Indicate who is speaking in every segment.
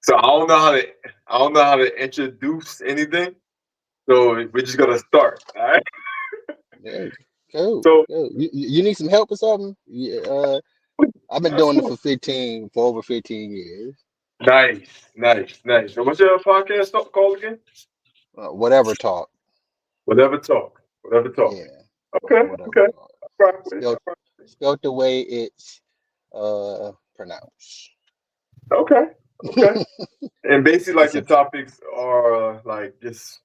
Speaker 1: So I don't know how to introduce anything. So we're just gonna start. All right.
Speaker 2: Yeah, cool,
Speaker 1: So
Speaker 2: cool. You need some help or something? Yeah, I've been
Speaker 1: that's
Speaker 2: doing it
Speaker 1: cool.
Speaker 2: for over 15 years.
Speaker 1: Nice, nice, nice. So what's your podcast called again?
Speaker 2: Whatever talk.
Speaker 1: Whatever talk. Whatever talk.
Speaker 2: Yeah,
Speaker 1: Okay,
Speaker 2: whatever
Speaker 1: okay.
Speaker 2: talk.
Speaker 1: I rock with it.
Speaker 2: Spelled
Speaker 1: I rock with
Speaker 2: spelled the way it's pronounced.
Speaker 1: it. Okay, okay. And basically, like
Speaker 2: It's
Speaker 1: your
Speaker 2: a
Speaker 1: topics are like just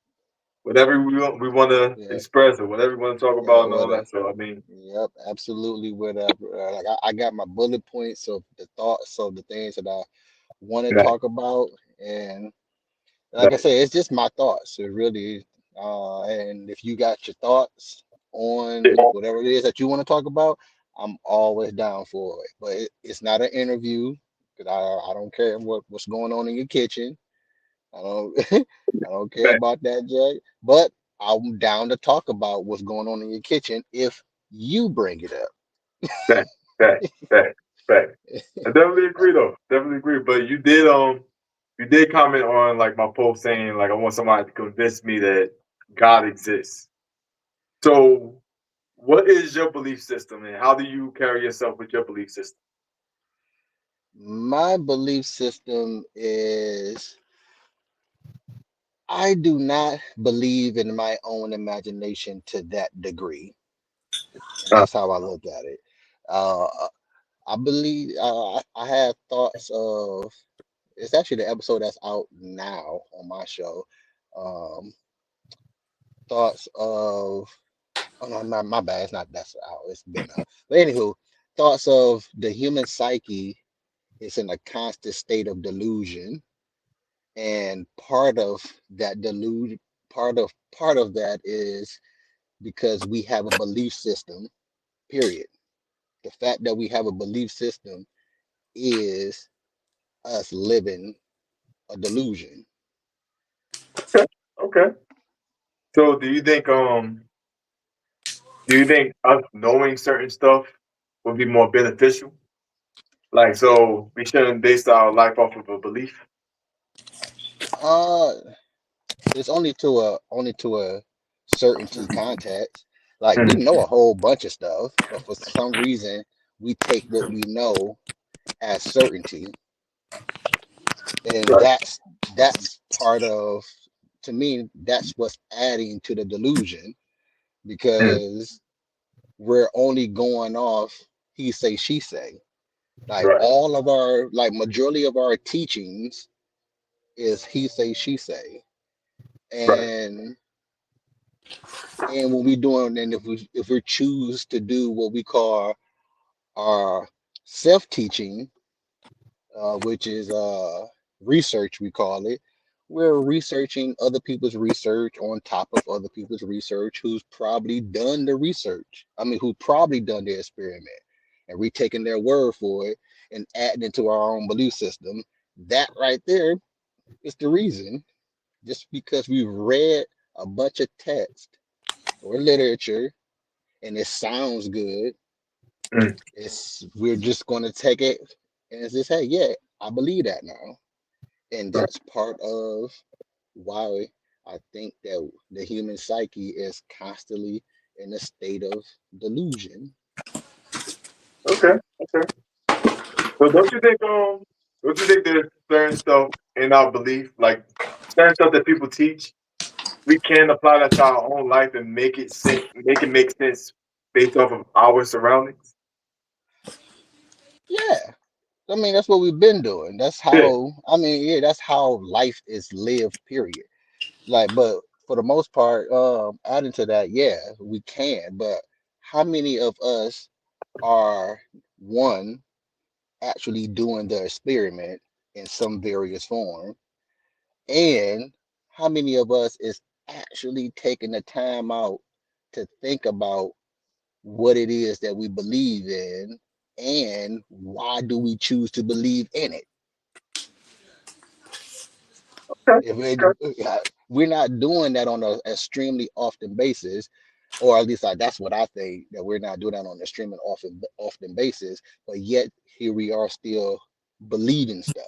Speaker 1: whatever we want to
Speaker 2: yeah,
Speaker 1: express or whatever we want to talk
Speaker 2: yeah,
Speaker 1: about and all that. So I mean,
Speaker 2: yep, absolutely whatever. Like I got my bullet points of the thoughts of the things that I want to
Speaker 1: nice,
Speaker 2: talk about, and like I
Speaker 1: nice.
Speaker 2: said, it's just my thoughts. It really is. And if you got your thoughts on
Speaker 1: Yeah,
Speaker 2: whatever it is that you want to talk about, I'm always down for it. But it's not an interview because I don't care what's going on in your kitchen. I don't I don't care
Speaker 1: fact,
Speaker 2: about that, Jack. But I'm down to talk about what's going on in your kitchen if you bring it up.
Speaker 1: fact, fact, fact, fact. I definitely agree though. Definitely agree. But you did comment on like my post saying like I want somebody to convince me that God exists. So what is your belief system and how do you carry yourself with your belief system?
Speaker 2: My belief system is I do not believe in my own imagination to that degree, and
Speaker 1: Uh,
Speaker 2: that's how I look at it. Uh, I believe I have thoughts of. It's actually the episode that's out now on my show. Um, thoughts of. Oh no, my bad. It's not that's out. It's been out. But anywho, thoughts of the human psyche is in a constant state of delusion, and part of that delusion, part of that is because we have a belief system, period. The fact that we have a belief system is us living a delusion.
Speaker 1: okay, okay. So do you think us knowing certain stuff would be more beneficial? Like so we shouldn't base our life off of a belief?
Speaker 2: Uh, it's only to a certainty context. Like we
Speaker 1: Mhm.
Speaker 2: know a whole bunch of stuff, but for some reason we take what we know as certainty, and
Speaker 1: Right.
Speaker 2: that's part of, to me, that's what's adding to the delusion
Speaker 1: Mhm.
Speaker 2: because we're only going off he say she say. Like
Speaker 1: Right.
Speaker 2: all of our, like majority of our teachings is he say she say.
Speaker 1: Right.
Speaker 2: And when we doing, and if we choose to do what we call our self-teaching, which is research, we call it. We're researching other people's research on top of other people's research who's probably done the research. I mean, who probably done the experiment, and we taking their word for it and adding it to our own belief system. That right there is the reason. Just because we've read a bunch of text or literature and it sounds good,
Speaker 1: Mhm.
Speaker 2: it's we're just going to take it and just, hey, yeah, I believe that now. And
Speaker 1: Right.
Speaker 2: that's part of why I think that the human psyche is constantly in a state of delusion.
Speaker 1: Okay. Okay. So don't you think there's certain stuff in our belief, like certain stuff that people teach, we can apply that to our own life and make sense based off of our surroundings?
Speaker 2: Yeah, I mean that's what we've been doing. That's
Speaker 1: Yeah.
Speaker 2: how, I mean, yeah, that's how life is lived. Period. Like, but for the most part, adding to that, yeah, we can. But how many of us are one actually doing the experiment in some various form, and how many of us is actually taking the time out to think about what it is that we believe in and why do we choose to believe in it?
Speaker 1: Okay.
Speaker 2: If
Speaker 1: Okay.
Speaker 2: we're not doing that on an extremely often basis, or at least that's what I think, that we're not doing that on an extremely often basis, but yet here we are still believing stuff.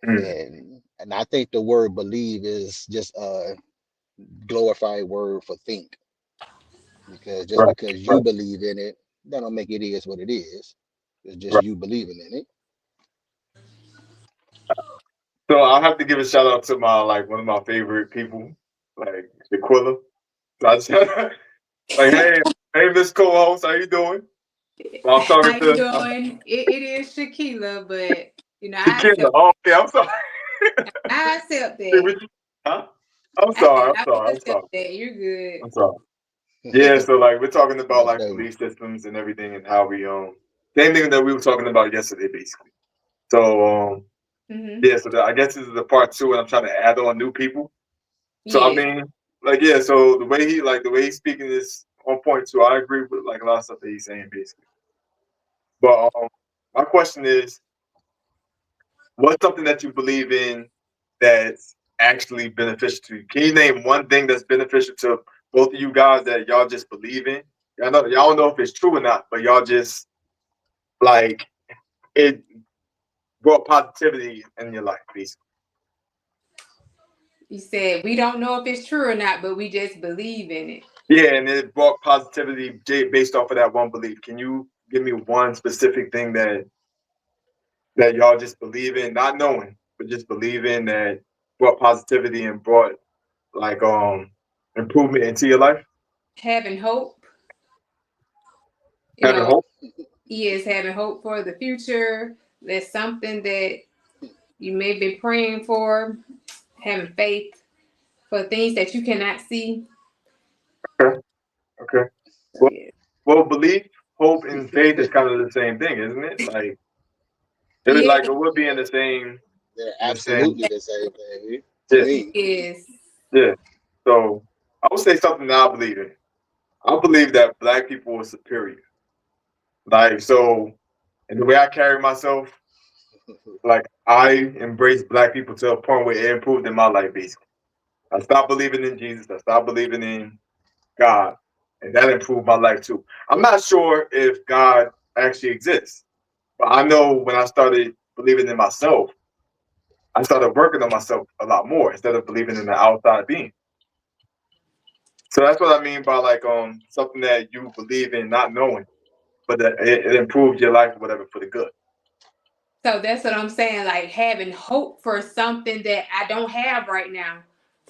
Speaker 1: Mm,
Speaker 2: And I think the word believe is just a glorified word for think, because just
Speaker 1: right,
Speaker 2: because you
Speaker 1: right.
Speaker 2: believe in it, that don't make it is what it is. It's just you believing in it.
Speaker 1: So I have to give a shout out to my like one of my favorite people, like the Quilla. So I just like, hey, Miss Co-host, how you doing? So I'm talking
Speaker 3: How you
Speaker 1: to
Speaker 3: doing? It is Shakila, but
Speaker 1: Tequila. Oh, okay, I'm sorry.
Speaker 3: I accept
Speaker 1: See,
Speaker 3: that.
Speaker 1: huh? I'm
Speaker 3: I said
Speaker 1: sorry. I'm
Speaker 3: I will
Speaker 1: sorry. I'm
Speaker 3: accept
Speaker 1: sorry.
Speaker 3: that. You're good.
Speaker 1: I'm sorry. Yeah. So like we're talking about
Speaker 2: Most
Speaker 1: like
Speaker 2: definitely.
Speaker 1: belief systems and everything and how we same thing that we were talking about yesterday, basically. So
Speaker 3: Hmm.
Speaker 1: yeah. So I guess this is the part two, and I'm trying to add on new people. So I
Speaker 3: Yes.
Speaker 1: mean, like yeah, so the way he's speaking is on point too. I agree with like a lot of stuff that he's saying basically. But my question is, what's something that you believe in that's actually beneficial to you? Can you name one thing that's beneficial to both of you guys that y'all just believe in? Y'all don't know if it's true or not, but y'all just like it brought positivity in your life, basically.
Speaker 3: You said we don't know if it's true or not, but we just believe in it.
Speaker 1: Yeah, and it brought positivity based off of that one belief. Can you give me one specific thing that y'all just believe in, not knowing, but just believe in that brought positivity and brought like improvement into your life?
Speaker 3: Having hope, you
Speaker 1: Having
Speaker 3: know,
Speaker 1: hope.
Speaker 3: he is having hope for the future. That's something that you may be praying for. Having faith for things that you cannot see.
Speaker 1: Okay. Okay. Well,
Speaker 3: Yeah.
Speaker 1: well, belief, hope, and faith is kind of the same thing, isn't it? Like
Speaker 3: Yeah,
Speaker 1: it would be in the same
Speaker 2: They're
Speaker 1: in the same.
Speaker 2: absolutely the same thing to
Speaker 1: Yeah.
Speaker 3: it
Speaker 2: me.
Speaker 3: is.
Speaker 1: Yeah. So I would say something that I believe in. I believe that black people are superior. Like so, and the way I carry myself, like I embrace black people to a point where it improved in my life. Basically, I stopped believing in Jesus. I stopped believing in God, and that improved my life too. I'm not sure if God actually exists, but I know when I started believing in myself, I started working on myself a lot more instead of believing in the outside being. So that's what I mean by like something that you believe in, not knowing, but that it improves your life or whatever for the good.
Speaker 3: So that's what I'm saying, like having hope for something that I don't have right now.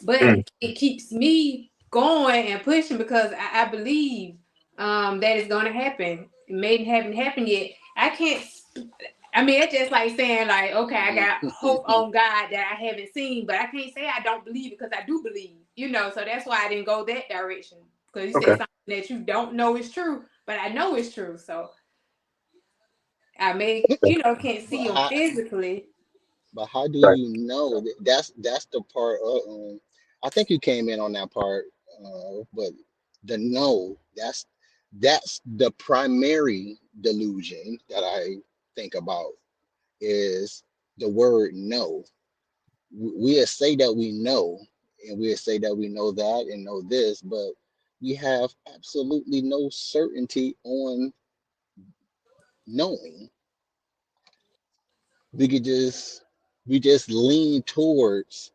Speaker 3: But
Speaker 1: Mm,
Speaker 3: it keeps me going and pushing because I believe that it's going to happen. It may haven't happened yet. I can't, I mean, it's just like saying, like, okay, I got hope on God that I haven't seen, but I can't say I don't believe it because I do believe, so that's why I didn't go that direction. Because you said
Speaker 1: okay.
Speaker 3: something that you don't know is true, but I know it's true. So I may, can't
Speaker 2: but
Speaker 3: see them
Speaker 2: how
Speaker 3: physically.
Speaker 2: but how do
Speaker 1: Right.
Speaker 2: you know that's the part of, I think you came in on that part, but the no, that's the primary delusion that I think about, is the word no. We'll say that we know, and we'll say that we know that and know this, but we have absolutely no certainty on knowing. We could just we just lean towards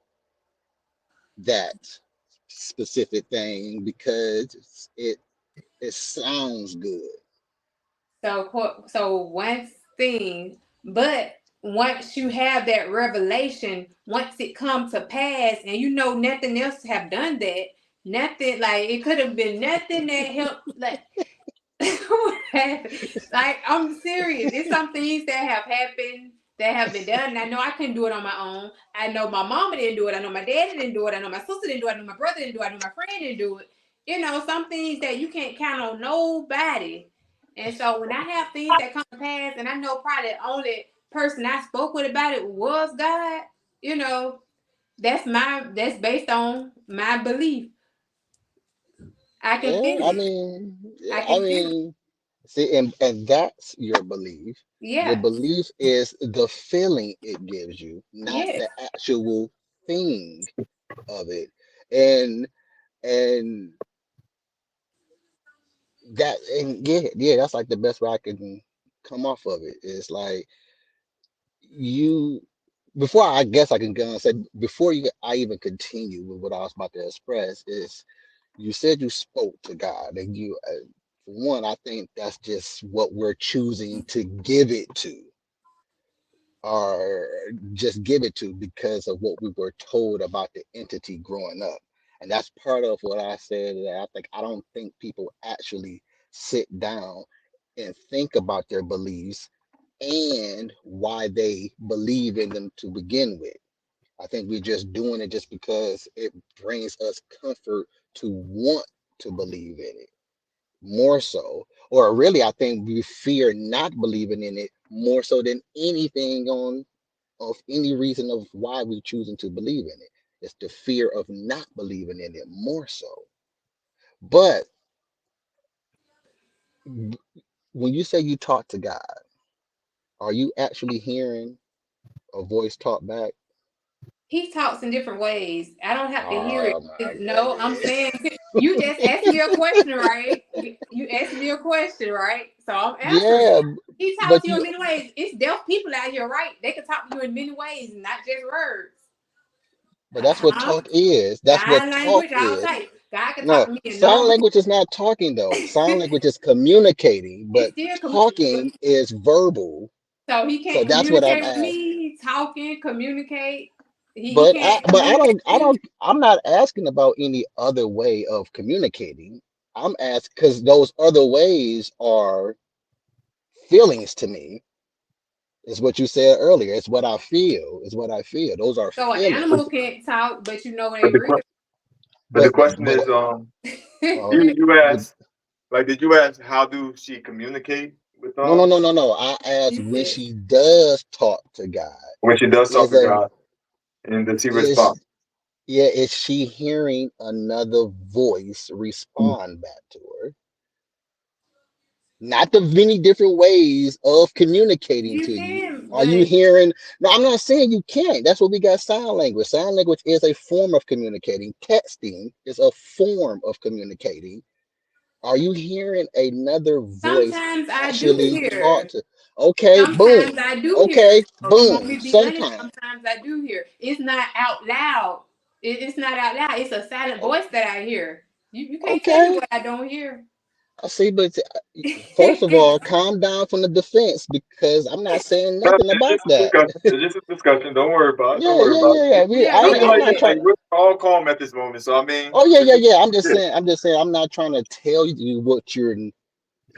Speaker 2: that specific thing because it sounds good.
Speaker 3: So one thing, but once you have that revelation, once it comes to pass, and nothing else have done that, nothing like it could have been nothing that helped like like I'm serious. It's some things that have happened that have been done. And I know I couldn't do it on my own. I know my mama didn't do it. I know my daddy didn't do it. I know my sister didn't do it. I know my brother didn't do it. I know my friend didn't do it. Some things that you can't count on nobody. And so when I have things that come to pass, and I know probably the only person I spoke with about it was God, you know, that's based on my belief. I can
Speaker 2: Yeah,
Speaker 3: feel
Speaker 2: I
Speaker 3: it.
Speaker 2: mean,
Speaker 3: I
Speaker 2: I
Speaker 3: can feel it.
Speaker 2: mean, see, and that's your belief. Your
Speaker 3: Yeah.
Speaker 2: belief is the feeling it gives you, not
Speaker 3: Yes.
Speaker 2: the actual thing of it. And and and yeah, that's like the best way I can come off of it. It's like you. before I guess I can go and say before I even continue with what I was about to express is you said you spoke to God and you for one I think that's just what we're choosing to give it to or just give it to because of what we were told about the entity growing up. And that's part of what I said that I don't think people actually sit down and think about their beliefs and why they believe in them to begin with. I think we're just doing it just because it brings us comfort to want to believe in it more so. Or really, I think we fear not believing in it more so than anything on of any reason of why we choosing to believe in it. It's the fear of not believing in it more so. But when you say you talk to God, are you actually hearing a voice talk back?
Speaker 3: He talks in different ways. I don't have to hear it.
Speaker 2: Oh my
Speaker 3: No, I'm
Speaker 2: goodness.
Speaker 3: saying you just asked me a question, right? You asked me a question, right? So I'm answering.
Speaker 2: Yeah,
Speaker 3: He talks
Speaker 2: but
Speaker 3: to you in
Speaker 2: you
Speaker 3: many ways. It's deaf people out here, right? They can talk to you in many ways, not just words.
Speaker 2: but that's what
Speaker 3: Huh?
Speaker 2: talk is. That's what
Speaker 3: Sign
Speaker 2: talk
Speaker 3: language, all
Speaker 2: is.
Speaker 3: types. God can talk
Speaker 2: No,
Speaker 3: to me in
Speaker 2: sign
Speaker 3: normal.
Speaker 2: language is not talking though. Sign language is communicating,
Speaker 3: It's
Speaker 2: but
Speaker 3: still
Speaker 2: talking is verbal.
Speaker 3: so he
Speaker 2: So
Speaker 3: can't
Speaker 2: that's what I'm
Speaker 3: communicate with
Speaker 2: asking.
Speaker 3: me, talking, communicate. He
Speaker 2: But I
Speaker 3: can't
Speaker 2: but I
Speaker 3: communicate
Speaker 2: don't I
Speaker 3: with me.
Speaker 2: don't I'm not asking about any other way of communicating. I'm asking because those other ways are feelings to me. Is what you said earlier. It's what I feel. It's what I feel. Those are
Speaker 3: So an
Speaker 2: feelings.
Speaker 3: animal can't talk, but you know when
Speaker 1: but
Speaker 3: they
Speaker 1: the
Speaker 3: real.
Speaker 1: que- but the
Speaker 2: But
Speaker 1: question
Speaker 2: but
Speaker 1: is,
Speaker 2: uh,
Speaker 1: you
Speaker 2: but
Speaker 1: asked, like, did you ask how do she communicate with
Speaker 2: no. I asked
Speaker 3: He
Speaker 2: when
Speaker 3: said,
Speaker 2: she does talk to God.
Speaker 1: when she does talk
Speaker 2: Is
Speaker 1: to
Speaker 2: a
Speaker 1: God, and does he
Speaker 2: is
Speaker 1: respond?
Speaker 2: yeah, is she hearing another voice respond back to her? Not the many different ways of communicating
Speaker 3: you
Speaker 2: to you.
Speaker 3: can,
Speaker 2: Are you
Speaker 3: but
Speaker 2: hearing? No, I'm not saying you can't. That's what we got sign language. Sign language is a form of communicating. Texting is a form of communicating. Are you hearing another voice
Speaker 3: sometimes I do
Speaker 2: actually talk
Speaker 3: hear.
Speaker 2: to? Okay,
Speaker 3: Sometimes
Speaker 2: boom.
Speaker 3: I do hear.
Speaker 2: Okay,
Speaker 3: So you want me
Speaker 2: boom.
Speaker 3: to be honest?
Speaker 2: Sometimes.
Speaker 3: Sometimes I do hear. It's not out loud. It's not out loud. It's a silent
Speaker 2: O-
Speaker 3: voice that I hear. You can't tell me
Speaker 2: Okay.
Speaker 3: what I don't hear.
Speaker 2: I see, but first of all, calm down from the defense because I'm not saying
Speaker 1: No,
Speaker 2: nothing
Speaker 1: it's
Speaker 2: about
Speaker 1: just a
Speaker 2: that.
Speaker 1: discussion. It's just a discussion. Don't worry about it. Don't
Speaker 2: Yeah,
Speaker 1: worry
Speaker 2: yeah,
Speaker 1: about
Speaker 2: yeah, yeah.
Speaker 1: it.
Speaker 2: We,
Speaker 3: Yeah,
Speaker 2: I
Speaker 1: I
Speaker 3: we
Speaker 2: ain't,
Speaker 1: mean,
Speaker 3: get
Speaker 2: I'm
Speaker 1: like,
Speaker 2: not
Speaker 3: that.
Speaker 2: trying.
Speaker 1: we're all calm at this moment. So I mean,
Speaker 2: Oh yeah,
Speaker 1: it's
Speaker 2: yeah,
Speaker 1: just,
Speaker 2: yeah. I'm just
Speaker 1: yeah.
Speaker 2: saying. I'm just saying. I'm not trying to tell you what you're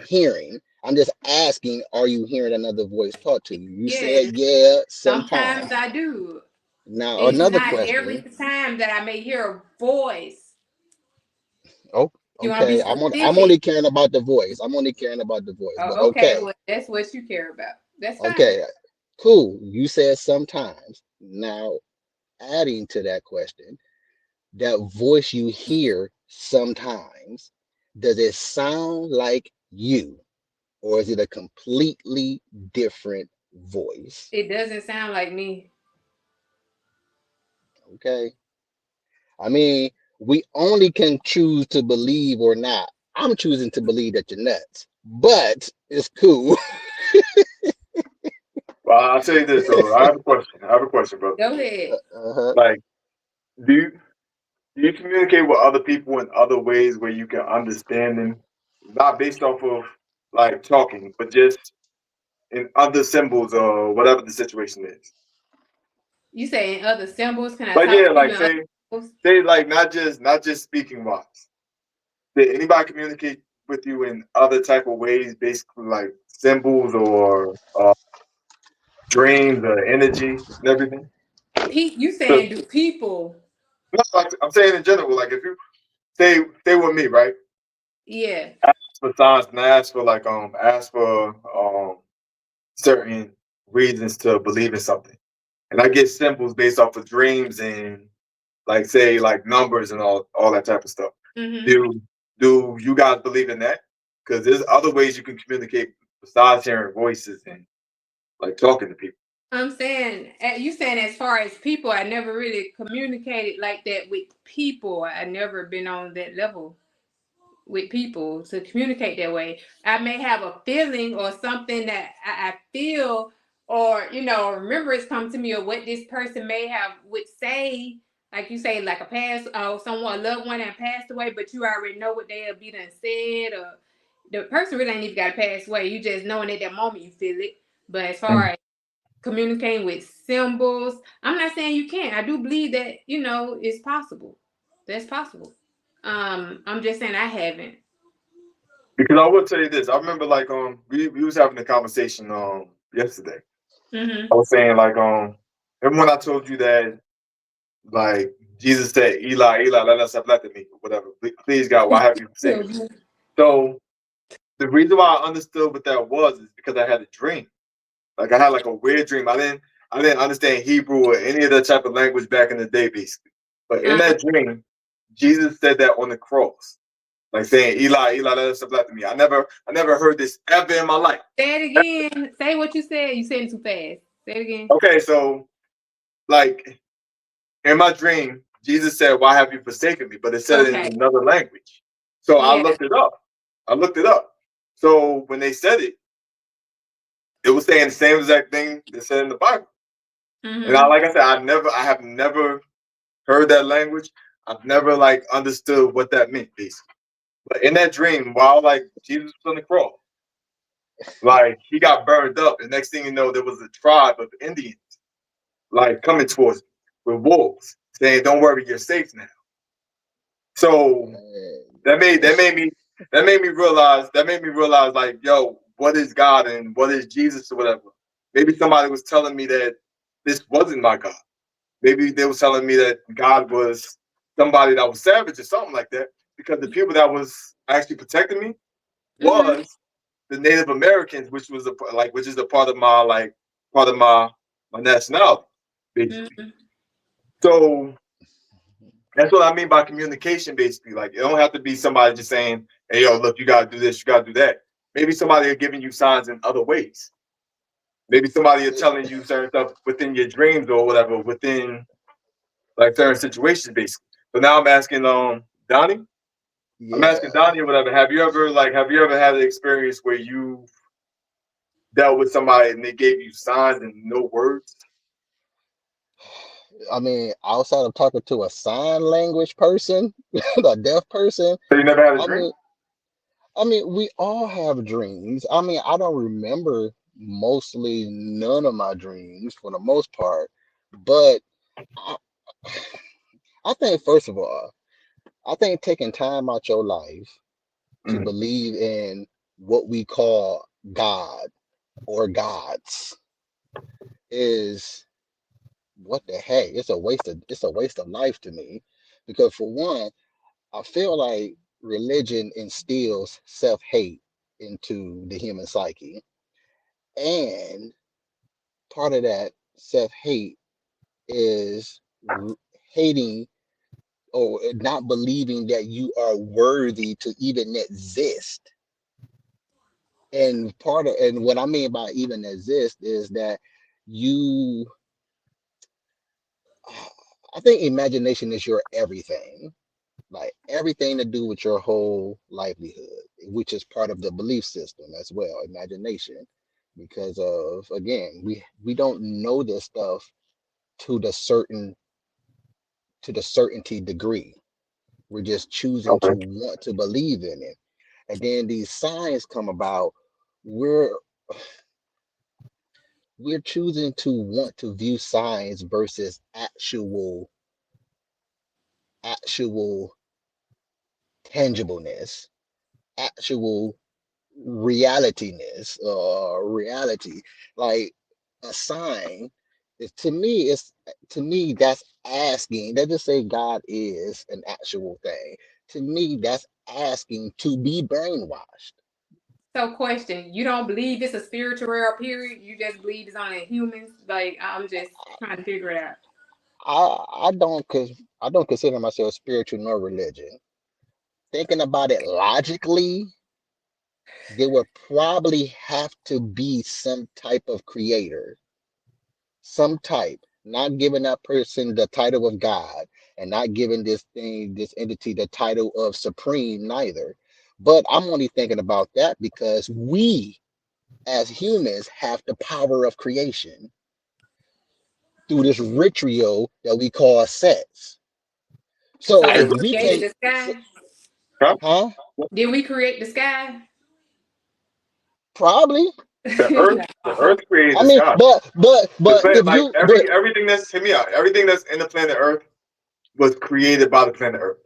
Speaker 2: hearing. I'm just asking, are you hearing another voice talk to you? You said,
Speaker 3: Yes.
Speaker 2: yeah,
Speaker 3: Sometimes
Speaker 2: sometimes.
Speaker 3: I do.
Speaker 2: Now
Speaker 3: It's
Speaker 2: another
Speaker 3: not every
Speaker 2: question.
Speaker 3: time that I may hear a voice.
Speaker 2: Oh,
Speaker 3: You want to be
Speaker 2: okay. I'm
Speaker 3: specific.
Speaker 2: only caring about the voice. I'm only caring about the voice. But
Speaker 3: Oh, okay,
Speaker 2: okay,
Speaker 3: well, that's what you care about. That's fine.
Speaker 2: okay, cool. You said sometimes. Now adding to that question, that voice you hear sometimes, does it sound like you, or is it a completely different voice?
Speaker 3: It doesn't sound like me.
Speaker 2: Okay. I mean, we only can choose to believe or not. I'm choosing to believe that you're nuts, but it's cool.
Speaker 1: Well, I'll tell you this though. I have a question. I have a question, brother.
Speaker 3: Go ahead.
Speaker 2: Uh-huh.
Speaker 1: Like, do you do you communicate with other people in other ways where you can understand them, not based off of like talking, but just in other symbols or whatever the situation is?
Speaker 3: You saying other symbols? Can I
Speaker 1: Like,
Speaker 3: talk
Speaker 1: yeah,
Speaker 3: to you
Speaker 1: like
Speaker 3: in other
Speaker 1: say
Speaker 3: symbols?
Speaker 1: say like not just speaking wise. Did anybody communicate with you in other type of ways, basically like symbols or dreams or energy and everything?
Speaker 3: You
Speaker 1: 'Cause-
Speaker 3: saying do people?
Speaker 1: no, like I'm saying in general, like if you stay with me, right?
Speaker 3: Yeah.
Speaker 1: Ask for signs and ask for certain reasons to believe in something. And I get symbols based off of dreams and like say like numbers and all that type of stuff.
Speaker 3: Hmm.
Speaker 1: Do do you guys believe in that? Because there's other ways you can communicate besides hearing voices and like talking to people.
Speaker 3: I'm saying you saying as far as people, I never really communicated like that with people. I never been on that level with people to communicate that way. I may have a feeling or something that I feel or remembrance come to me, or what this person may have would say, like you say, like a past, someone, a loved one that passed away, but you already know what they'll be done said, or the person really ain't even got to pass away. You just knowing at that moment you feel it. But as far
Speaker 1: Mm.
Speaker 3: as communicating with symbols, I'm not saying you can't. I do believe that it's possible. That's possible. I'm just saying I haven't.
Speaker 1: Because I will tell you this. I remember like we was having a conversation yesterday.
Speaker 3: Mm-hmm.
Speaker 1: I was saying like remember when I told you that like Jesus said, Eli, Eli, let us have left me, whatever. Please God, why have you forsaken me? So the reason why I understood what that was is because I had a dream. Like I had like a weird dream. I didn't understand Hebrew or any of that type of language back in the day, basically. But in that dream, Jesus said that on the cross. Like saying, Eli, Eli, let us have left me. I never heard this ever in my life.
Speaker 3: Say it again. Say what you said. You said it too fast. Say it again.
Speaker 1: Okay, so like in my dream, Jesus said, why have you forsaken me? But it said it in
Speaker 3: Okay.
Speaker 1: another language. So I
Speaker 3: Yeah.
Speaker 1: looked it up. So when they said it, it was saying the same exact thing that said in the Bible. And
Speaker 3: Mm-hmm.
Speaker 1: like I said, I have never heard that language. I've never like understood what that meant, basically. But in that dream, while like Jesus was on the cross, like he got burned up. And next thing you know, there was a tribe of Indians like coming towards me with wolves, saying, "Don't worry, you're safe now." So that made that made me that made me realize like, yo, what is God and what is Jesus or whatever. Maybe somebody was telling me that this wasn't my God. Maybe they was telling me that God was somebody that was savage or something like that. Because the people that was actually protecting me
Speaker 3: Mm-hmm.
Speaker 1: was the Native Americans, which is a part of my nationality, basically.
Speaker 3: Mm-hmm.
Speaker 1: So that's what I mean by communication, basically. Like it don't have to be somebody just saying, "Hey, yo, look, you gotta do this, you gotta do that." Maybe somebody are giving you signs in other ways. Maybe somebody is telling you certain stuff within your dreams or whatever, within like certain situations, basically. So now I'm asking Donnie. I'm
Speaker 2: Yeah,
Speaker 1: asking Donnie or whatever. Have you ever had an experience where you dealt with somebody and they gave you signs and no words?
Speaker 2: I mean, outside of talking to a sign language person, a deaf person,
Speaker 1: So you never had a
Speaker 2: I
Speaker 1: dream?
Speaker 2: mean, I mean, we all have dreams. I mean, I don't remember mostly none of my dreams for the most part, but I, I think first of all, I think taking time out your life to
Speaker 1: Mm.
Speaker 2: believe in what we call God or gods is what the heck? It's a waste of life to me, because for one, I feel like religion instills self-hate into the human psyche, and part of that self-hate is hating or not believing that you are worthy to even exist. And what I mean by even exist is that you I think imagination is your everything, like everything to do with your whole livelihood, which is part of the belief system as well, imagination. Because of again, we don't know this stuff to the certain to the certainty degree. We're just choosing to
Speaker 1: Okay.
Speaker 2: want to believe in it. And then these signs come about. We're we're choosing to want to view signs versus actual tangibleness, actual realityness or reality. Like a sign is to me that's asking. Let's just say God is an actual thing. To me, that's asking to be brainwashed.
Speaker 3: So, question: you don't believe it's a spiritual realm, period? You just believe it's only humans? Like, I'm just trying to figure it out.
Speaker 2: I don't consider myself spiritual nor religion. Thinking about it logically, there would probably have to be some type of creator, some type, not giving that person the title of God and not giving this entity the title of supreme neither. But I'm only thinking about that because we as humans have the power of creation through this ritual that we call sex. So
Speaker 3: So
Speaker 1: I
Speaker 3: we
Speaker 2: if
Speaker 1: agree.
Speaker 2: we
Speaker 3: created
Speaker 2: can,
Speaker 3: the sky.
Speaker 1: Huh?
Speaker 2: huh?
Speaker 3: Did we create the sky?
Speaker 2: Probably.
Speaker 1: The Earth created
Speaker 2: I
Speaker 1: the
Speaker 2: mean,
Speaker 1: sky. The
Speaker 2: but
Speaker 1: planet,
Speaker 2: if
Speaker 1: like
Speaker 2: you, but
Speaker 1: everything that's hear me out. Everything that's in the planet Earth was created by the planet Earth.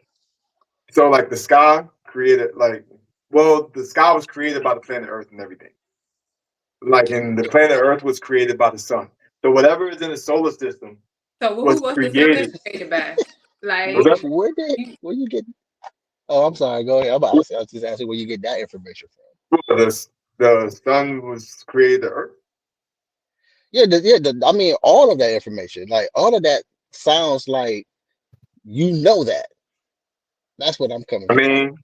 Speaker 1: So like the sky created the sky was created by the planet Earth and everything. Like and the planet Earth was created by the sun. So whatever is in the solar system
Speaker 3: So
Speaker 1: was
Speaker 3: who was the sun
Speaker 1: created.
Speaker 3: created by?
Speaker 1: Was
Speaker 3: Like,
Speaker 1: that
Speaker 2: where you get? Oh, I'm sorry. Go ahead. I was just asking where you get that information from.
Speaker 1: the sun was created the Earth?
Speaker 2: Yeah, I mean, all of that information, like all of that, sounds like you know that. That's what I'm coming
Speaker 1: I
Speaker 2: from.
Speaker 1: mean,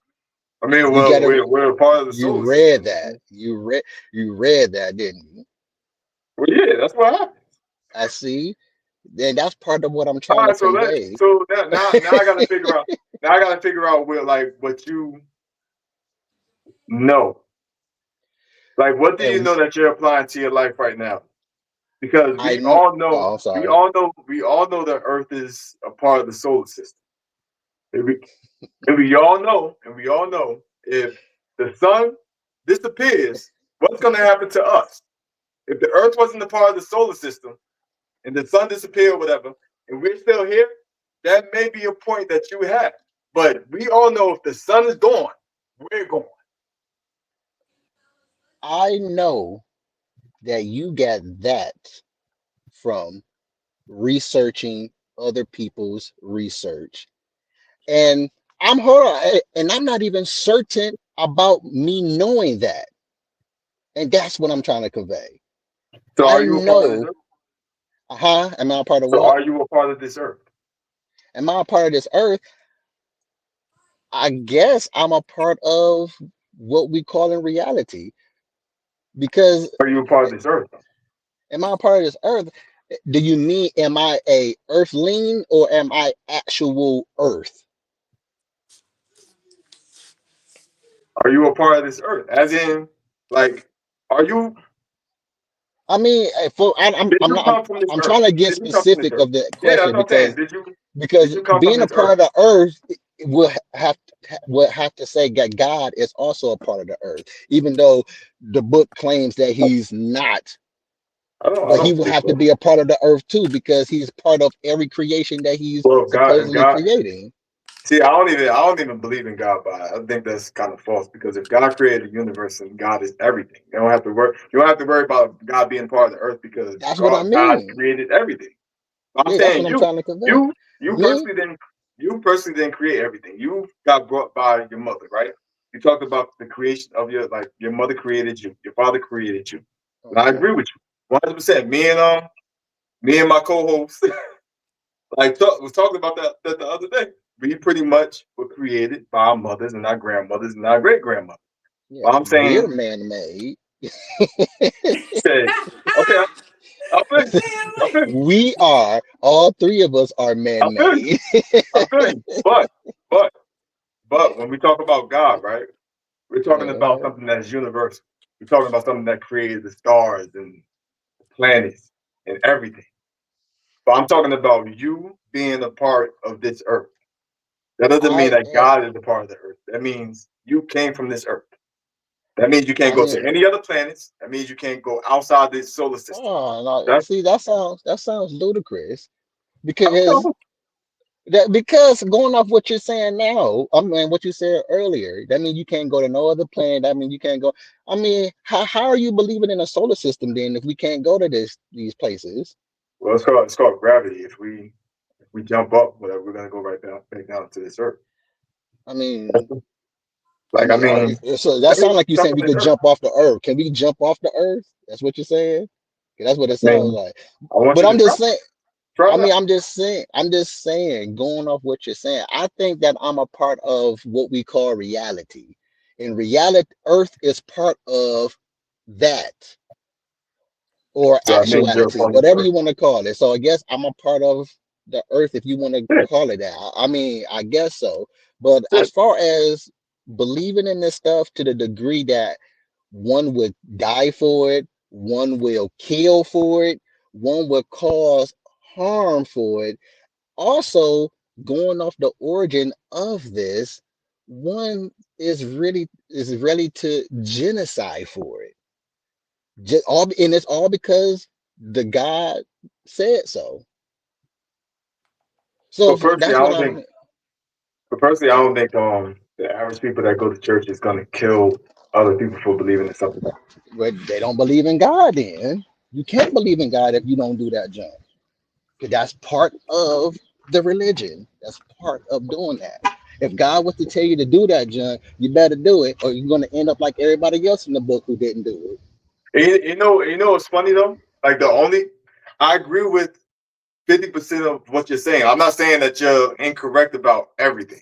Speaker 1: I mean,
Speaker 2: You
Speaker 1: well,
Speaker 2: got it.
Speaker 1: we're a part of the
Speaker 2: You
Speaker 1: solar
Speaker 2: read
Speaker 1: system.
Speaker 2: that. You read that, didn't you?
Speaker 1: Well, yeah, that's what happened.
Speaker 2: I see. Then that's part of what I'm
Speaker 1: All
Speaker 2: trying to
Speaker 1: right,
Speaker 2: convey.
Speaker 1: now I got to figure out. Now I got to figure out where like what you know. Like, what do you
Speaker 2: And
Speaker 1: know that you're applying to your life right now? Because
Speaker 2: I kn- oh, I'm sorry.
Speaker 1: we all know that Earth is a part of the solar system. And we all know if the sun disappears, what's going to happen to us? If the Earth wasn't a part of the solar system and the sun disappeared or whatever, and we're still here, that may be a point that you have. But we all know if the sun is gone, we're gone.
Speaker 2: I know that you got that from researching other people's research. And and I'm not even certain about me knowing that. And that's what I'm trying to convey.
Speaker 1: So
Speaker 2: I
Speaker 1: are you a part of this
Speaker 2: know,
Speaker 1: Earth?
Speaker 2: am I a part of
Speaker 1: So
Speaker 2: what?
Speaker 1: are you a part of this Earth?
Speaker 2: Am I a part of this earth? I guess I'm a part of what we call in reality. Because
Speaker 1: Are you a part of this Earth?
Speaker 2: am I a part of this earth? Do you mean am I a earthling or am I actual earth?
Speaker 1: Are you a part of this Earth? As in, like, are you?
Speaker 2: I mean,
Speaker 1: Did you come from this
Speaker 2: I'm
Speaker 1: Earth?
Speaker 2: trying to get
Speaker 1: Did you come from this
Speaker 2: specific
Speaker 1: Earth?
Speaker 2: of the
Speaker 1: Yeah, that's
Speaker 2: question
Speaker 1: what I'm saying.
Speaker 2: because
Speaker 1: Did you come from
Speaker 2: being a
Speaker 1: this
Speaker 2: part
Speaker 1: Earth?
Speaker 2: of the earth will have to say that God is also a part of the earth, even though the book claims that he's not.
Speaker 1: I
Speaker 2: But he
Speaker 1: don't
Speaker 2: will
Speaker 1: believe
Speaker 2: have to
Speaker 1: so.
Speaker 2: be a part of the earth too because he's part of every creation that he's
Speaker 1: Well, if
Speaker 2: supposedly
Speaker 1: God,
Speaker 2: creating.
Speaker 1: see, I don't even believe in God, but I think that's kind of false because if God created the universe and God is everything, you don't have to worry about God being part of the earth because
Speaker 2: That's what I
Speaker 1: God
Speaker 2: mean.
Speaker 1: created everything. I'm
Speaker 2: Yeah, that's what
Speaker 1: saying
Speaker 2: I'm trying to convey.
Speaker 1: you
Speaker 2: Me,
Speaker 1: personally didn't create everything. You got brought by your mother, right? You talked about the creation of your mother created you, your father created you. And I
Speaker 2: okay.
Speaker 1: agree with you 100%. Me and my co-host was talking about that the other day. We pretty much were created by our mothers and our grandmothers and our great grandmothers.
Speaker 2: Yeah,
Speaker 1: But I'm
Speaker 2: we're
Speaker 1: saying,
Speaker 2: man-made.
Speaker 1: okay, okay, I feel you. I feel you.
Speaker 2: We are, all three of us are
Speaker 1: I feel you.
Speaker 2: man-made.
Speaker 1: I feel you. But when we talk about God, right? We're talking about
Speaker 2: Uh,
Speaker 1: something that is universal. We're talking about something that created the stars and planets and everything. But I'm talking about you being a part of this earth. That doesn't mean
Speaker 2: I
Speaker 1: that
Speaker 2: am,
Speaker 1: God is a part of the earth. That means you came from this earth. That means you can't
Speaker 2: I
Speaker 1: go
Speaker 2: mean,
Speaker 1: to any other planets. That means you can't go outside this solar system.
Speaker 2: oh, no,
Speaker 1: That's
Speaker 2: see, that sounds ludicrous
Speaker 1: I
Speaker 2: because
Speaker 1: know.
Speaker 2: because going off what you're saying now, I mean, what you said earlier, that means you can't go to no other planet. That means you can't go. I mean, how are you believing in a solar system then if we can't go to these places?
Speaker 1: Well, it's called gravity. If we jump up, whatever, we're gonna go right down back down to this earth.
Speaker 2: I mean,
Speaker 1: Like I mean,
Speaker 2: so that sounds
Speaker 1: everything
Speaker 2: like you
Speaker 1: comes
Speaker 2: saying
Speaker 1: from
Speaker 2: we
Speaker 1: this
Speaker 2: could
Speaker 1: earth.
Speaker 2: jump off the earth. Can we jump off the earth? That's what you're saying? 'Cause that's what it
Speaker 1: I
Speaker 2: sounds
Speaker 1: mean,
Speaker 2: like.
Speaker 1: I want
Speaker 2: But
Speaker 1: you to
Speaker 2: I'm
Speaker 1: try
Speaker 2: just saying.
Speaker 1: try
Speaker 2: I
Speaker 1: it
Speaker 2: mean,
Speaker 1: out.
Speaker 2: I'm just saying, going off what you're saying, I think that I'm a part of what we call reality. In reality, Earth is part of that or
Speaker 1: So I mean, you're
Speaker 2: actuality,
Speaker 1: upon this
Speaker 2: whatever
Speaker 1: earth.
Speaker 2: you want to call it. So I guess I'm a part of the Earth, if you want to
Speaker 1: Yeah,
Speaker 2: call it that. I mean, I guess so. But
Speaker 1: that's
Speaker 2: as
Speaker 1: it.
Speaker 2: far as believing in this stuff to the degree that One would die for it, one will kill for it, one will cause harm for it. Also, going off the origin of this, one is ready to genocide for it. Just all and it's all because the God said so. So
Speaker 1: But personally,
Speaker 2: that's
Speaker 1: I
Speaker 2: what
Speaker 1: don't
Speaker 2: I'm.
Speaker 1: think. But personally, I don't think the average people that go to church is gonna kill other people for believing in something.
Speaker 2: But they don't believe in God. Then you can't believe in God if you don't do that jump. 'Cause that's part of the religion. That's part of doing that. If God was to tell you to do that, John, you better do it, or you're gonna end up like everybody else in the book who didn't do it.
Speaker 1: You know what's funny though? Like I agree with 50% of what you're saying. I'm not saying that you're incorrect about everything.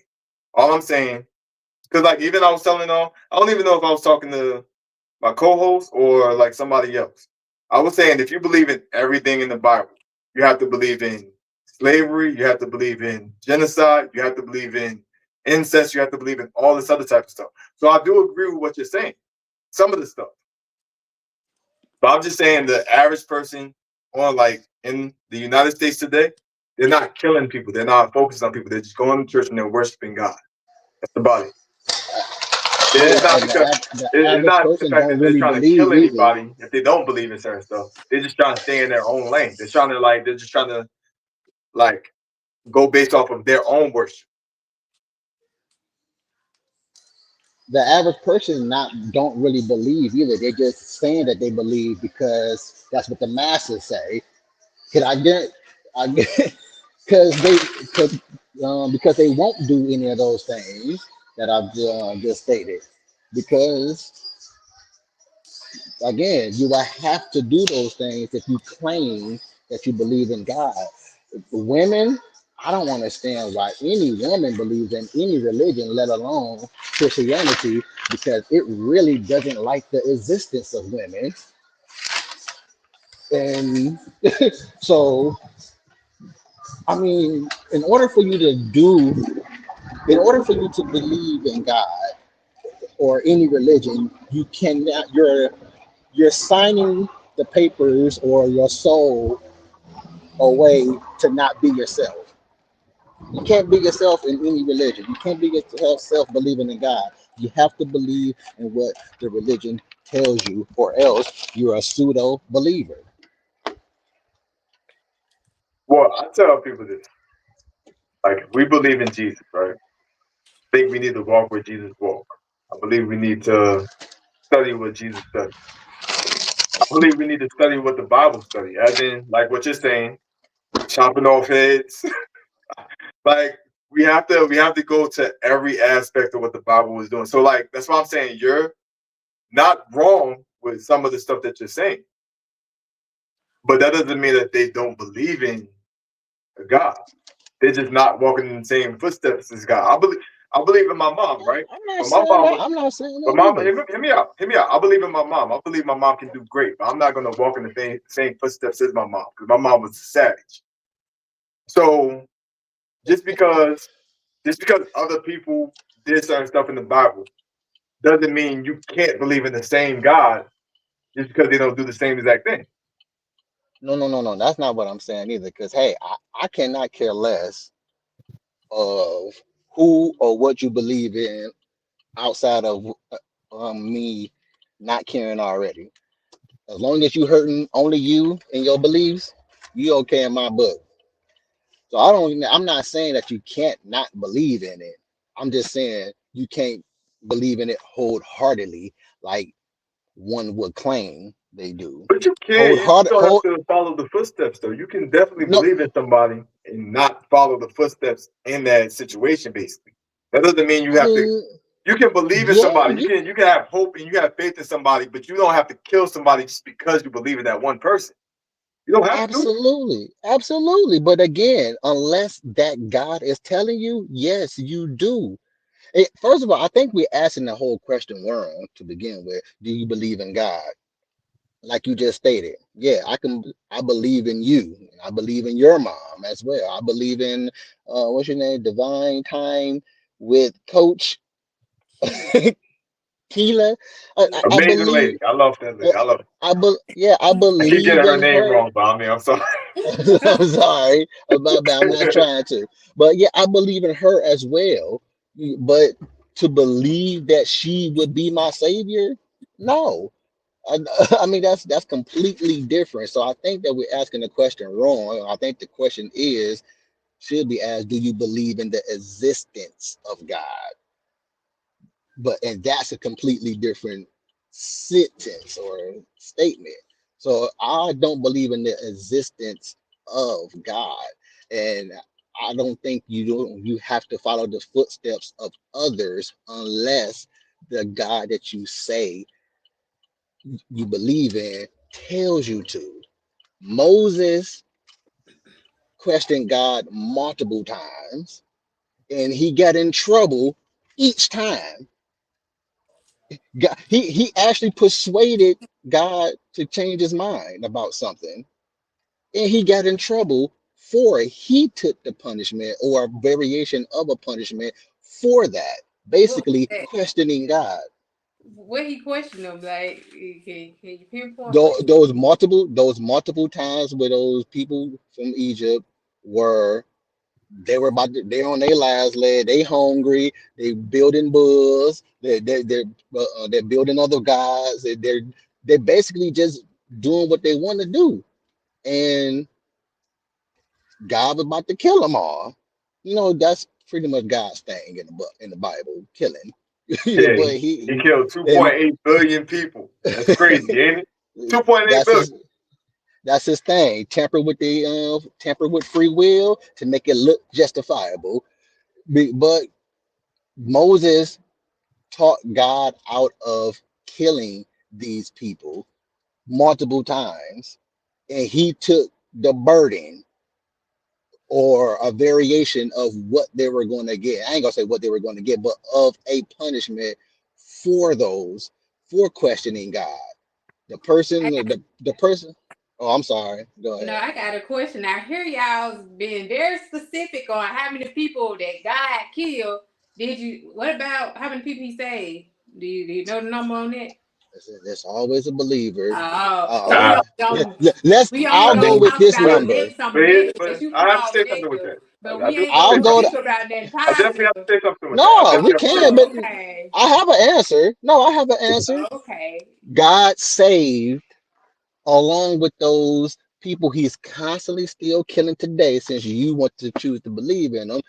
Speaker 1: All I'm saying, because like even I was telling I don't even know if I was talking to my co-host or like somebody else. I was saying if you believe in everything in the Bible, you have to believe in slavery, you have to believe in genocide, you have to believe in incest, you have to believe in all this other type of stuff. So I do agree with what you're saying, some of the stuff. But I'm just saying the average person on like in the United States today, they're not killing people, they're not focused on people, they're just going to church and they're worshiping God. That's about it.
Speaker 2: Yeah,
Speaker 1: It's not
Speaker 2: and
Speaker 1: because
Speaker 2: the
Speaker 1: it's
Speaker 2: average
Speaker 1: not the
Speaker 2: person
Speaker 1: fact
Speaker 2: don't
Speaker 1: that they're
Speaker 2: really
Speaker 1: trying to
Speaker 2: believe
Speaker 1: kill
Speaker 2: either.
Speaker 1: anybody if they don't believe in certain stuff. They're just trying to stay in their own lane. They're just trying to like go based off of their own worship.
Speaker 2: The average person not don't really believe either. They're just saying that they believe because that's what the masses say. Cause I get, because because they won't do any of those things that I've just stated. Because again, you will have to do those things if you claim that you believe in God. Women, I don't understand why any woman believes in any religion, let alone Christianity, because it really doesn't like the existence of women. And so, I mean, in order for you to believe in God or any religion, you cannot. You're signing the papers or your soul away to not be yourself. You can't be yourself in any religion. You can't be yourself believing in God. You have to believe in what the religion tells you, or else you're a pseudo believer.
Speaker 1: Well, I tell people this. Like if we believe in Jesus, right? I think we need to walk where Jesus walked. I believe we need to study what Jesus studied. I believe we need to study what the Bible study, as in like what you're saying, chopping off heads. Like we have to go to every aspect of what the Bible was doing. So like that's why I'm saying you're not wrong with some of the stuff that you're saying, but that doesn't mean that they don't believe in a God. They're just not walking in the same footsteps as God. I believe in my mom, right?
Speaker 2: I'm not
Speaker 1: But my
Speaker 2: saying
Speaker 1: mom
Speaker 2: that. I'm not saying
Speaker 1: but
Speaker 2: that
Speaker 1: mom,
Speaker 2: either.
Speaker 1: hear me out. Hear me out. I believe in my mom. I believe my mom can do great, but I'm not gonna walk in the same footsteps as my mom because my mom was a savage. So just because just because other people did certain stuff in the Bible doesn't mean you can't believe in the same God just because they don't do the same exact thing.
Speaker 2: No, no, no, no. That's not what I'm saying either. Because hey, I cannot care less of who or what you believe in outside of me not caring already. As long as you hurting only you and your beliefs, you okay in my book. So I'm not saying that you can't not believe in it. I'm just saying you can't believe in it wholeheartedly like one would claim they do.
Speaker 1: But you can't. You
Speaker 2: Wholehearted
Speaker 1: don't have
Speaker 2: whole
Speaker 1: to follow the footsteps, though. You can definitely
Speaker 2: no
Speaker 1: believe in somebody and not follow the footsteps in that situation. Basically, that doesn't mean you
Speaker 2: I
Speaker 1: have to.
Speaker 2: mean
Speaker 1: You can believe in
Speaker 2: yeah,
Speaker 1: somebody. You can have hope and you have faith in somebody, but you don't have to kill somebody just because you believe in that one person. You don't have to do that.
Speaker 2: absolutely. Absolutely. But again, unless that God is telling you, yes, you do. First of all, I think we're asking the whole question wrong to begin with. Do you believe in God? Like you just stated. Yeah, I believe in you. I believe in your mom as well. I believe in what's your name? Divine Time with Coach Quila. I
Speaker 1: Amazing
Speaker 2: believe.
Speaker 1: lady. I love that lady. I love it.
Speaker 2: Yeah, I
Speaker 1: I keep
Speaker 2: believe
Speaker 1: getting her
Speaker 2: in
Speaker 1: name
Speaker 2: her.
Speaker 1: wrong, but I mean, I'm sorry.
Speaker 2: I'm sorry about that. I'm not trying to, but yeah, I believe in her as well. But to believe that she would be my savior, no. I, I mean that's completely different. So I think that we're asking the question wrong. I think the question is should be asked: do you believe in the existence of God? But and that's a completely different sentence or statement. So I don't believe in the existence of God, and I don't think you have to follow the footsteps of others unless the God that you say you believe in tells you to. Moses questioned God multiple times, and he got in trouble each time. God, he actually persuaded God to change his mind about something, and he got in trouble for it. He took the punishment or a variation of a punishment for that,
Speaker 3: What was
Speaker 2: basically
Speaker 3: that?
Speaker 2: questioning God.
Speaker 3: What he questioned him? Like, can you pinpoint what?
Speaker 2: Those multiple times where those people from Egypt were they're on their last leg, they hungry, they building bulls, they're building other gods, they're basically just doing what they want to do, and God was about to kill them all. That's pretty much God's thing in the book in the Bible, killing.
Speaker 1: Yeah,
Speaker 2: But
Speaker 1: he killed
Speaker 2: and
Speaker 1: 2.8 billion people. That's crazy, ain't it? 2.8
Speaker 2: that's
Speaker 1: billion.
Speaker 2: his that's his thing. Temper with free will to make it look justifiable. But Moses taught God out of killing these people multiple times, and he took the burden or a variation of what they were going to get. I ain't gonna say what they were going to get, but of a punishment for those for questioning God. The person,
Speaker 3: I
Speaker 2: the person. Oh, I'm sorry. Go
Speaker 3: No,
Speaker 2: ahead.
Speaker 3: I got a question. I hear y'all being very specific on how many people that God killed. Did you? What about how many people he saved? Do you know the number on that?
Speaker 2: There's always a believer.
Speaker 3: But we
Speaker 1: Nah,
Speaker 3: don't
Speaker 2: Let's.
Speaker 3: we only
Speaker 2: I'll
Speaker 1: I
Speaker 2: go
Speaker 3: gonna
Speaker 1: mean,
Speaker 2: with
Speaker 3: talk
Speaker 2: this
Speaker 3: about
Speaker 1: but
Speaker 2: number.
Speaker 3: some
Speaker 1: but,
Speaker 3: negative
Speaker 1: but
Speaker 3: that you can
Speaker 1: I have to
Speaker 3: call
Speaker 1: say something with
Speaker 3: negative,
Speaker 1: that.
Speaker 3: but
Speaker 1: I
Speaker 3: we
Speaker 1: do
Speaker 3: ain't
Speaker 1: have to
Speaker 2: I'll
Speaker 3: gonna
Speaker 1: say something.
Speaker 2: go to.
Speaker 3: speak about nothing
Speaker 1: I definitely have
Speaker 3: positive.
Speaker 1: to say something with that. I
Speaker 2: No, we
Speaker 1: definitely have to say
Speaker 2: can,
Speaker 1: something.
Speaker 2: but
Speaker 3: Okay.
Speaker 2: I have an answer. No, I have an answer.
Speaker 3: Okay.
Speaker 2: God saved, along with those people he's constantly still killing today, since you want to choose to believe in him.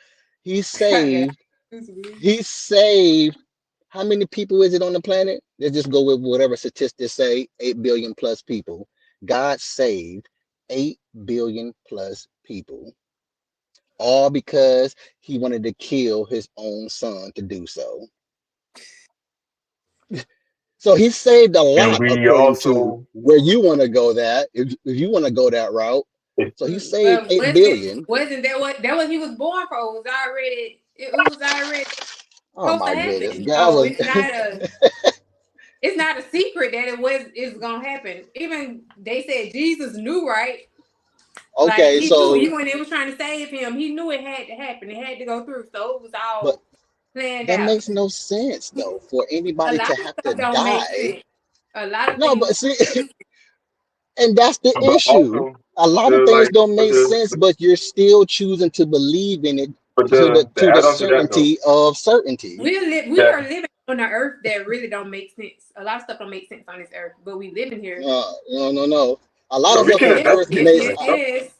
Speaker 2: He
Speaker 3: Yeah.
Speaker 2: saved, he saved, how many people is it on the planet? Let's just go with whatever statistics say 8 billion plus people. God saved 8 billion plus people, all because he wanted to kill his own son to do so. So he saved a
Speaker 1: And
Speaker 2: lot
Speaker 1: we
Speaker 2: according to
Speaker 1: also,
Speaker 2: where you want to go that if you want to go that route. So he saved
Speaker 3: Well,
Speaker 2: 8 billion.
Speaker 3: wasn't that what he was born for? It was already
Speaker 2: Oh
Speaker 3: supposed to
Speaker 2: my goodness.
Speaker 3: happen.
Speaker 2: God
Speaker 3: So
Speaker 2: was
Speaker 3: it's not a secret that it's gonna happen. Even they said Jesus knew, right? Like
Speaker 2: okay,
Speaker 3: he knew,
Speaker 2: so
Speaker 3: even when they was trying to save him, he knew it had to happen. It had to go through. So it was
Speaker 2: but
Speaker 3: all planned
Speaker 2: that
Speaker 3: out.
Speaker 2: makes no sense though for
Speaker 3: A
Speaker 2: anybody to
Speaker 3: lot of
Speaker 2: have to
Speaker 3: stuff don't make
Speaker 2: die.
Speaker 3: sense. A lot of
Speaker 2: No,
Speaker 3: things.
Speaker 2: but see, and that's the
Speaker 1: but
Speaker 2: issue.
Speaker 1: also
Speaker 2: A lot of
Speaker 1: the
Speaker 2: things
Speaker 1: like,
Speaker 2: don't make sense, but you're still choosing to believe in it
Speaker 1: but
Speaker 2: to the
Speaker 1: the
Speaker 2: to the
Speaker 1: add on to that though,
Speaker 2: certainty of certainty.
Speaker 3: We
Speaker 1: that
Speaker 3: are living on an earth that really don't make sense. A lot of stuff don't make sense on this earth, but we living here.
Speaker 2: No, no, no. A lot of
Speaker 1: we
Speaker 2: stuff
Speaker 1: can
Speaker 2: on
Speaker 3: Yes,
Speaker 2: earth
Speaker 1: investigate
Speaker 2: makes.
Speaker 3: yes,
Speaker 1: like stuff.
Speaker 3: yes.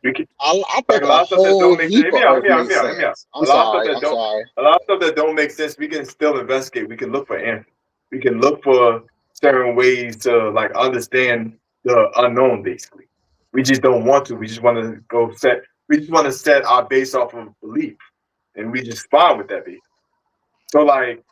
Speaker 1: We can
Speaker 2: I
Speaker 1: like
Speaker 2: think
Speaker 1: a
Speaker 2: a
Speaker 1: lot of stuff that
Speaker 2: whole
Speaker 1: don't make sense.
Speaker 2: heap
Speaker 1: Hear me
Speaker 2: of
Speaker 1: out, hear
Speaker 2: earth
Speaker 1: me out, hear me
Speaker 2: makes
Speaker 1: out, hear me out.
Speaker 2: sense. I'm sorry. I'm sorry.
Speaker 1: A lot of stuff that don't make sense. We can still investigate. We can look for answers. We can look for certain ways to like understand the unknown. Basically, we just don't want to. We just want to go set. We just want to set our base off of belief, and we just fine with that base. So like,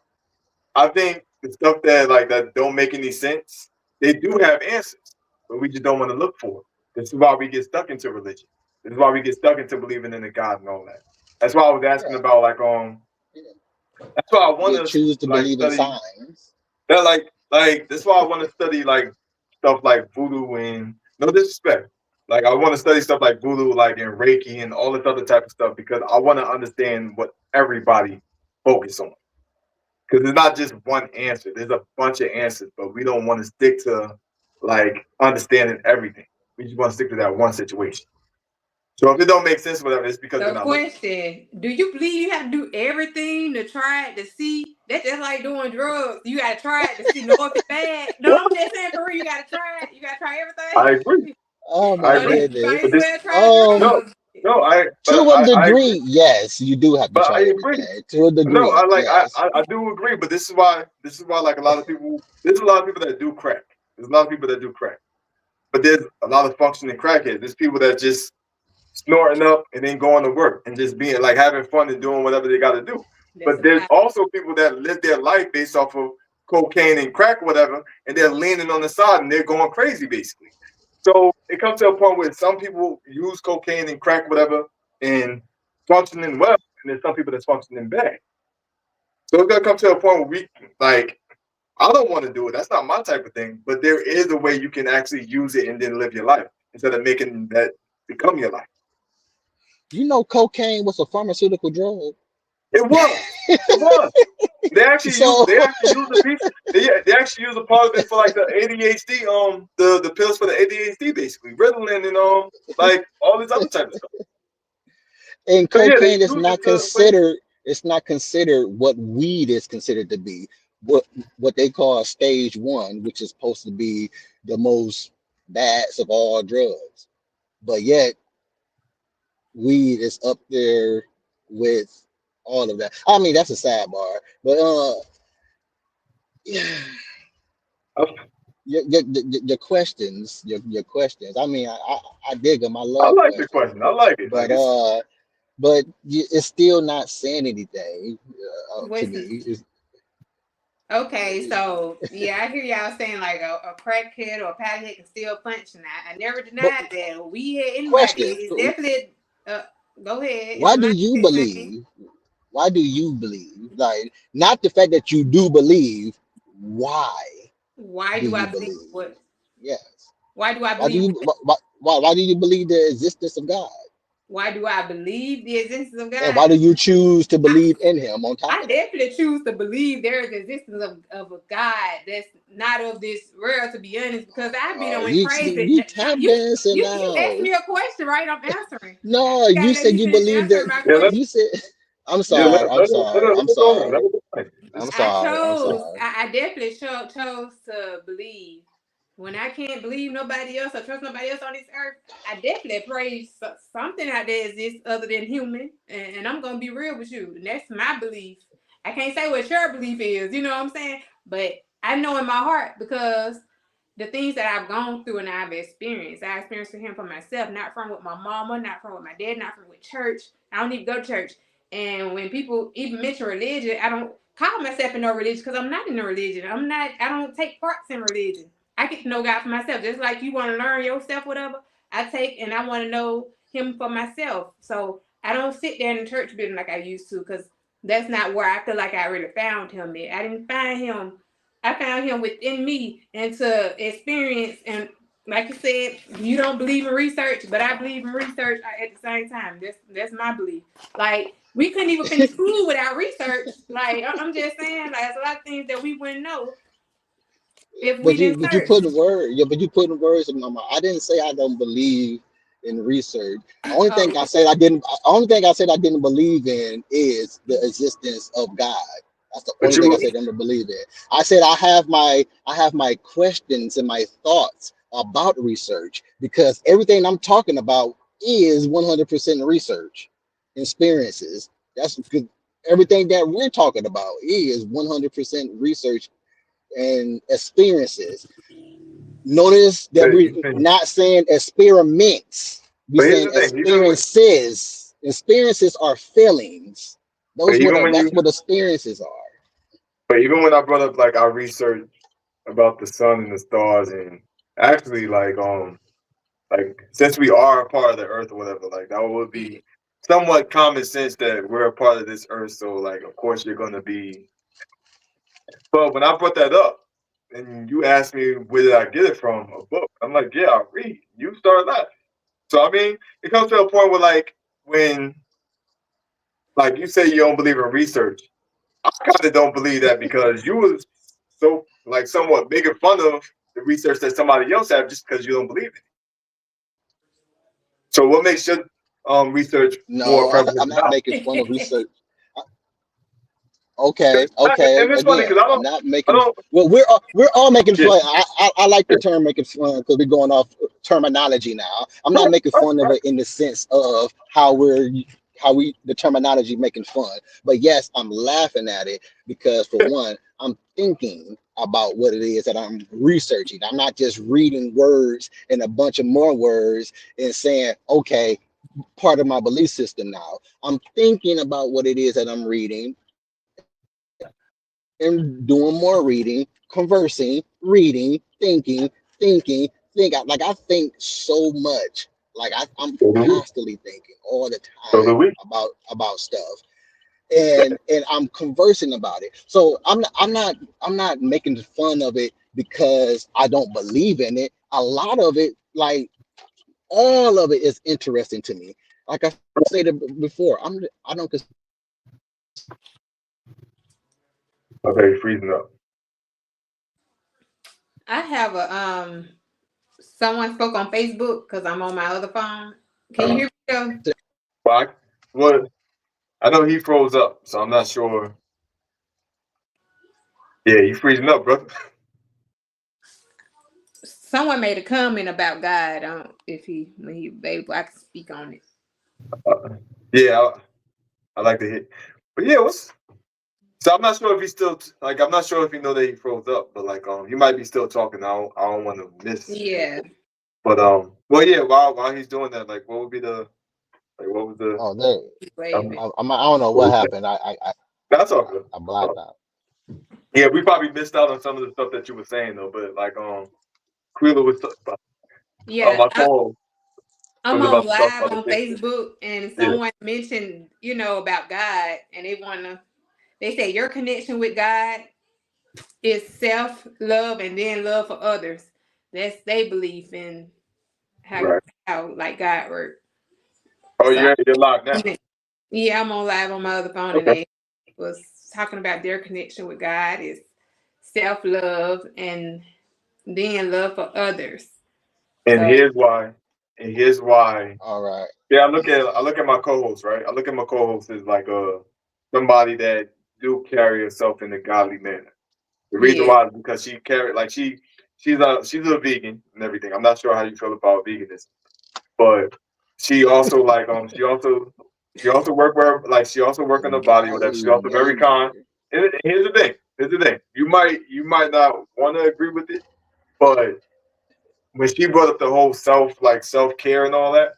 Speaker 1: I think the stuff that like that don't make any sense, they do have answers, but we just don't want to look for it. This is why we get stuck into religion. This is why we get stuck into believing in the God and all that. That's why I was asking
Speaker 2: Yeah,
Speaker 1: about
Speaker 2: yeah.
Speaker 1: that's why I want
Speaker 2: We
Speaker 1: to
Speaker 2: choose to
Speaker 1: like
Speaker 2: believe in
Speaker 1: study
Speaker 2: signs.
Speaker 1: that like that's why I want to study like stuff like voodoo and no disrespect. Like I want to study stuff like voodoo, like and Reiki and all this other type of stuff because I want to understand what everybody focus on. because it's not just one answer. There's a bunch of answers, but we don't want to stick to like understanding everything. We just want to stick to that one situation. So if it don't make sense, whatever, it's because we're
Speaker 3: So,
Speaker 1: not looking.
Speaker 3: question: do you believe you have to do everything to try it to see? That's just like doing drugs. You gotta try it to see know if it's bad. No, I'm just saying for real. You gotta try it. You gotta try
Speaker 1: I
Speaker 3: everything.
Speaker 1: agree.
Speaker 2: Oh
Speaker 1: I
Speaker 2: my
Speaker 3: So
Speaker 1: agree.
Speaker 3: then you might
Speaker 1: But
Speaker 3: as
Speaker 2: goodness.
Speaker 1: this
Speaker 3: well try the
Speaker 2: Um,
Speaker 1: no,
Speaker 3: drugs.
Speaker 1: no,
Speaker 2: to a
Speaker 1: I agree.
Speaker 2: degree, yes, you do have to
Speaker 1: But
Speaker 2: try
Speaker 1: I agree.
Speaker 2: everything. To a
Speaker 1: No,
Speaker 2: degree, yes.
Speaker 1: I do agree, but this is why like a lot of people there's a lot of people that do crack. There's a lot of people that do crack. But there's a lot of functioning crackheads. There's people that just snorting up and then going to work and just being like having fun and doing whatever they gotta do.
Speaker 3: That's
Speaker 1: But
Speaker 3: a
Speaker 1: there's
Speaker 3: fact.
Speaker 1: also people that live their life based off of cocaine and crack, whatever, and they're leaning on the side and they're going crazy basically. So it comes to a point where some people use cocaine and crack, whatever, and functioning well, and there's some people that's functioning bad. So it's gonna come to a point where we like I don't want to do it. That's not my type of thing. But there is a way you can actually use it and then live your life instead of making that become your life.
Speaker 2: You know, cocaine was a pharmaceutical drug.
Speaker 1: It was. It was.
Speaker 2: So
Speaker 1: They actually use a piece. They actually use a part of it for like the ADHD the pills for the ADHD basically Ritalin and like all this other type of stuff.
Speaker 2: and
Speaker 1: So yeah, they
Speaker 2: cocaine is
Speaker 1: use it
Speaker 2: not
Speaker 1: to but
Speaker 2: considered, it's not considered what weed is considered to be. What they call stage one, which is supposed to be the most bads of all drugs. But yet weed is up there with all of that. I mean, that's a sidebar. But yeah,
Speaker 1: I,
Speaker 2: your questions, your questions. I mean, I dig them. I
Speaker 1: I
Speaker 2: love
Speaker 1: like the
Speaker 2: questions.
Speaker 1: question. I like it. Like
Speaker 2: But
Speaker 1: it's
Speaker 2: it's still not saying anything to
Speaker 3: What's
Speaker 2: me. It's,
Speaker 3: okay? So yeah, I hear y'all saying like a crackhead or a pothead can still function. I never
Speaker 2: but
Speaker 3: denied that. We had anybody.
Speaker 2: question:
Speaker 3: It's definitely. Uh, Go ahead. It's
Speaker 2: why
Speaker 3: a
Speaker 2: do you
Speaker 3: mindset thing.
Speaker 2: believe? Why do you believe? Like, not the fact that you do believe. Why
Speaker 3: Why
Speaker 2: do
Speaker 3: do I
Speaker 2: you
Speaker 3: believe
Speaker 2: believe?
Speaker 3: what?
Speaker 2: Yes.
Speaker 3: Why do I
Speaker 2: Why do
Speaker 3: believe?
Speaker 2: you? Why do you believe the existence of God?
Speaker 3: Why do I believe the existence of
Speaker 2: And why
Speaker 3: God?
Speaker 2: do you choose to believe in Him? On top
Speaker 3: I
Speaker 2: of that,
Speaker 3: definitely choose to believe there is existence of a God that's not of this world, to be honest, because I've been on crazy.
Speaker 2: you tap dancing
Speaker 3: You asked
Speaker 2: now.
Speaker 3: me a question, right? I'm answering.
Speaker 2: No,
Speaker 3: You
Speaker 2: you
Speaker 3: gotta let
Speaker 2: said
Speaker 3: me
Speaker 2: you
Speaker 3: finish
Speaker 2: believe
Speaker 3: answering
Speaker 2: that.
Speaker 3: my
Speaker 1: yeah.
Speaker 3: question.
Speaker 2: You said, I'm
Speaker 1: Yeah,
Speaker 2: sorry. I'm sorry.
Speaker 1: let
Speaker 2: I'm
Speaker 1: it go on.
Speaker 2: sorry.
Speaker 1: Let it go on.
Speaker 2: I'm
Speaker 3: I
Speaker 2: sorry. I'm
Speaker 3: chose.
Speaker 2: sorry.
Speaker 3: I definitely chose to believe. When I can't believe nobody else or trust nobody else on this earth, I definitely pray something out there exists other than human. And I'm gonna be real with you. And that's my belief. I can't say what your belief is. You know what I'm saying? But I know in my heart because the things that I've gone through and I've experienced, I experienced with him for myself, not from with my mama, not from with my dad, not from with church. I don't even go to church. And when people even mention religion, I don't call myself in no religion because I'm not in a religion. I don't take parts in religion. I get to know God for myself. Just like you want to learn yourself, whatever, I take and I want to know him for myself. So I don't sit there in the church building like I used to because that's not where I feel like I really found him at. I didn't find him. I found him within me and to experience and like you said, you don't believe in research, but I believe in research at the same time. That's my belief. Like we couldn't even finish school without research. Like I'm just saying, like there's a lot of things that we wouldn't know if we didn't
Speaker 2: But you
Speaker 3: search.
Speaker 2: put in word, yeah, but you put in words in my mouth. I didn't say I don't believe in research.
Speaker 3: Oh,
Speaker 2: Only thing I said I didn't believe in is the existence of God. That's the
Speaker 1: But
Speaker 2: only thing I
Speaker 1: you
Speaker 2: said I don't believe in. I said I have my questions and my thoughts about research because everything I'm talking about is 100% research experiences. That's good. Everything that we're talking about is 100% research and experiences. Notice that
Speaker 1: but
Speaker 2: we're not saying experiments. We're
Speaker 1: here's
Speaker 2: saying
Speaker 1: the thing,
Speaker 2: experiences. Experiences are feelings.
Speaker 1: but even when
Speaker 2: That's
Speaker 1: you
Speaker 2: what experiences are.
Speaker 1: but even when I brought up like our research about the sun and the stars and actually like since we are a part of the earth or whatever, like that would be somewhat common sense that we're a part of this earth. So like of course you're gonna be but when I brought that up and you asked me where did I get it from, a book, I'm like, yeah, I read. You start laughing. So I mean, it comes to a point where like when like you say you don't believe in research. I kind of don't believe that because you was so like somewhat making fun of the research that somebody else had just because you don't believe it. So what makes your research more
Speaker 2: No, I'm
Speaker 1: prevalent
Speaker 2: not
Speaker 1: now?
Speaker 2: making fun of research. Okay, okay.
Speaker 1: And it's funny because
Speaker 2: Again, I'm not
Speaker 1: I
Speaker 2: making.
Speaker 1: don't,
Speaker 2: Well, we're all making
Speaker 1: yeah,
Speaker 2: fun. I like the term making fun because we're going off terminology now. I'm not
Speaker 1: right,
Speaker 2: making
Speaker 1: right,
Speaker 2: fun of
Speaker 1: right.
Speaker 2: it in the sense of how we the terminology making fun. But yes, I'm laughing at it because for one, I'm thinking about what it is that I'm researching. I'm not just reading words and a bunch of more words and saying, okay, part of my belief system now. I'm thinking about what it is that I'm reading and doing more reading, conversing, reading, thinking. Like I think so much. Like I'm
Speaker 1: So do we.
Speaker 2: constantly thinking all the time
Speaker 1: So do we.
Speaker 2: about stuff. And I'm conversing about it. So I'm not making fun of it because I don't believe in it. A lot of it, like all of it is interesting to me. Like I said before, I don't consider myself a God.
Speaker 1: Okay, freezing up.
Speaker 3: I have a someone spoke on Facebook because I'm on my other phone. Can you
Speaker 1: Uh,
Speaker 3: hear me though?
Speaker 1: well, well, I know he froze up, so I'm not sure. Yeah, you freezing up, brother.
Speaker 3: Someone made a comment about God. If he when he able, I can speak on it.
Speaker 1: Uh, yeah, I like to hit. But yeah, what's so I'm not sure if he's still like I'm not sure if he know that he froze up, but like he might be still talking. I don't want to miss
Speaker 3: Yeah.
Speaker 1: anything. But well yeah, while he's doing that, like what would be the like what was the
Speaker 2: Oh, there.
Speaker 1: um,
Speaker 3: Waving.
Speaker 2: I don't know
Speaker 1: what
Speaker 2: what
Speaker 1: was that?
Speaker 2: happened.
Speaker 1: That's all good.
Speaker 2: I
Speaker 1: That's
Speaker 2: blacked
Speaker 1: all.
Speaker 2: out.
Speaker 1: Yeah, we probably missed out on some of the stuff that you were saying though. But like Quila was
Speaker 3: Yeah.
Speaker 1: my co
Speaker 3: I'm
Speaker 1: was
Speaker 3: on
Speaker 1: about to talk
Speaker 3: live
Speaker 1: about the
Speaker 3: on
Speaker 1: big
Speaker 3: Facebook and
Speaker 1: yeah.
Speaker 3: someone mentioned, about God and they say your connection with God is self love and then love for others. That's they believe in how
Speaker 1: Right.
Speaker 3: how like God works.
Speaker 1: Oh,
Speaker 3: So
Speaker 1: you're locked now.
Speaker 3: yeah, I'm on live on my other phone and
Speaker 1: Okay.
Speaker 3: they was talking about their connection with God is self love and then love for others.
Speaker 1: And
Speaker 3: So
Speaker 1: here's why. And here's why.
Speaker 2: All right.
Speaker 1: Yeah, I look at my co-host, right? I look at my co-host as like somebody that do carry herself in a godly manner. The reason
Speaker 3: yeah,
Speaker 1: why is because she carry like she's a vegan and everything. I'm not sure how you feel about veganism, but she also like she also work where like she also work
Speaker 2: A
Speaker 1: on her body, whatever. She's
Speaker 2: godly
Speaker 1: also very kind.
Speaker 2: manner.
Speaker 1: And here's the thing. Here's the thing. You might not want to agree with it, but when she brought up the whole self care and all that,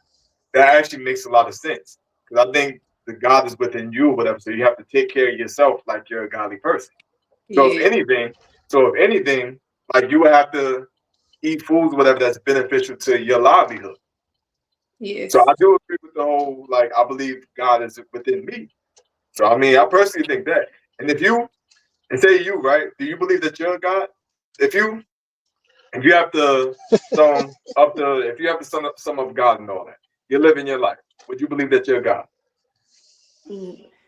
Speaker 1: that actually makes a lot of sense. Because I think the God is within you, whatever. So you have to take care of yourself like you're a godly person. So if
Speaker 3: yeah,
Speaker 1: anything, like you would have to eat foods, whatever that's beneficial to your livelihood. So
Speaker 3: yes.
Speaker 1: I do agree with the whole like I believe God is within me. So I mean, I personally think that. And if you and say you right, do you believe that you're a God? If you if you have to if you have to sum up God and all that, you're living your life. Would you believe that you're God?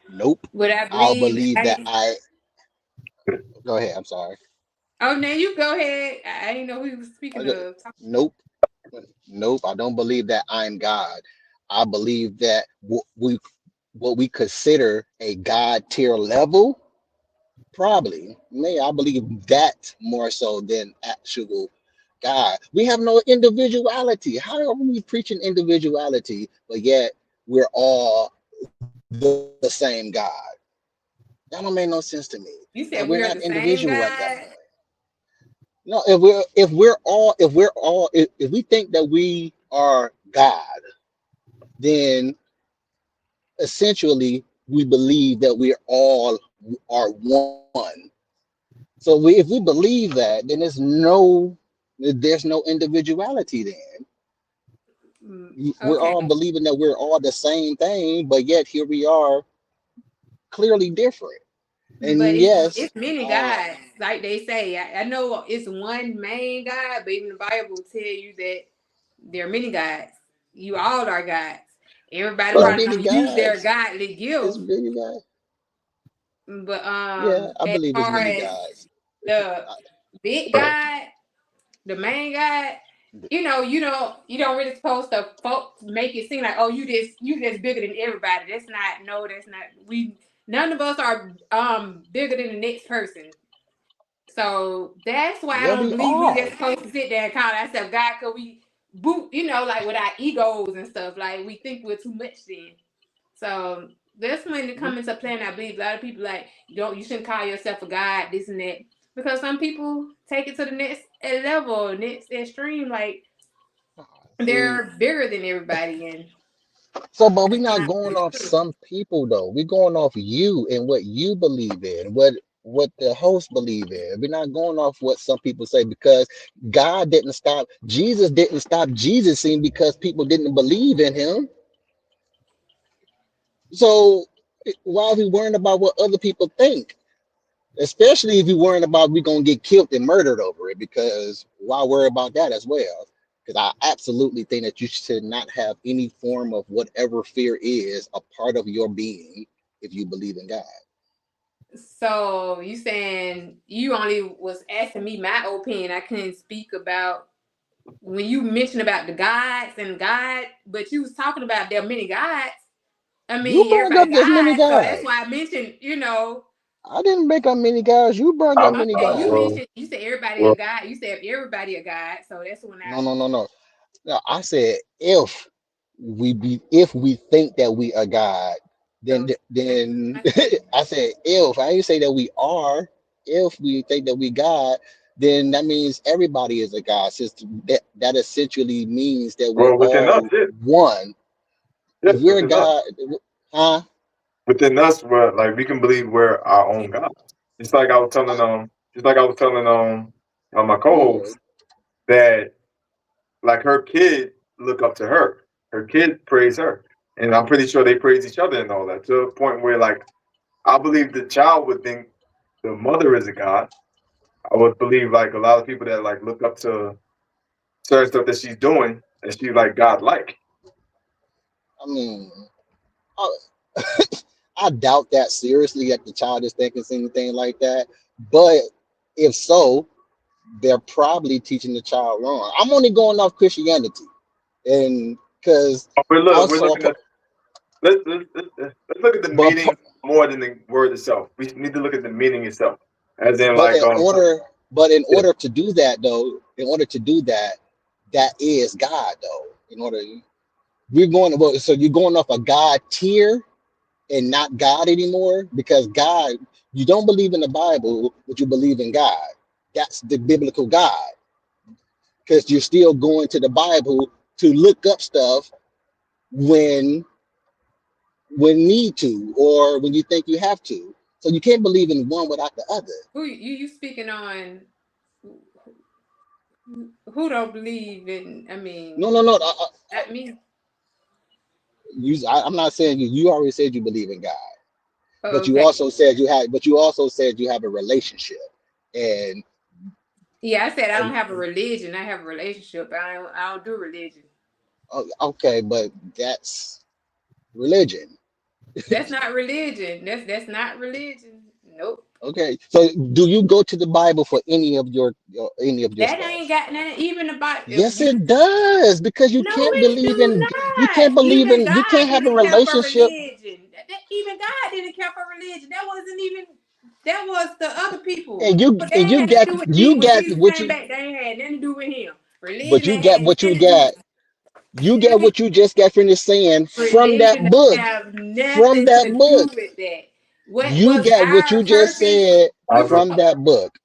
Speaker 2: Nope.
Speaker 3: Would I
Speaker 2: I'll
Speaker 3: believe?
Speaker 2: believe that I. Go ahead. I'm sorry.
Speaker 3: Oh, now you go ahead. I didn't know we was
Speaker 2: I
Speaker 3: speaking
Speaker 2: go-
Speaker 3: of.
Speaker 2: Nope. Nope. I don't believe that I'm God. I believe that what we consider a God tier level. Probably. May I believe that more so than actual God. We have no individuality. How are we preaching individuality, but yet we're all the same God? That don't make no sense to me.
Speaker 3: You
Speaker 2: Like
Speaker 3: said
Speaker 2: we're
Speaker 3: we are
Speaker 2: not
Speaker 3: the same
Speaker 2: individual like that.
Speaker 3: God.
Speaker 2: No, if we think that we are God, then essentially we believe that we all are one. So if we believe that, then there's no individuality then. We're all
Speaker 3: Okay,
Speaker 2: believing that we're all the same thing, but yet here we are clearly different.
Speaker 3: but
Speaker 2: And
Speaker 3: it's
Speaker 2: yes,
Speaker 3: many gods, like they say. I know it's one main God, but even the Bible tell you that there are many gods. You all are gods. Everybody
Speaker 2: it's
Speaker 1: Right.
Speaker 3: probably
Speaker 2: many
Speaker 3: don't use their
Speaker 2: gods.
Speaker 3: godly
Speaker 2: It's
Speaker 3: gift
Speaker 2: many gods.
Speaker 3: But
Speaker 2: Yeah, I
Speaker 3: as
Speaker 2: believe it's
Speaker 3: far
Speaker 2: many
Speaker 3: as
Speaker 2: gods.
Speaker 3: the
Speaker 2: I,
Speaker 3: big
Speaker 1: Right.
Speaker 3: God, the main God, you don't really supposed to folks make it seem like, oh, you just bigger than everybody. That's not, no, that's not, we none of us are bigger than the next person. So that's why I
Speaker 2: yeah,
Speaker 3: don't
Speaker 2: we
Speaker 3: believe we just
Speaker 2: are.
Speaker 3: supposed to sit there and call ourselves God, because we boot, like with our egos and stuff. Like we think we're too much then. So that's when it comes into play, and I believe a lot of people like you shouldn't call yourself a God, this and that. Because some people take it to the next level, next extreme, like
Speaker 2: See,
Speaker 3: they're bigger than everybody, and
Speaker 2: so, but we're
Speaker 3: that's
Speaker 2: not
Speaker 3: not
Speaker 2: going
Speaker 3: really
Speaker 2: off
Speaker 3: true.
Speaker 2: some people though. We're going off you and what you believe in, what the host believe in. We're not going off what some people say because Jesus didn't stop Jesusing because people didn't believe in him. So why are we worrying about what other people think? Especially if you're worrying about we gonna get killed and murdered over it, because why worry about that as well? Because I absolutely think that you should not have any form of whatever fear is a part of your being if you believe in God.
Speaker 3: So you saying you only was asking me my opinion. I couldn't speak about when you mentioned about the gods and God, but you was talking about there are many gods. I
Speaker 2: You
Speaker 3: mean,
Speaker 2: brought
Speaker 3: everybody
Speaker 2: up this many
Speaker 3: God, so that's
Speaker 2: guys.
Speaker 3: why I mentioned.
Speaker 2: I didn't make up many guys. You brought up
Speaker 1: I,
Speaker 2: many
Speaker 3: Okay, you
Speaker 2: guys.
Speaker 1: well,
Speaker 3: mentioned you said everybody a
Speaker 1: well,
Speaker 3: God. You said everybody a God, so that's when
Speaker 2: No,
Speaker 3: I.
Speaker 2: no, no, no. No, I said if we think that we are God,
Speaker 3: So
Speaker 2: then
Speaker 3: I said,
Speaker 2: I said if I didn't say that we are. If we think that we God, then that means everybody is a God. Since that essentially means that we're
Speaker 1: well, within us,
Speaker 2: all
Speaker 1: yeah,
Speaker 2: one.
Speaker 1: yeah,
Speaker 2: If we're
Speaker 1: within us,
Speaker 2: God, huh?
Speaker 1: we're like we can believe we're our own God. Just like I was telling my
Speaker 2: Yeah.
Speaker 1: co-host that like her kid look up to her. Her kid praise her. And I'm pretty sure they praise each other and all that to a point where like I believe the child would think the mother is a god. I would believe like a lot of people that like look up to certain stuff that she's doing and she's like God like.
Speaker 2: I mean, I, I doubt that seriously that the child is thinking anything like that. But if so, they're probably teaching the child wrong. I'm only going off Christianity, and because
Speaker 1: But
Speaker 2: I
Speaker 1: look, we're
Speaker 2: saw,
Speaker 1: looking at let's look at the
Speaker 2: but
Speaker 1: meaning more than the word itself. We need to look at the meaning itself. As in
Speaker 2: but
Speaker 1: like
Speaker 2: in order but in
Speaker 1: yeah.
Speaker 2: order to do that though, in order to do that, that is God though. In order we're going well, so you're going off a God tier and not God anymore because God, you don't believe in the Bible, but you believe in God. That's the biblical God because you're still going to the Bible to look up stuff when need to or when you think you have to. So you can't believe in one without the other.
Speaker 3: who you speaking on? Who don't believe in? I mean,
Speaker 2: No, no, no.
Speaker 3: not me.
Speaker 2: I'm not saying you. You already said you believe in God,
Speaker 3: Oh,
Speaker 2: but you
Speaker 3: okay.
Speaker 2: also said you have. But you also said you have a relationship, and
Speaker 3: Yeah, I said I don't
Speaker 2: and
Speaker 3: have a religion. I have a relationship. I don't do religion.
Speaker 2: okay, but that's religion.
Speaker 3: That's not religion. That's not religion. Nope.
Speaker 2: Okay, so do you go to the Bible for any of your
Speaker 3: That ain't
Speaker 2: stuff?
Speaker 3: got nothing even about if
Speaker 2: Yes,
Speaker 3: you.
Speaker 2: it does because
Speaker 3: No, it do not. Even
Speaker 2: you can't
Speaker 3: God
Speaker 2: have a
Speaker 3: didn't care for
Speaker 2: relationship,
Speaker 3: religion. Even God didn't care for religion. That wasn't even. That was the other people.
Speaker 2: and
Speaker 3: But they ain't
Speaker 2: you
Speaker 3: had to
Speaker 2: got
Speaker 3: do with Jesus.
Speaker 2: you
Speaker 3: When
Speaker 2: got
Speaker 3: Jesus
Speaker 2: what
Speaker 3: came
Speaker 2: you
Speaker 3: back, they ain't had nothing to do with him.
Speaker 2: but
Speaker 3: Religion
Speaker 2: you
Speaker 3: ain't
Speaker 2: got
Speaker 3: had
Speaker 2: what you
Speaker 3: nothing to do
Speaker 2: got.
Speaker 3: with
Speaker 2: You got what you just got finished saying from
Speaker 3: religion.
Speaker 2: that
Speaker 3: Don't
Speaker 2: book.
Speaker 3: have
Speaker 2: From
Speaker 3: nothing
Speaker 2: that
Speaker 3: to do
Speaker 2: book.
Speaker 3: with that. What
Speaker 2: You
Speaker 3: was
Speaker 2: got what
Speaker 3: our
Speaker 2: you just
Speaker 3: purpose?
Speaker 2: said
Speaker 1: I have a
Speaker 2: from that book.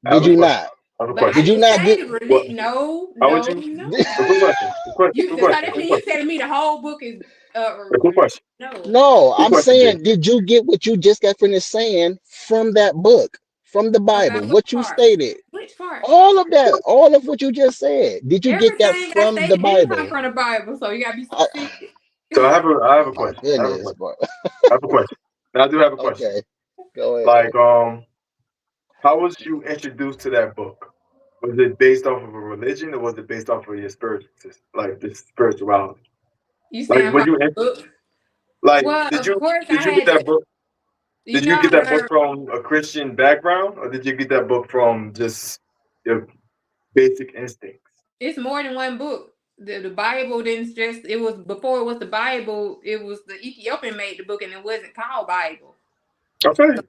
Speaker 1: I have
Speaker 2: Did
Speaker 1: a
Speaker 2: you
Speaker 1: question.
Speaker 2: not?
Speaker 1: I have a
Speaker 3: But I
Speaker 2: Did
Speaker 1: question.
Speaker 2: you
Speaker 3: didn't
Speaker 2: not
Speaker 3: say
Speaker 2: get
Speaker 3: the
Speaker 1: What
Speaker 3: religion. No,
Speaker 1: how would
Speaker 3: no,
Speaker 1: you
Speaker 3: no.
Speaker 1: a quick question.
Speaker 3: You
Speaker 1: Quick
Speaker 3: so
Speaker 1: question.
Speaker 3: that
Speaker 1: Quick
Speaker 3: means you
Speaker 1: question.
Speaker 3: telling me the whole book is
Speaker 1: A quick question.
Speaker 3: no.
Speaker 2: no,
Speaker 1: Quick
Speaker 2: I'm
Speaker 1: question, Jay.
Speaker 2: saying, did you get what you just got finished saying from that book? From the Bible,
Speaker 3: About which
Speaker 2: what you
Speaker 3: part?
Speaker 2: stated.
Speaker 3: Which part?
Speaker 2: All of that, all of what you just said. Did you get that
Speaker 3: Everything I
Speaker 2: from the
Speaker 3: stated didn't come
Speaker 2: Bible?
Speaker 3: from the Bible, so you gotta be
Speaker 2: I,
Speaker 3: specific.
Speaker 1: So I have
Speaker 2: oh
Speaker 1: a
Speaker 2: my
Speaker 1: question. I have a
Speaker 2: goodness,
Speaker 1: question.
Speaker 2: bro.
Speaker 1: I have a question. And I do have a question.
Speaker 2: Okay, go ahead.
Speaker 1: Like how was you introduced to that book? Was it based off of a religion or was it based off of your spiritual like the spirituality?
Speaker 3: You
Speaker 1: Like
Speaker 3: saying
Speaker 1: would
Speaker 3: from
Speaker 1: you
Speaker 3: the book?
Speaker 1: like
Speaker 3: Well, of course I
Speaker 1: did you get
Speaker 3: had
Speaker 1: that
Speaker 3: to.
Speaker 1: book? Did you get that book from a Christian background, or did you get that book from just your basic instincts?
Speaker 3: It's more than one book. The Bible didn't just, it was before it was the Bible, it was the Ethiopian made the book and it wasn't called Bible.
Speaker 1: Okay,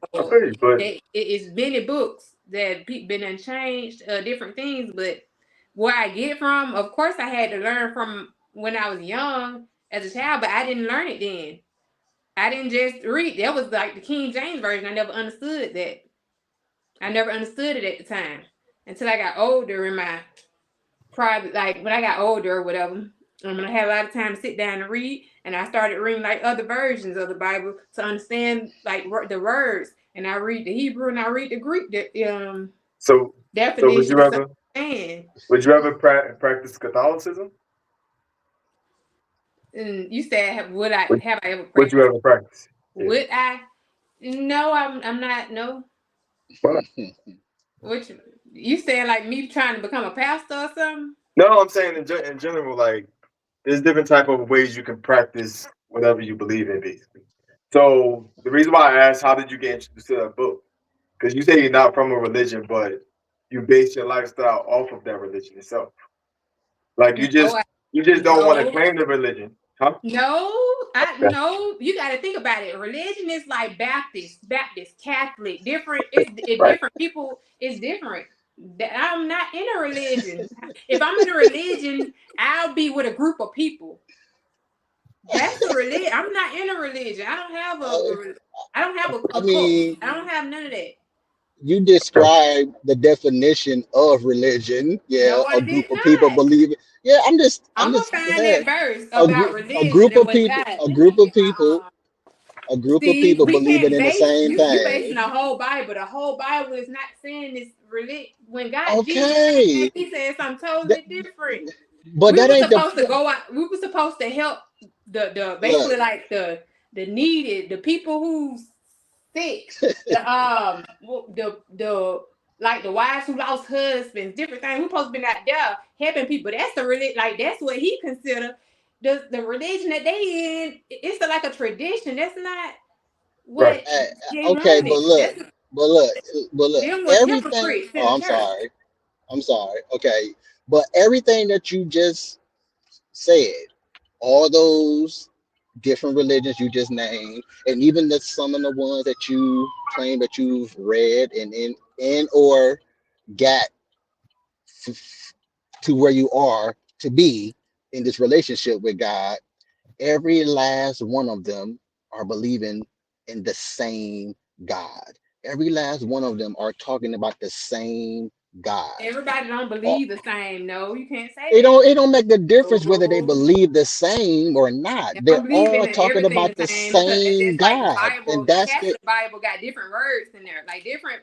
Speaker 1: but
Speaker 3: it's many books that been unchanged, different things, but where I get it from, of course I had to learn from when I was young as a child, but I didn't learn it then. I didn't just read. That was like the King James version. I never understood that. I never understood it at the time until I got older in my private, like when I got older or whatever. And when I had a lot of time to sit down and read, and I started reading like other versions of the Bible to understand like the words. And I read the Hebrew and I read the Greek.
Speaker 1: So
Speaker 3: definitions.
Speaker 1: Would you ever practice Catholicism?
Speaker 3: And you said, have I ever practiced?
Speaker 1: Would you ever practice?
Speaker 3: Would I? No, I'm not. No. Which you saying like me trying to become a pastor or something?
Speaker 1: No, I'm saying in general, like there's different type of ways you can practice whatever you believe in, basically. So the reason why I asked, how did you get introduced to that book? Because you say you're not from a religion, but you base your lifestyle off of that religion itself. Like you just don't want to claim the religion, huh?
Speaker 3: No, no. You got to think about it. Religion is like Baptist, Catholic, different. It's right. Different people. It's different. I'm not in a religion. If I'm in a religion, I'll be with a group of people. That's a religion. I'm not in a religion. I don't have a cult. I don't have none of that.
Speaker 2: You describe the definition of religion. Yeah,
Speaker 3: no,
Speaker 2: a group of people believe it. Yeah, I'm just
Speaker 3: gonna find that verse about religion.
Speaker 2: A group of people. A group of people believing in the same thing.
Speaker 3: You're basing the whole Bible. The whole Bible is not saying this religion. When God Jesus, he said something totally different.
Speaker 2: But
Speaker 3: we
Speaker 2: that ain't
Speaker 3: supposed to go out. We were supposed to help the basically like the needed, the people who's sick, the like the wives who lost husbands, different things. We're supposed to be out there helping people. That's the religion. Like that's what he considered the religion that they in. It's like a tradition. That's not what.
Speaker 2: Okay, but look. Everything. Oh, I'm sorry. Okay, but everything that you just said, all those different religions you just named, and even some of the ones that you claim that you've read and or got to where you are to be in this relationship with God, every last one of them are believing in the same God. Every last one of them are talking about the same God.
Speaker 3: Everybody don't believe the same. No, you can't say
Speaker 2: it that. It don't make the difference whether they believe the same or not. They're all talking about the same God.
Speaker 3: Like Bible, and that's the Bible got different words in there. Like different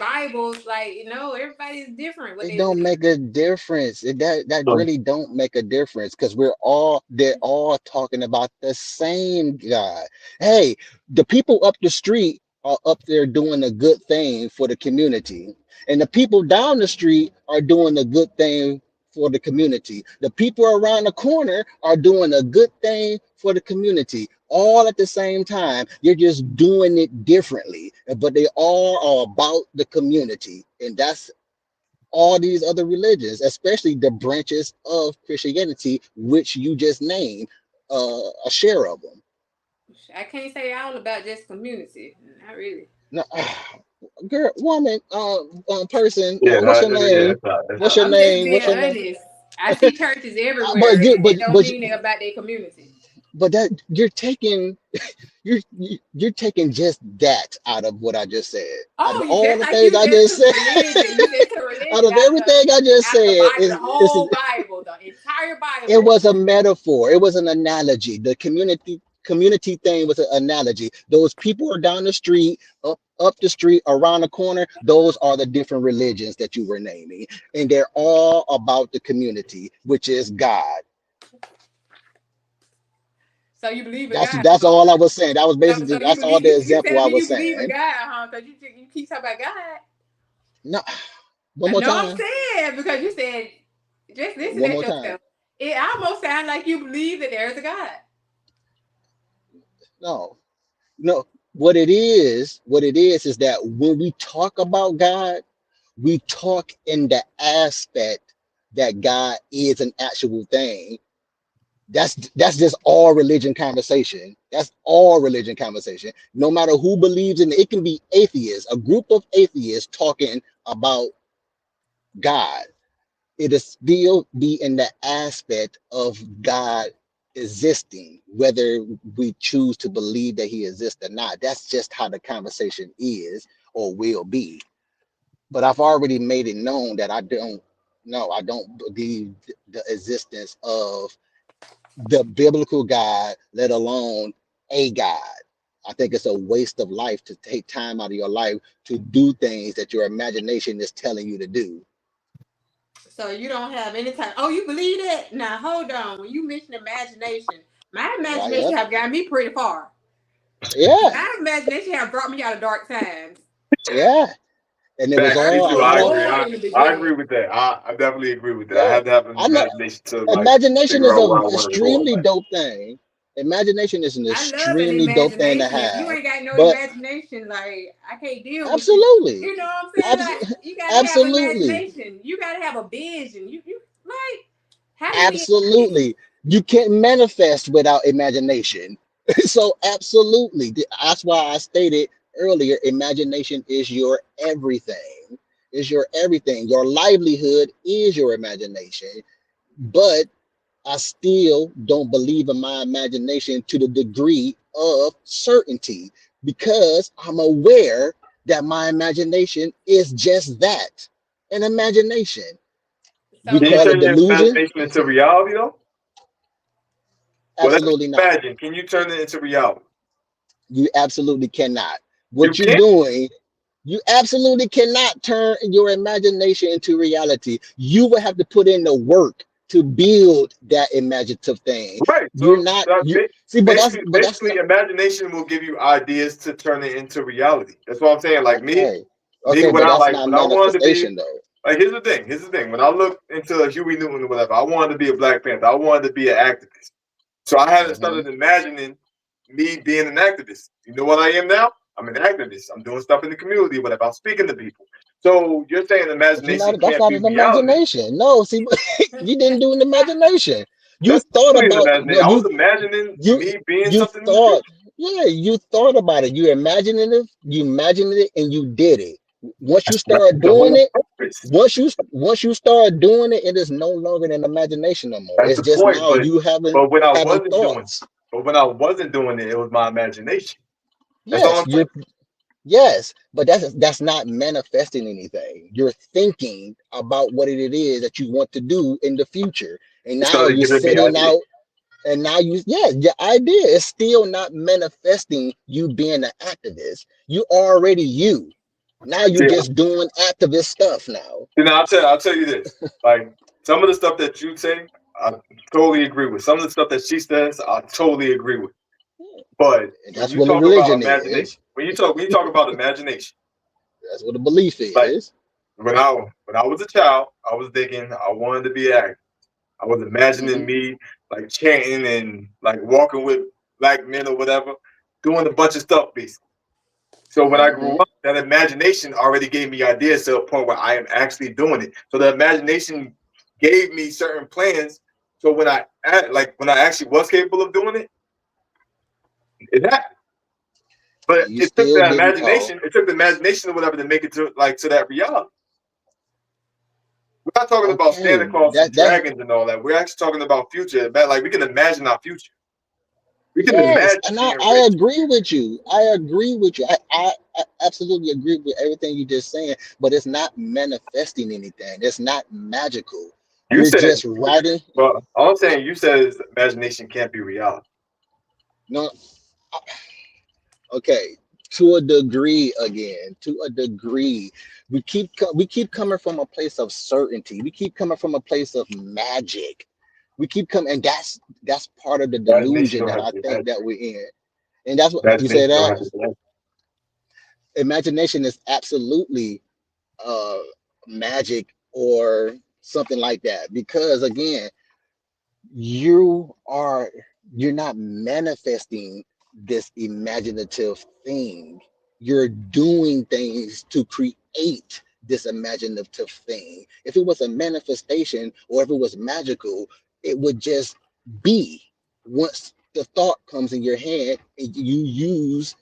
Speaker 3: Bibles, like everybody's different.
Speaker 2: It don't make a difference. That really don't make a difference because they're all talking about the same God. Hey, the people up the street are up there doing a good thing for the community. And the people down the street are doing a good thing for the community. The people around the corner are doing a good thing for the community. All at the same time. You're just doing it differently. But they all are about the community. And that's all these other religions, especially the branches of Christianity, which you just named a share of them.
Speaker 3: I can't say all about just community. Not really.
Speaker 2: No, girl, woman, person. What's your name? What's your name? What's your name?
Speaker 3: I see churches everywhere. But don't mean about their community.
Speaker 2: But that you're taking just that out of what I just said.
Speaker 3: Oh,
Speaker 2: all the things I just said. Out of everything I just said,
Speaker 3: the whole Bible, the entire Bible.
Speaker 2: It was a metaphor. It was an analogy. The community thing was an analogy. Those people are down the street, up the street, around the corner. Those are the different religions that you were naming, and they're all about the community, which is God.
Speaker 3: So you believe in God?
Speaker 2: That's all I was saying. That was basically that's all the example I was saying.
Speaker 3: You believe in God, huh? Because you keep talking about God.
Speaker 2: No, one more time.
Speaker 3: No, I'm saying because you said just listen to yourself. It almost sounds like you believe that there is a God.
Speaker 2: No. What it is that when we talk about God, we talk in the aspect that God is an actual thing. That's just all religion conversation. That's all religion conversation. No matter who believes in it, it can be atheists, a group of atheists talking about God. It'll still be in the aspect of God existing, whether we choose to believe that he exists or not. That's just how the conversation is or will be. But I've already made it known that I don't believe the existence of the biblical God, let alone a God. I think it's a waste of life to take time out of your life to do things that your imagination is telling you to do.
Speaker 3: So you don't have any time. Oh, you believe that? Now hold on. When you mention imagination, my
Speaker 2: Right? Yeah,
Speaker 3: imagination have gotten me pretty far.
Speaker 2: yeah,
Speaker 3: My imagination have brought me out of dark times.
Speaker 2: yeah. And it was
Speaker 1: Facts. Me
Speaker 2: all
Speaker 1: too.
Speaker 3: Everything was
Speaker 1: I
Speaker 2: all
Speaker 1: agree.
Speaker 3: good
Speaker 1: I,
Speaker 3: in the
Speaker 1: I agree
Speaker 3: beginning.
Speaker 1: with that. I definitely agree with that. I
Speaker 2: yeah.
Speaker 1: had to have an
Speaker 2: I know
Speaker 1: imagination to like
Speaker 2: imagination
Speaker 1: figure
Speaker 2: is
Speaker 1: out
Speaker 2: a
Speaker 1: where I wanted to go in
Speaker 2: extremely
Speaker 1: life.
Speaker 2: dope thing. Imagination is an
Speaker 3: I love an
Speaker 2: extremely dope thing to
Speaker 3: imagination. If you
Speaker 2: have.
Speaker 3: ain't got no
Speaker 2: But
Speaker 3: imagination, like I can't deal with you.
Speaker 2: absolutely,
Speaker 3: You know what I'm saying?
Speaker 2: abs-
Speaker 3: Like you gotta have
Speaker 2: absolutely,
Speaker 3: imagination. You gotta have a vision. You like how do we
Speaker 2: absolutely. You can't manifest without imagination. So absolutely. That's why I stated earlier, imagination is your everything. Is your everything. Your livelihood is your imagination. But I still don't believe in my imagination to the degree of certainty because I'm aware that my imagination is just that, an imagination. We
Speaker 3: so
Speaker 1: Can you
Speaker 2: call it
Speaker 1: turn your
Speaker 2: delusion.
Speaker 1: imagination into reality though? Whatever
Speaker 2: Absolutely
Speaker 1: you
Speaker 2: not.
Speaker 1: imagine, can you turn it into reality?
Speaker 2: You absolutely cannot.
Speaker 1: You
Speaker 2: What you're
Speaker 1: can't.
Speaker 2: doing, you absolutely cannot turn your imagination into reality. You will have to put in the work to build that imaginative thing.
Speaker 1: Right.
Speaker 2: You're
Speaker 1: So
Speaker 2: not
Speaker 1: that
Speaker 2: you see, but that's
Speaker 1: basically
Speaker 2: not
Speaker 1: imagination will give you ideas to turn it into reality. That's what I'm saying. Like
Speaker 2: okay.
Speaker 1: me
Speaker 2: Okay,
Speaker 1: when
Speaker 2: but
Speaker 1: I
Speaker 2: that's
Speaker 1: like
Speaker 2: not
Speaker 1: when I wanted to be
Speaker 2: manifestation though.
Speaker 1: like here's the thing. Here's the thing. When I looked into Huey Newton or whatever, I wanted to be a Black Panther. I wanted to be an activist. So I had
Speaker 2: Hmm.
Speaker 1: started imagining me being an activist. You know what I am now? I'm an activist. I'm doing stuff in the community, whatever. I'm speaking to people. So you're saying
Speaker 2: But you're
Speaker 1: imagination
Speaker 2: not. That's
Speaker 1: can't
Speaker 2: not
Speaker 1: be
Speaker 2: an
Speaker 1: reality?
Speaker 2: imagination. No, see, you didn't do an imagination. You
Speaker 1: That's
Speaker 2: thought
Speaker 1: totally an
Speaker 2: about
Speaker 1: imagination.
Speaker 2: no.
Speaker 1: I was imagining
Speaker 2: You
Speaker 1: me being
Speaker 2: you
Speaker 1: something in the
Speaker 2: thought.
Speaker 1: future.
Speaker 2: Yeah, you thought about it. You imaginative. You imagined it, and you did it. Once you
Speaker 1: That's
Speaker 2: start
Speaker 1: the
Speaker 2: doing
Speaker 1: whole
Speaker 2: it,
Speaker 1: purpose.
Speaker 2: once you start doing it, it is no longer an imagination no more.
Speaker 1: That's
Speaker 2: It's
Speaker 1: the
Speaker 2: just
Speaker 1: point.
Speaker 2: now you having
Speaker 1: But when I
Speaker 2: having
Speaker 1: wasn't doing,
Speaker 2: thoughts.
Speaker 1: but when I wasn't doing it, it was my imagination. That's all
Speaker 2: Yes,
Speaker 1: I'm saying.
Speaker 2: yes, but that's not manifesting anything. You're thinking about what it is that you want to do in the future, and
Speaker 1: So
Speaker 2: now
Speaker 1: they're
Speaker 2: you're
Speaker 1: giving me
Speaker 2: setting
Speaker 1: ideas.
Speaker 2: out. And now yeah, your idea is still not manifesting you being an activist. You already you. Now you're
Speaker 1: See,
Speaker 2: just doing activist stuff now.
Speaker 1: I'll tell you this. Like some of the stuff that you say, I totally agree with. Some of the stuff that she says, I totally agree with. But
Speaker 2: And
Speaker 1: when
Speaker 2: that's
Speaker 1: you
Speaker 2: what a
Speaker 1: talk about
Speaker 2: religion
Speaker 1: imagination,
Speaker 2: is.
Speaker 1: when you talk about imagination,
Speaker 2: That's what a belief
Speaker 1: like
Speaker 2: is.
Speaker 1: when I was a child, I was thinking I wanted to be an actor. I was imagining
Speaker 2: Hmm.
Speaker 1: me like chanting and like walking with black men or whatever, doing a bunch of stuff basically. So when I grew
Speaker 2: Hmm.
Speaker 1: up, that imagination already gave me ideas to a point where I am actually doing it. So the imagination gave me certain plans. So when I actually was capable of doing it, it happened. But
Speaker 2: And you
Speaker 1: it took
Speaker 2: still
Speaker 1: that
Speaker 2: didn't. Oh,
Speaker 1: imagination. It took the imagination or whatever to make it to that reality. We're not talking about
Speaker 2: okay.
Speaker 1: Santa Claus and
Speaker 2: That
Speaker 1: dragons and all that. We're actually talking about future. Like we can imagine our future. We can
Speaker 2: yes,
Speaker 1: imagine
Speaker 2: and I,
Speaker 1: being
Speaker 2: I
Speaker 1: rich.
Speaker 2: agree with you. I agree with you. I absolutely agree with everything you just saying, but it's not manifesting anything. It's not magical.
Speaker 1: You
Speaker 2: You're
Speaker 1: said,
Speaker 2: just writing.
Speaker 1: well, all I'm saying, you said is imagination can't be reality.
Speaker 2: No, okay. To a degree, again, to a degree, we keep coming from a place of certainty. We keep coming from a place of magic. We keep coming, and that's part of the
Speaker 1: Imagination
Speaker 2: delusion
Speaker 1: don't
Speaker 2: that
Speaker 1: have
Speaker 2: I
Speaker 1: to be
Speaker 2: think
Speaker 1: magic.
Speaker 2: that we're in. And that's what you say
Speaker 1: Imagination don't
Speaker 2: that
Speaker 1: have to be magic.
Speaker 2: imagination is absolutely uh magic or something like that because again you are you're not manifesting this imaginative thing. You're doing things to create this imaginative thing. If it was a manifestation or if it was magical, it would just be. Once the thought comes in your head, and you use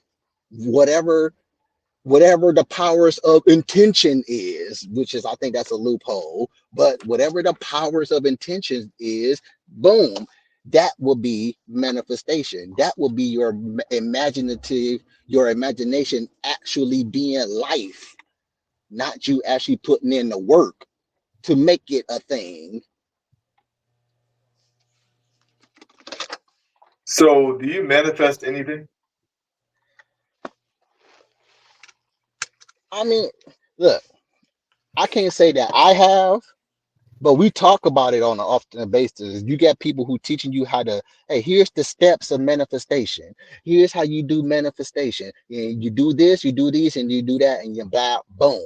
Speaker 2: whatever the powers of intention is, which is, I think that's a loophole, but whatever the powers of intention is, boom, that will be manifestation. That will be your your imagination actually being life, not you actually putting in the work to make it a thing.
Speaker 1: So, do you manifest anything?
Speaker 2: I mean, look, I can't say that I have, but we talk about it on an often basis. You get people who teaching you how to, hey, here's the steps of manifestation. Here's how you do manifestation. And you do this, you do these, and you do that, and you blah, boom.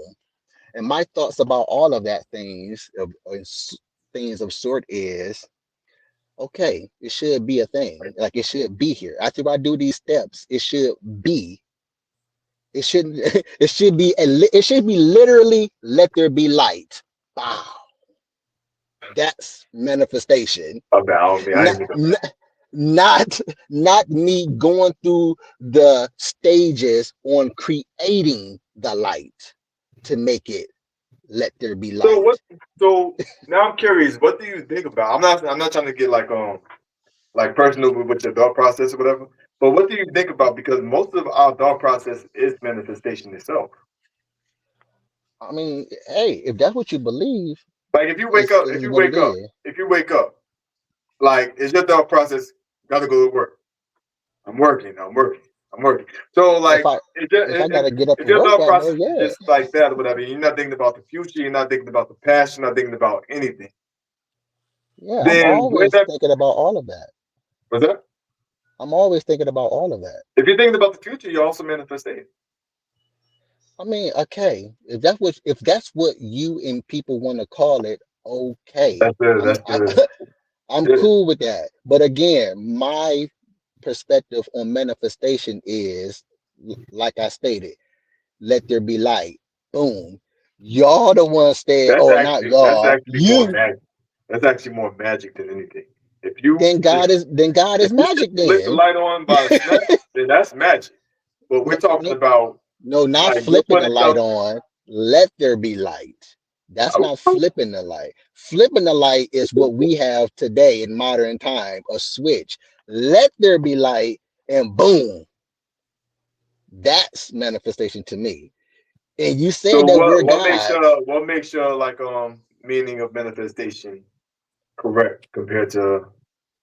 Speaker 2: And my thoughts about all of that things of sort is, okay, it should be a thing. Like it should be here. After I do these steps, it should be. It shouldn't. It should be. It should be literally. Let there be light. Wow, that's manifestation.
Speaker 1: About me, I
Speaker 2: Not,
Speaker 1: didn't even know that.
Speaker 2: not, not me going through the stages on creating the light to make it. Let there be
Speaker 1: So what?
Speaker 2: light.
Speaker 1: So now I'm curious. What do you think about? I'm not trying to get like personal with your thought process or whatever. But what do you think about? Because most of our thought process is manifestation itself.
Speaker 2: I mean, hey, if that's what you believe,
Speaker 1: Like
Speaker 2: it's what it is.
Speaker 1: if you wake up, like is your thought process gotta go to work? I'm working, I'm working, I'm working. So
Speaker 2: If
Speaker 1: like
Speaker 2: I if I gotta get up
Speaker 1: if
Speaker 2: and
Speaker 1: your
Speaker 2: work
Speaker 1: thought
Speaker 2: that day,
Speaker 1: process is
Speaker 2: yeah,
Speaker 1: just like that or whatever, you're not thinking about the future, you're not thinking about the past, you're not thinking about anything.
Speaker 2: yeah, I'm
Speaker 1: Then where
Speaker 2: always
Speaker 1: that
Speaker 2: thinking about all of that.
Speaker 1: was that?
Speaker 2: I'm always thinking about all of that.
Speaker 1: If you're thinking about the future, you're also manifesting.
Speaker 2: I mean, okay, if that's what you and people want to call it, okay.
Speaker 1: That's the
Speaker 2: I'm
Speaker 1: yeah.
Speaker 2: cool with that. But again, my perspective on manifestation is like I stated, let there be light. Boom. Y'all the ones said, or not
Speaker 1: That's
Speaker 2: y'all,
Speaker 1: actually more
Speaker 2: you.
Speaker 1: magic. That's actually more magic than anything. If you just
Speaker 2: Then God
Speaker 1: if
Speaker 2: is
Speaker 1: you just
Speaker 2: magic
Speaker 1: flick the
Speaker 2: then.
Speaker 1: light on by a snap, then that's magic. But we're
Speaker 2: No,
Speaker 1: talking
Speaker 2: no,
Speaker 1: about
Speaker 2: no, not
Speaker 1: like you're
Speaker 2: flipping the
Speaker 1: putting
Speaker 2: light
Speaker 1: stuff.
Speaker 2: on. Let there be light. That's
Speaker 1: Oh,
Speaker 2: not flipping the light. Flipping the light is what we have today in modern time, a switch. Let there be light, and boom, that's manifestation to me. And you
Speaker 1: so
Speaker 2: saying that we're gods.
Speaker 1: what makes your like meaning of manifestation correct compared to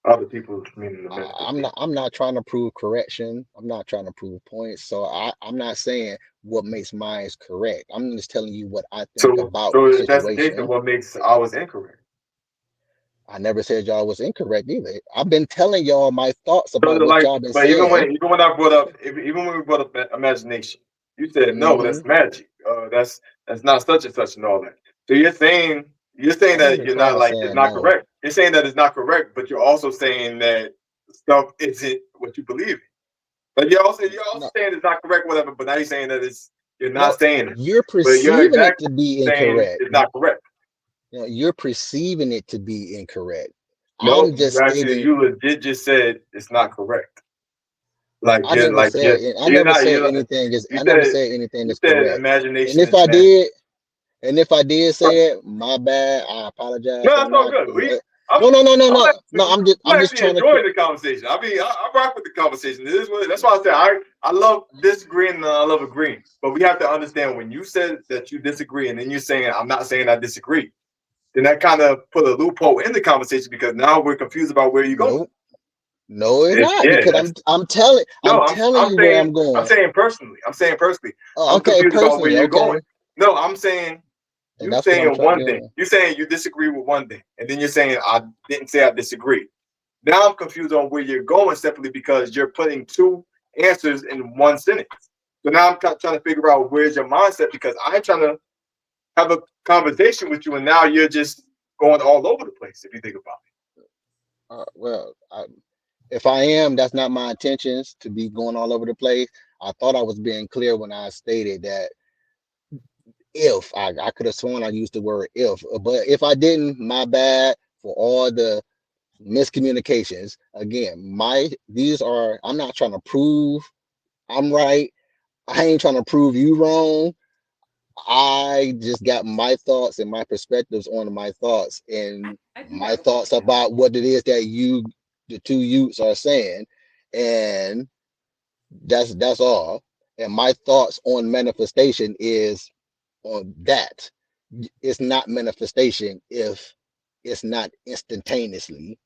Speaker 1: other people's meaning of manifestation?
Speaker 2: I'm not trying to prove correction. I'm not trying to prove points. So I'm not saying what makes mine is correct. I'm just telling you what I think about
Speaker 1: So
Speaker 2: the
Speaker 1: if that's the case, then
Speaker 2: situation.
Speaker 1: what makes ours incorrect?
Speaker 2: I never said y'all was incorrect either. I've been telling y'all my thoughts
Speaker 1: So
Speaker 2: about what
Speaker 1: like,
Speaker 2: y'all been
Speaker 1: but
Speaker 2: saying.
Speaker 1: even when I brought up, even when we brought up imagination, you said no,
Speaker 2: Hmm.
Speaker 1: that's magic. That's not such and such and all that. So you're saying
Speaker 2: I
Speaker 1: that
Speaker 2: wasn't
Speaker 1: you're not
Speaker 2: calling
Speaker 1: like it's
Speaker 2: saying
Speaker 1: not
Speaker 2: no.
Speaker 1: correct. You're saying that it's not correct, but you're also saying that stuff isn't what you believe in. Like you're also
Speaker 2: No,
Speaker 1: saying it's not correct, whatever. But now you're saying that you're
Speaker 2: no,
Speaker 1: not saying it,
Speaker 2: you're
Speaker 1: but you're
Speaker 2: perceiving it
Speaker 1: exactly
Speaker 2: to be
Speaker 1: saying
Speaker 2: incorrect.
Speaker 1: it's not correct.
Speaker 2: You're perceiving it to be incorrect.
Speaker 1: No,
Speaker 2: I'm just stating.
Speaker 1: you legit just said it's not correct. Like
Speaker 2: I never said. I
Speaker 1: you're
Speaker 2: never
Speaker 1: not
Speaker 2: said
Speaker 1: you're
Speaker 2: anything is.
Speaker 1: you
Speaker 2: I never
Speaker 1: said
Speaker 2: said anything
Speaker 1: you
Speaker 2: is
Speaker 1: said
Speaker 2: correct. And
Speaker 1: imagination
Speaker 2: if
Speaker 1: is
Speaker 2: I
Speaker 1: magic.
Speaker 2: did, and if I did say it, my bad. I apologize.
Speaker 1: No, that's
Speaker 2: I'm
Speaker 1: all
Speaker 2: not.
Speaker 1: good.
Speaker 2: No, no, no, no,
Speaker 1: I'm
Speaker 2: no, no.
Speaker 1: actually
Speaker 2: I'm
Speaker 1: I'm
Speaker 2: just
Speaker 1: actually
Speaker 2: trying to.
Speaker 1: enjoying the conversation. I mean, I rock with the conversation. It is what that's why I said I love disagreeing and I love agreeing. But we have to understand when you said that you disagree and then you're saying I'm not saying I disagree, then that kind of put a loophole in the conversation because now we're confused about where you're going.
Speaker 2: No, no, it's not
Speaker 1: Yeah,
Speaker 2: because
Speaker 1: that's
Speaker 2: I'm
Speaker 1: no,
Speaker 2: telling you where I'm
Speaker 1: I'm
Speaker 2: going.
Speaker 1: saying personally. I'm saying personally.
Speaker 2: Oh,
Speaker 1: I'm
Speaker 2: okay,
Speaker 1: confused about where
Speaker 2: personally,
Speaker 1: you're going.
Speaker 2: okay,
Speaker 1: No, I'm saying
Speaker 2: and
Speaker 1: you
Speaker 2: that's what I'm
Speaker 1: saying
Speaker 2: trying
Speaker 1: one thing.
Speaker 2: to.
Speaker 1: You saying you disagree with one thing, and then you're saying I didn't say I disagree. Now I'm confused on where you're going simply because you're putting two answers in one sentence. So now I'm trying to figure out where's your mindset because I'm trying to have a conversation with you, and now you're just going all over the place. If you think about
Speaker 2: Well, if I am, that's not my intentions to be going all over the place. I thought I was being clear when I stated that if I could have sworn I used the word if, but if I didn't, my bad for all the miscommunications. Again, I'm not trying to prove I'm right. I ain't trying to prove you wrong. I just got my thoughts and my perspectives on my thoughts and
Speaker 3: I do
Speaker 2: my
Speaker 3: have a
Speaker 2: thoughts
Speaker 3: question.
Speaker 2: about what it is that the two youths are saying. And that's all. And my thoughts on manifestation is on that. It's not manifestation if it's not instantaneously.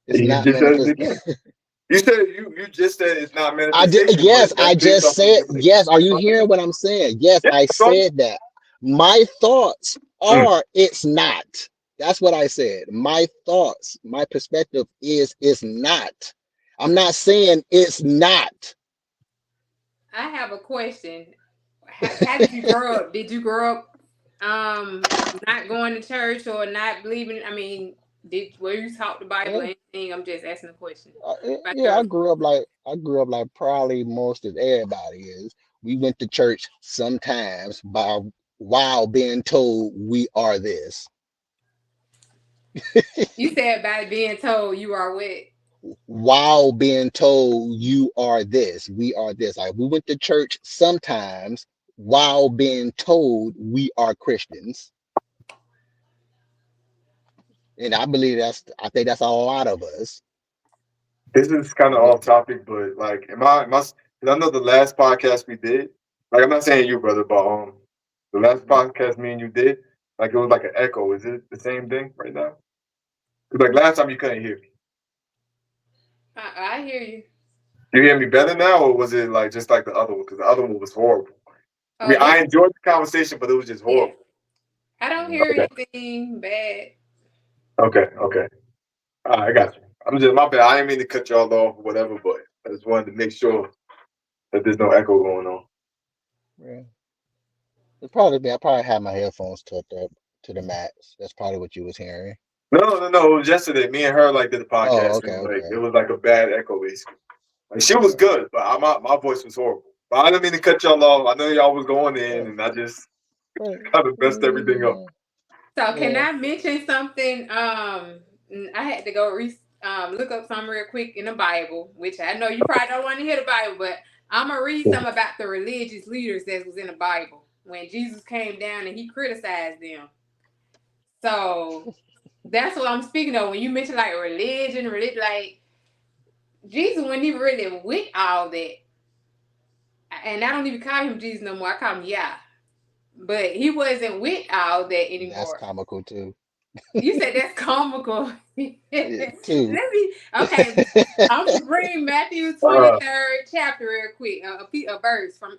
Speaker 2: It's
Speaker 1: You
Speaker 2: not
Speaker 1: just said it
Speaker 2: manifest.
Speaker 1: again. You said you just said it's not
Speaker 2: I did.
Speaker 1: manifestation, but
Speaker 2: Yes, I
Speaker 1: that's based
Speaker 2: just
Speaker 1: off of
Speaker 2: said
Speaker 1: your
Speaker 2: yes. Are you
Speaker 1: something
Speaker 2: hearing
Speaker 1: else.
Speaker 2: what I'm saying? Yes,
Speaker 1: Yeah,
Speaker 2: I
Speaker 1: that's all.
Speaker 2: said that. My thoughts
Speaker 1: Mm.
Speaker 2: are it's not. That's what I said. My thoughts, my perspective is it's not. I'm not saying it's not.
Speaker 3: I have a question. How did you grow up? Did you grow up not going to church or not believing? I mean, were you taught the Bible or
Speaker 2: Yeah,
Speaker 3: anything? I'm just asking a question about
Speaker 2: yeah.
Speaker 3: your.
Speaker 2: I grew up like probably most of everybody is. We went to church sometimes by while being told we are this.
Speaker 3: You said by being told you are what?
Speaker 2: While being told you are this, we are this. Like we went to church sometimes while being told we are Christians. And I think that's a lot of us.
Speaker 1: This is kind of
Speaker 2: And
Speaker 1: off topic, but like, am I? 'Cause I know the last podcast we did. Like, I'm not saying you, brother, but the last podcast me and you did, like, it was like an echo. Is it the same thing right now? Because like last time you couldn't hear me.
Speaker 3: I hear you.
Speaker 1: You hear me better now, or was it like just like the other one? Because the other one was horrible. I
Speaker 3: Oh,
Speaker 1: mean,
Speaker 3: this
Speaker 1: I enjoyed the conversation, but it was just
Speaker 3: yeah.
Speaker 1: horrible.
Speaker 3: I don't
Speaker 2: mm,
Speaker 3: hear
Speaker 1: Okay,
Speaker 3: anything bad.
Speaker 1: okay. All right, I got you. I'm just my bad. I didn't mean to cut y'all off or whatever, but I just wanted to make sure that there's no echo going on.
Speaker 2: yeah. It probably be I probably had my headphones tucked up to the max. That's probably what you was hearing.
Speaker 1: No. It was yesterday. Me and her like did a
Speaker 2: Oh,
Speaker 1: podcast,
Speaker 2: okay,
Speaker 1: and like
Speaker 2: okay.
Speaker 1: it was like a bad echo basically. Like she was
Speaker 2: Yeah.
Speaker 1: good, but my voice was horrible. But I didn't mean to cut y'all off. I know y'all was going in,
Speaker 2: Yeah.
Speaker 1: and I just
Speaker 2: But,
Speaker 1: kind of messed everything up.
Speaker 3: So can
Speaker 2: yeah.
Speaker 3: I mention something? I had to go look up something real quick in the Bible, which I know you probably don't want to hear the Bible, but I'm gonna read some about the religious leaders that was in the Bible when Jesus came down and he criticized them. So that's what I'm speaking of. When you mention like religion, like Jesus wasn't even really with all that. And I don't even call him Jesus no more. I call him Yah. But he wasn't with all that
Speaker 2: That's
Speaker 3: anymore.
Speaker 2: comical too.
Speaker 3: You said that's comical. Let
Speaker 2: Yeah, too.
Speaker 3: me. Okay, I'm gonna bring Matthew
Speaker 1: Uh,
Speaker 3: 23rd chapter real quick. A verse from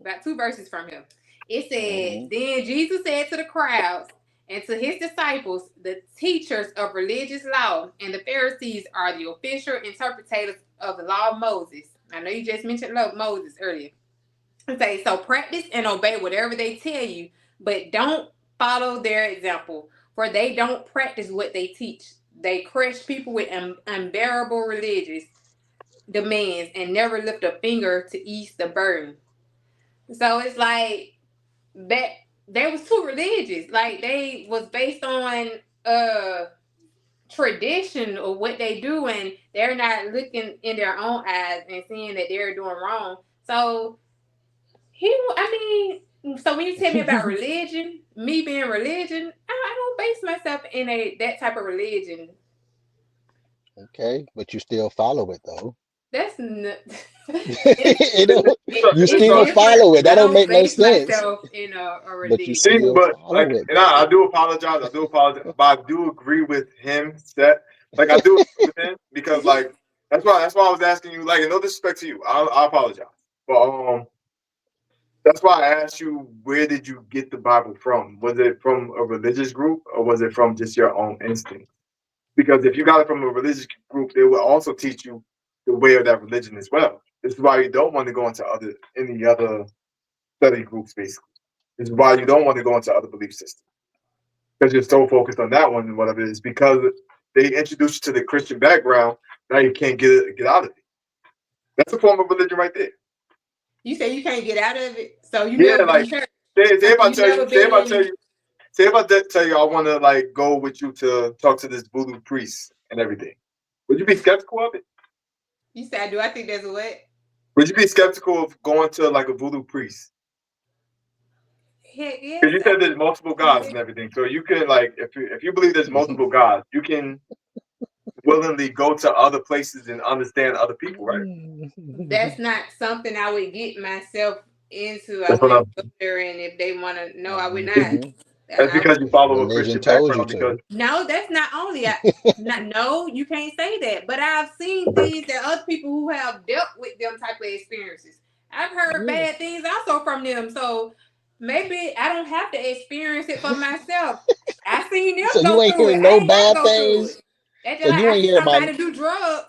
Speaker 3: about two verses from him. It said,
Speaker 2: Hmm.
Speaker 3: "Then Jesus said to the crowds and to his disciples, the teachers of religious law and the Pharisees are the official interpreters of the law of Moses." I know you just mentioned Moses earlier. Okay, so practice and obey whatever they tell you, but don't follow their example, for they don't practice what they teach. They crush people with unbearable religious demands and never lift a finger to ease the burden. So it's like that they was too religious. Like they was based on uh tradition of what they do, and they're not looking in their own eyes and seeing that they're doing wrong. So I mean, so when you tell me about religion, me being religion, I don't base myself in that type of religion.
Speaker 2: Okay, but you still follow it though.
Speaker 3: That's n-
Speaker 2: You
Speaker 3: it's
Speaker 2: know, you
Speaker 3: it's
Speaker 2: still
Speaker 3: different.
Speaker 2: follow it. That
Speaker 3: I
Speaker 2: don't
Speaker 3: don't
Speaker 2: make no
Speaker 3: base
Speaker 2: sense.
Speaker 3: myself in a
Speaker 2: But you
Speaker 1: see,
Speaker 3: religion.
Speaker 2: still
Speaker 1: but
Speaker 2: follow
Speaker 1: like,
Speaker 2: it
Speaker 1: and I
Speaker 2: though.
Speaker 1: do apologize. I do apologize, but I do agree with him. That like I do agree with him because like that's why I was asking you. Like, no disrespect to you, I apologize, but that's why I asked you, where did you get the Bible from? Was it from a religious group or was it from just your own instinct? Because if you got it from a religious group, they will also teach you the way of that religion as well. This is why you don't want to go into any other study groups, basically. This is why you don't want to go into other belief systems because you're so focused on that one and whatever it is. Because they introduce you to the Christian background, Now you can't get out of it. That's a form of religion right there.
Speaker 3: You say you can't get out of it, so you
Speaker 1: Yeah,
Speaker 3: never been
Speaker 1: like
Speaker 3: in church.
Speaker 1: say if I
Speaker 3: You
Speaker 1: tell
Speaker 3: never
Speaker 1: you, say if I
Speaker 3: been
Speaker 1: tell
Speaker 3: in.
Speaker 1: you, say if I tell you I want to like go with you to talk to this voodoo priest and everything. Would you be skeptical of it?
Speaker 3: You said, do I think there's a what?
Speaker 1: Would you be skeptical of going to like a voodoo priest?
Speaker 3: Heck
Speaker 1: Because
Speaker 3: yes.
Speaker 1: you said there's multiple gods and everything, so you can like if you believe there's multiple gods, you can willingly go to other places and understand other people, right?
Speaker 3: That's not something I would get myself into. I
Speaker 1: That's what
Speaker 3: wouldn't
Speaker 1: I'm.
Speaker 3: go there, and if they want to know, I would not.
Speaker 2: Mhm.
Speaker 1: That's because you follow a
Speaker 2: Religion
Speaker 1: Christian
Speaker 2: told you
Speaker 1: background. Because
Speaker 2: to.
Speaker 3: No, that's not only. No, you can't say that. But I've seen things that other people who have dealt with them type of experiences. I've heard
Speaker 2: Yeah.
Speaker 3: bad things also from them. So maybe I don't have to experience it for myself. I seen them
Speaker 2: So you
Speaker 3: go
Speaker 2: ain't
Speaker 3: through it.
Speaker 2: hearing
Speaker 3: I
Speaker 2: no
Speaker 3: ain't got to
Speaker 2: bad
Speaker 3: go through it.
Speaker 2: things.
Speaker 3: That's
Speaker 2: So
Speaker 3: just like
Speaker 2: you
Speaker 3: I
Speaker 2: ain't
Speaker 3: see
Speaker 2: hear about.
Speaker 3: somebody do drugs.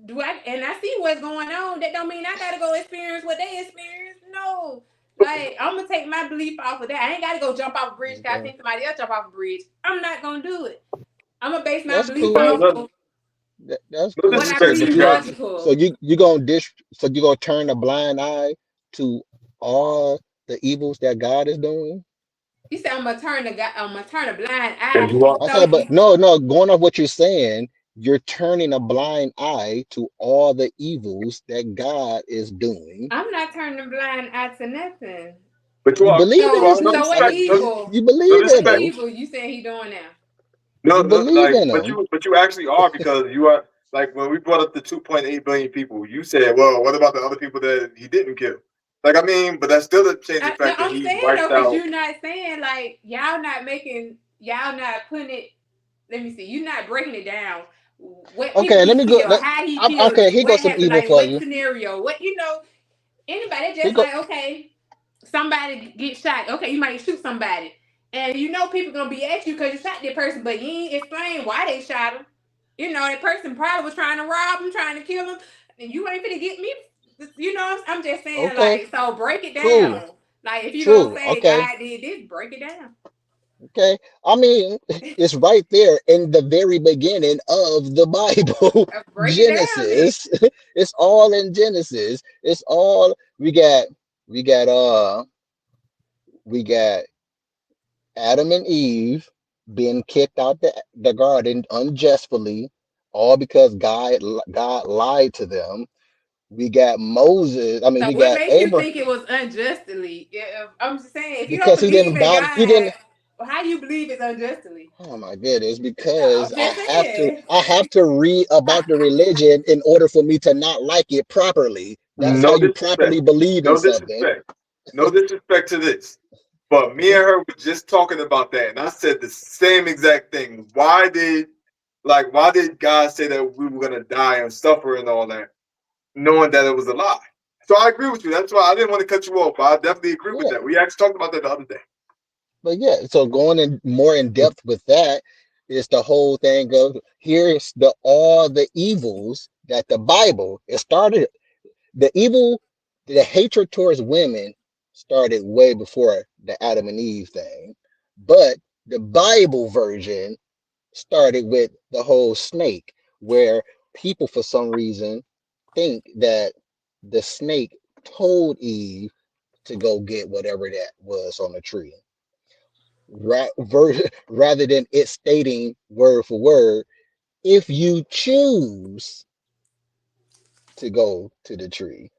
Speaker 3: Do I? And I see what's going on. That don't mean I gotta go experience what they experience. No. Like I'm gonna take my belief off of that. I ain't gotta go jump off a bridge because I
Speaker 2: Okay.
Speaker 3: seen somebody else jump off a bridge. I'm not gonna do it. I'm gonna base my
Speaker 2: That's
Speaker 3: belief
Speaker 2: cool.
Speaker 3: off
Speaker 1: no,
Speaker 3: of
Speaker 2: That's
Speaker 1: no
Speaker 3: what
Speaker 2: cool.
Speaker 3: I
Speaker 2: So,
Speaker 1: disrespect,
Speaker 2: but
Speaker 3: believe
Speaker 2: you,
Speaker 1: because
Speaker 2: so
Speaker 3: logical.
Speaker 2: you gonna so you gonna turn a blind eye to all the evils that God is doing?
Speaker 3: You said I'm gonna turn a blind
Speaker 1: if
Speaker 3: eye.
Speaker 1: you are,
Speaker 2: I
Speaker 3: So
Speaker 2: said, but no, no. Going off what you're saying, you're turning a blind eye to all the evils that God is doing.
Speaker 3: I'm not turning a blind eye to nothing.
Speaker 1: but
Speaker 2: You believe in
Speaker 3: So
Speaker 2: this.
Speaker 1: no
Speaker 3: so what
Speaker 1: disrespect,
Speaker 3: evil?
Speaker 2: You
Speaker 1: no
Speaker 2: believe
Speaker 3: What
Speaker 2: in
Speaker 1: disrespect,
Speaker 2: him.
Speaker 3: evil you saying he doing now?
Speaker 2: You
Speaker 1: no,
Speaker 2: believe
Speaker 1: like,
Speaker 2: in him.
Speaker 1: but you actually are because you are like when we brought up the 2.8 billion people, you said, well, what about the other people that he didn't kill? Like, I mean, but that still doesn't change the
Speaker 3: No,
Speaker 1: fact that
Speaker 3: I'm
Speaker 1: he
Speaker 3: saying though,
Speaker 1: wiped
Speaker 3: because
Speaker 1: out.
Speaker 3: you're not saying like y'all not putting it. Let me see. You're not breaking it down. What people
Speaker 2: Okay, let
Speaker 3: he
Speaker 2: me go.
Speaker 3: killed, how he killed
Speaker 2: Okay,
Speaker 3: it,
Speaker 2: here
Speaker 3: what
Speaker 2: goes some
Speaker 3: happened,
Speaker 2: evil
Speaker 3: like
Speaker 2: for
Speaker 3: what
Speaker 2: you.
Speaker 3: scenario, what anybody
Speaker 2: Here
Speaker 3: just
Speaker 2: go.
Speaker 3: like okay, somebody get shot. Okay, you might shoot somebody, and people gonna be at you because you shot that person, but you ain't explain why they shot him. That person probably was trying to rob him, trying to kill him, and you ain't gonna get me. I'm just saying,
Speaker 2: Okay,
Speaker 3: like, so break it
Speaker 2: true,
Speaker 3: down. Like, if you gonna
Speaker 2: true.
Speaker 3: say
Speaker 2: Okay,
Speaker 3: God did this, break it down.
Speaker 2: okay. I mean, it's right there in the very beginning of the Bible,
Speaker 3: Break it down then.
Speaker 2: Genesis. It's all in Genesis. It's all we got we got Adam and Eve being kicked out the garden unjustly, all because God lied to them. We got Moses. I mean,
Speaker 3: So
Speaker 2: we
Speaker 3: what
Speaker 2: got
Speaker 3: makes you
Speaker 2: Abraham
Speaker 3: think it was unjustly? I'm just saying, if you don't
Speaker 2: because he
Speaker 3: believe
Speaker 2: didn't
Speaker 3: in
Speaker 2: bow. He didn't.
Speaker 3: God, how you believe it's unjustly?
Speaker 2: Oh my goodness!
Speaker 3: I'm
Speaker 2: Because
Speaker 3: just saying.
Speaker 2: I have to read about the religion in order for me to not like it properly. That's how
Speaker 1: No
Speaker 2: you
Speaker 1: disrespect,
Speaker 2: properly believe in
Speaker 1: no
Speaker 2: something.
Speaker 1: disrespect, no disrespect to this. But me and her were just talking about that, and I said the same exact thing. Why did God say that we were gonna die and suffer and all that, knowing that it was a lie? So I agree with you. That's why I didn't want to cut you off, but I definitely agree with
Speaker 2: Yeah,
Speaker 1: that. We actually talked about that the other day.
Speaker 2: but yeah. So going in more in depth with that is the whole thing of here's the all the evils that the Bible it started. The evil, the hatred towards women started way before the Adam and Eve thing, but the Bible version started with the whole snake, where people for some reason think that the snake told Eve to go get whatever that was on the tree, rather than it stating word for word, if you choose to go to the tree.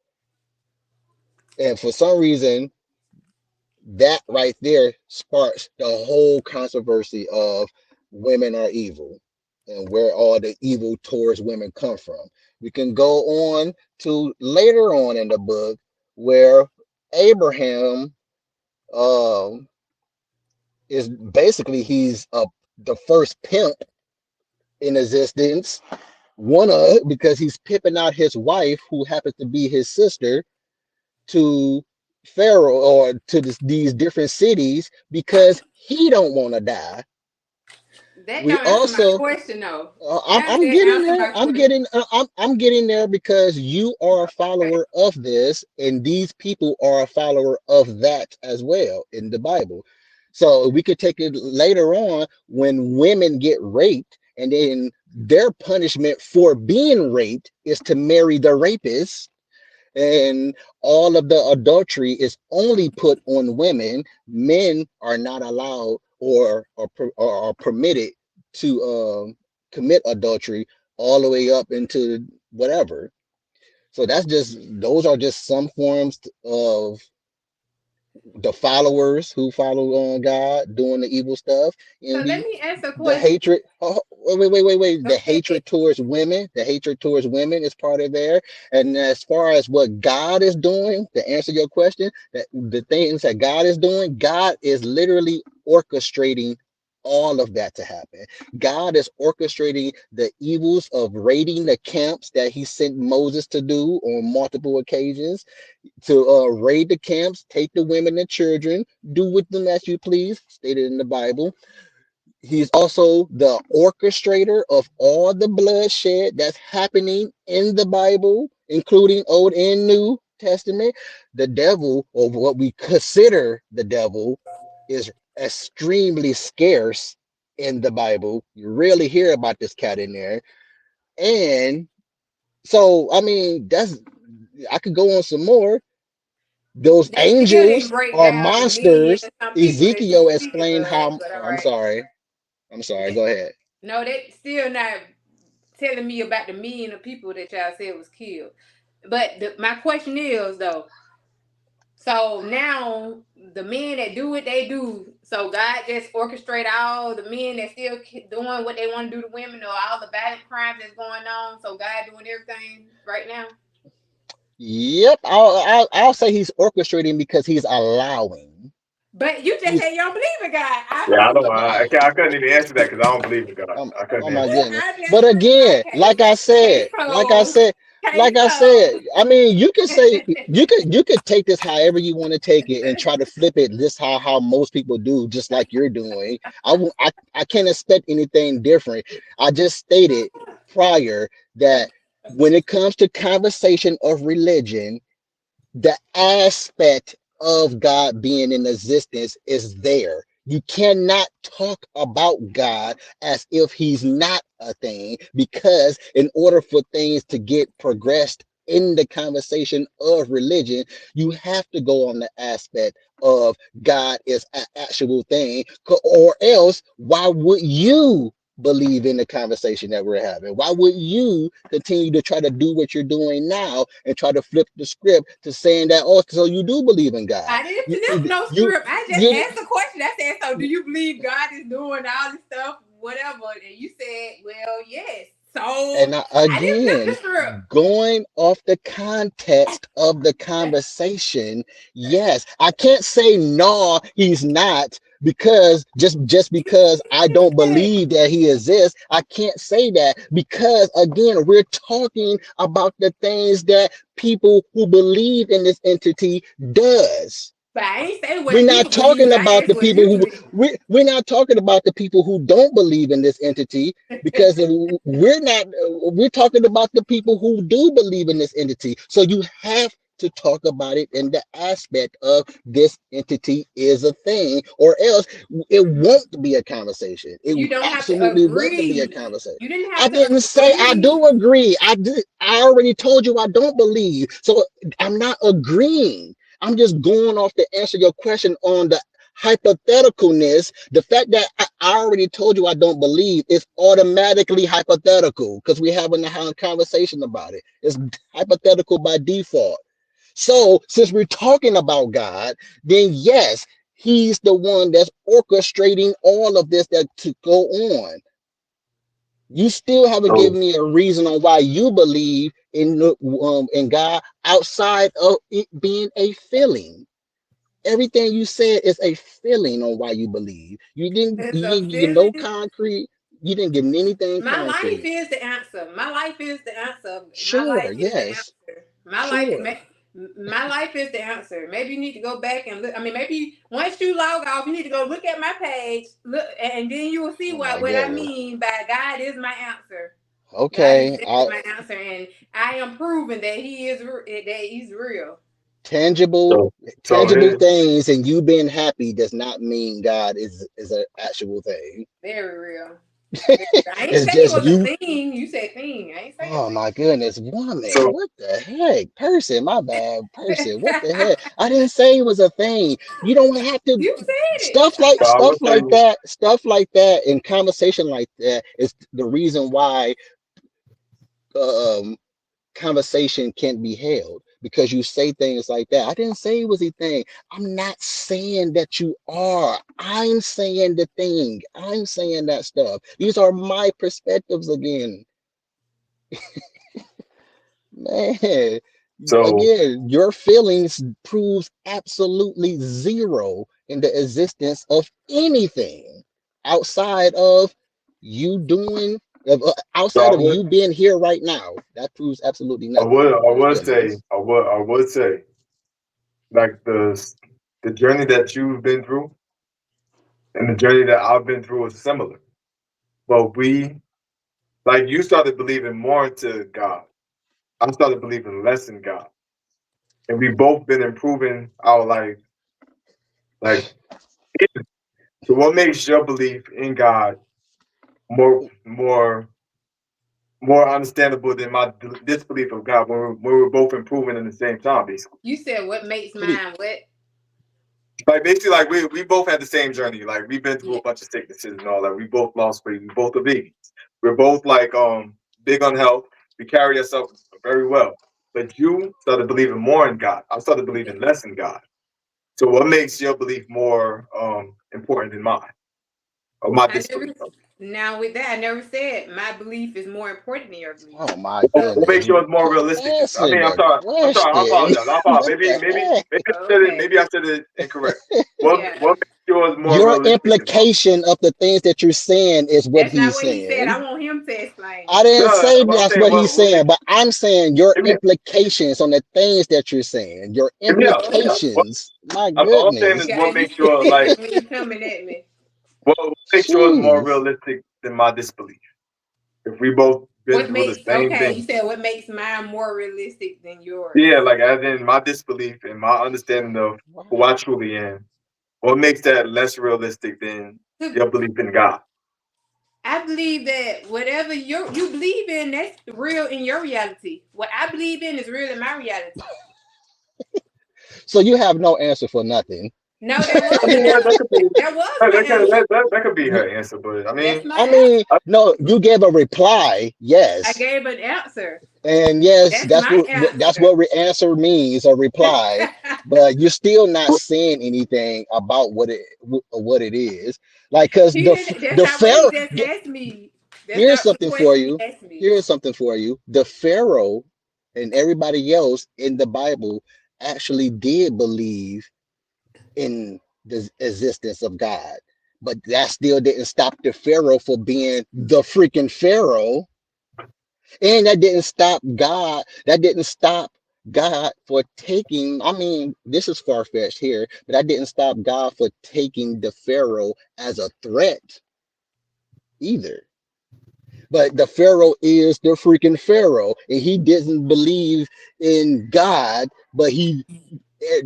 Speaker 2: And for some reason, that right there sparks the whole controversy of women are evil and where all the evil towards women come from. We can go on to later on in the book where Abraham um, is basically the first pimp in existence. One of because he's pimping out his wife, who happens to be his sister, to Pharaoh or to these different cities because he don't want to die.
Speaker 3: That
Speaker 2: We
Speaker 3: don't answer my
Speaker 2: also,
Speaker 3: question though.
Speaker 2: I'm,
Speaker 3: That
Speaker 2: I'm
Speaker 3: didn't
Speaker 2: getting
Speaker 3: answer
Speaker 2: there.
Speaker 3: my question.
Speaker 2: I'm getting there because you are a
Speaker 3: Okay.
Speaker 2: follower of this, and these people are a follower of that as well in the Bible. So we could take it later on when women get raped, and then their punishment for being raped is to marry the rapist, and all of the adultery is only put on women. Men are not allowed or are permitted to commit adultery all the way up into whatever. So those are just some forms of the followers who follow God doing the evil stuff.
Speaker 3: So let
Speaker 2: Envy,
Speaker 3: me ask a
Speaker 2: the
Speaker 3: question.
Speaker 2: hatred. Oh, wait.
Speaker 3: Go
Speaker 2: The
Speaker 3: ahead.
Speaker 2: hatred towards women is part of there. And as far as what God is doing, to answer your question, that the things that God is doing, God is literally orchestrating all of that to happen. God is orchestrating the evils of raiding the camps that he sent Moses to do on multiple occasions, to raid the camps, take the women and children, do with them as you please, stated in the Bible. He's also the orchestrator of all the bloodshed that's happening in the Bible, including Old and New Testament. The devil, or what we consider the devil, is extremely scarce in the Bible. You rarely hear about this cat in there. And so, I mean, I could go on some more. Those
Speaker 3: That still didn't
Speaker 2: angels
Speaker 3: break
Speaker 2: are
Speaker 3: down the million
Speaker 2: monsters.
Speaker 3: and some people that you
Speaker 2: Ezekiel
Speaker 3: speaking
Speaker 2: explained
Speaker 3: of,
Speaker 2: how.
Speaker 3: but all
Speaker 2: Oh, I'm
Speaker 3: right.
Speaker 2: sorry. I'm sorry.
Speaker 3: That,
Speaker 2: Go ahead.
Speaker 3: no, that still not telling me about the million of people that y'all said was killed. But my question is though, so now the men that do what they do, so God just orchestrate all the men that still doing what they want to do to women, or all the violent crimes that's going on. So God doing everything right now.
Speaker 2: Yep. I'll say he's orchestrating because he's allowing.
Speaker 3: But you just
Speaker 2: He's
Speaker 3: said you don't believe in God. I
Speaker 1: Yeah, I
Speaker 3: believe
Speaker 1: don't.
Speaker 3: in God.
Speaker 1: I couldn't even answer that because I don't believe in God. I couldn't
Speaker 2: oh my
Speaker 1: answer that.
Speaker 2: goodness.
Speaker 3: I just
Speaker 2: But
Speaker 3: proved my
Speaker 2: again,
Speaker 3: case. Case
Speaker 2: like I
Speaker 3: closed.
Speaker 2: said,
Speaker 3: Case closed.
Speaker 2: I mean, you could say you could take this however you want to take it and try to flip it this how most people do, just like you're doing. I can't expect anything different. I just stated prior that when it comes to conversation of religion, the aspect of God being in existence is there. You cannot talk about God as if he's not a thing, because in order for things to get progressed in the conversation of religion, you have to go on the aspect of God is an actual thing, or else why would you believe in the conversation that we're having? Why would you continue to try to do what you're doing now and try to flip the script to saying that, oh, so you do believe in God?
Speaker 3: I didn't
Speaker 2: You,
Speaker 3: flip no
Speaker 2: you,
Speaker 3: script. I just
Speaker 2: you,
Speaker 3: asked a question. I said, so do you believe God is doing all this stuff, whatever? And you said, well, yes. So
Speaker 2: and
Speaker 3: I didn't flip the
Speaker 2: again,
Speaker 3: script.
Speaker 2: going off the context of the conversation, yes, I can't say no, he's not, because just because I don't believe that he exists, I can't say that, because again, we're talking about the things that people who believe in this entity does.
Speaker 3: But I ain't say
Speaker 2: We're
Speaker 3: what
Speaker 2: not
Speaker 3: people believe.
Speaker 2: talking
Speaker 3: I
Speaker 2: about
Speaker 3: asked
Speaker 2: the
Speaker 3: what
Speaker 2: people
Speaker 3: you
Speaker 2: who
Speaker 3: believe.
Speaker 2: we're not talking about the people who don't believe in this entity, because we're talking about the people who do believe in this entity. So you have to talk about it in the aspect of this entity is a thing, or else it won't be a conversation. It
Speaker 3: You don't have to
Speaker 2: absolutely won't be a
Speaker 3: agree.
Speaker 2: conversation.
Speaker 3: You didn't
Speaker 2: I
Speaker 3: have to
Speaker 2: didn't say I
Speaker 3: agree.
Speaker 2: do agree. I already told you I don't believe. So I'm not agreeing. I'm just going off to answer your question on the hypotheticalness. The fact that I already told you I don't believe is automatically hypothetical, because we're having a conversation about it. It's hypothetical by default. So since we're talking about God, then yes, he's the one that's orchestrating all of this that to go on. You still haven't
Speaker 1: So
Speaker 2: given me a reason on why you believe in God outside of it being a feeling. Everything you said is a feeling on why you believe.
Speaker 3: It's
Speaker 2: You
Speaker 3: a
Speaker 2: didn't give no
Speaker 3: feeling.
Speaker 2: concrete. You didn't give anything
Speaker 3: My life
Speaker 2: concrete.
Speaker 3: is the answer. My life is the answer. My
Speaker 2: Sure,
Speaker 3: life is the
Speaker 2: yes,
Speaker 3: answer.
Speaker 2: sure.
Speaker 3: My life is the answer. Maybe you need to go back and look. I mean, maybe once you log off, you need to go look at my page, look, and then you will see
Speaker 2: Oh my
Speaker 3: what I
Speaker 2: goodness.
Speaker 3: mean by God is my answer. God is
Speaker 2: Okay,
Speaker 3: definitely my answer, and I am proving that He's real.
Speaker 2: tangible
Speaker 1: so so
Speaker 2: tangible
Speaker 1: here
Speaker 2: things and you being happy does not mean God is an actual thing.
Speaker 3: Very real. I ain't
Speaker 2: It's
Speaker 3: say it
Speaker 2: just
Speaker 3: was a
Speaker 2: you.
Speaker 3: thing. You said thing. I ain't say a
Speaker 2: Oh
Speaker 3: thing.
Speaker 2: my goodness, woman,
Speaker 1: So
Speaker 2: what the heck? Person, my bad. Person, what the heck? I didn't say it was a thing. You don't have to
Speaker 3: You said it.
Speaker 2: stuff like
Speaker 1: I will say,
Speaker 2: stuff like that, and conversation like that is the reason why um conversation can't be held because you say things like that. I didn't say it was a thing. I'm not saying that you are. I'm saying the thing. I'm saying that stuff. These are my perspectives again. Man,
Speaker 1: so
Speaker 2: again, your feelings proves absolutely zero in the existence of anything outside of you doing,
Speaker 1: so
Speaker 2: outside of you being here right now. That proves absolutely nothing.
Speaker 1: I
Speaker 2: Your
Speaker 1: would say,
Speaker 2: feelings.
Speaker 1: I would say, like the journey that you've been through and the journey that I've been through is similar. But we, like, you started believing more into God. I started believing less in God, and we both been improving our life. Like, so what makes your belief in God more more understandable than my disbelief of God when we're both improving in the same time, basically.
Speaker 3: You said what makes
Speaker 2: Please.
Speaker 3: mine what?
Speaker 1: Like basically, like we both had the same journey. Like we've been through
Speaker 3: Yeah.
Speaker 1: a bunch of sicknesses and all that. We both lost weight. We both are vegans. We're both like big on health. We carry ourselves very well. But you started believing more in God. I started believing less in God. So what makes your belief more important than mine or my
Speaker 3: I never.
Speaker 1: disbelief?
Speaker 3: Now with that, I never said my belief is more important than your belief.
Speaker 2: Oh my
Speaker 1: What
Speaker 2: goodness.
Speaker 1: makes yours more realistic? I
Speaker 2: Answer
Speaker 1: mean,
Speaker 2: the
Speaker 1: I'm sorry. I
Speaker 2: question.
Speaker 1: apologize. I apologize.
Speaker 2: What the heck?
Speaker 3: Okay.
Speaker 1: Maybe I said it incorrect.
Speaker 3: Yeah.
Speaker 1: What makes yours more
Speaker 2: Your
Speaker 1: realistic than mine?
Speaker 2: implication of the things that you're saying is what
Speaker 3: That's not
Speaker 2: he's
Speaker 3: what he said. I
Speaker 2: saying.
Speaker 3: want him to explain
Speaker 2: I
Speaker 3: it.
Speaker 2: didn't
Speaker 1: No,
Speaker 2: say
Speaker 1: I'm
Speaker 2: that's
Speaker 1: saying
Speaker 2: what he's
Speaker 1: what
Speaker 2: saying,
Speaker 1: makes
Speaker 2: but I'm saying your
Speaker 1: give me
Speaker 2: implications on the things that you're saying. Your
Speaker 1: give me out.
Speaker 3: Oh,
Speaker 1: Give me
Speaker 3: okay.
Speaker 1: out. What
Speaker 2: implications. My
Speaker 1: all I'm saying is
Speaker 2: goodness.
Speaker 3: God,
Speaker 1: what
Speaker 3: you
Speaker 1: makes yours like
Speaker 3: when you coming at me.
Speaker 1: what makes yours more
Speaker 2: Jeez.
Speaker 1: realistic than my disbelief. If we both been
Speaker 3: What
Speaker 1: through the
Speaker 3: makes
Speaker 1: same
Speaker 3: okay? You
Speaker 1: thing.
Speaker 3: said what makes mine more realistic than yours?
Speaker 1: Yeah, like as in my disbelief and my understanding of who I truly am. What makes that less realistic than your belief in God?
Speaker 3: I believe that whatever you believe in, that's real in your reality. What I believe in is real in my reality.
Speaker 2: So you have no answer for nothing.
Speaker 3: No, that was
Speaker 1: I
Speaker 3: an
Speaker 1: mean, that
Speaker 3: answer.
Speaker 1: could be
Speaker 3: That was my answer.
Speaker 1: that could be her answer, but I
Speaker 3: That's
Speaker 1: mean,
Speaker 3: my
Speaker 2: I mean,
Speaker 3: answer.
Speaker 2: no, you gave a reply,
Speaker 3: I
Speaker 2: yes.
Speaker 3: gave an answer.
Speaker 2: And yes,
Speaker 3: That's my
Speaker 2: that's
Speaker 3: answer.
Speaker 2: what answer means, a reply. But you're still not saying anything about what it is. Like, cause
Speaker 3: He didn't. That's
Speaker 2: the
Speaker 3: not what he
Speaker 2: Pharaoh.
Speaker 3: just asked me. That's
Speaker 2: Here's
Speaker 3: not the
Speaker 2: something for
Speaker 3: question he
Speaker 2: you.
Speaker 3: asked me.
Speaker 2: Here's something for you. The Pharaoh and everybody else in the Bible actually did believe in the existence of God. But that still didn't stop the Pharaoh for being the freaking Pharaoh. And that didn't stop God. That didn't stop God for taking, I mean, this is far fetched here, but that didn't stop God for taking the Pharaoh as a threat either. But the Pharaoh is the freaking Pharaoh, and he didn't believe in God, but eh,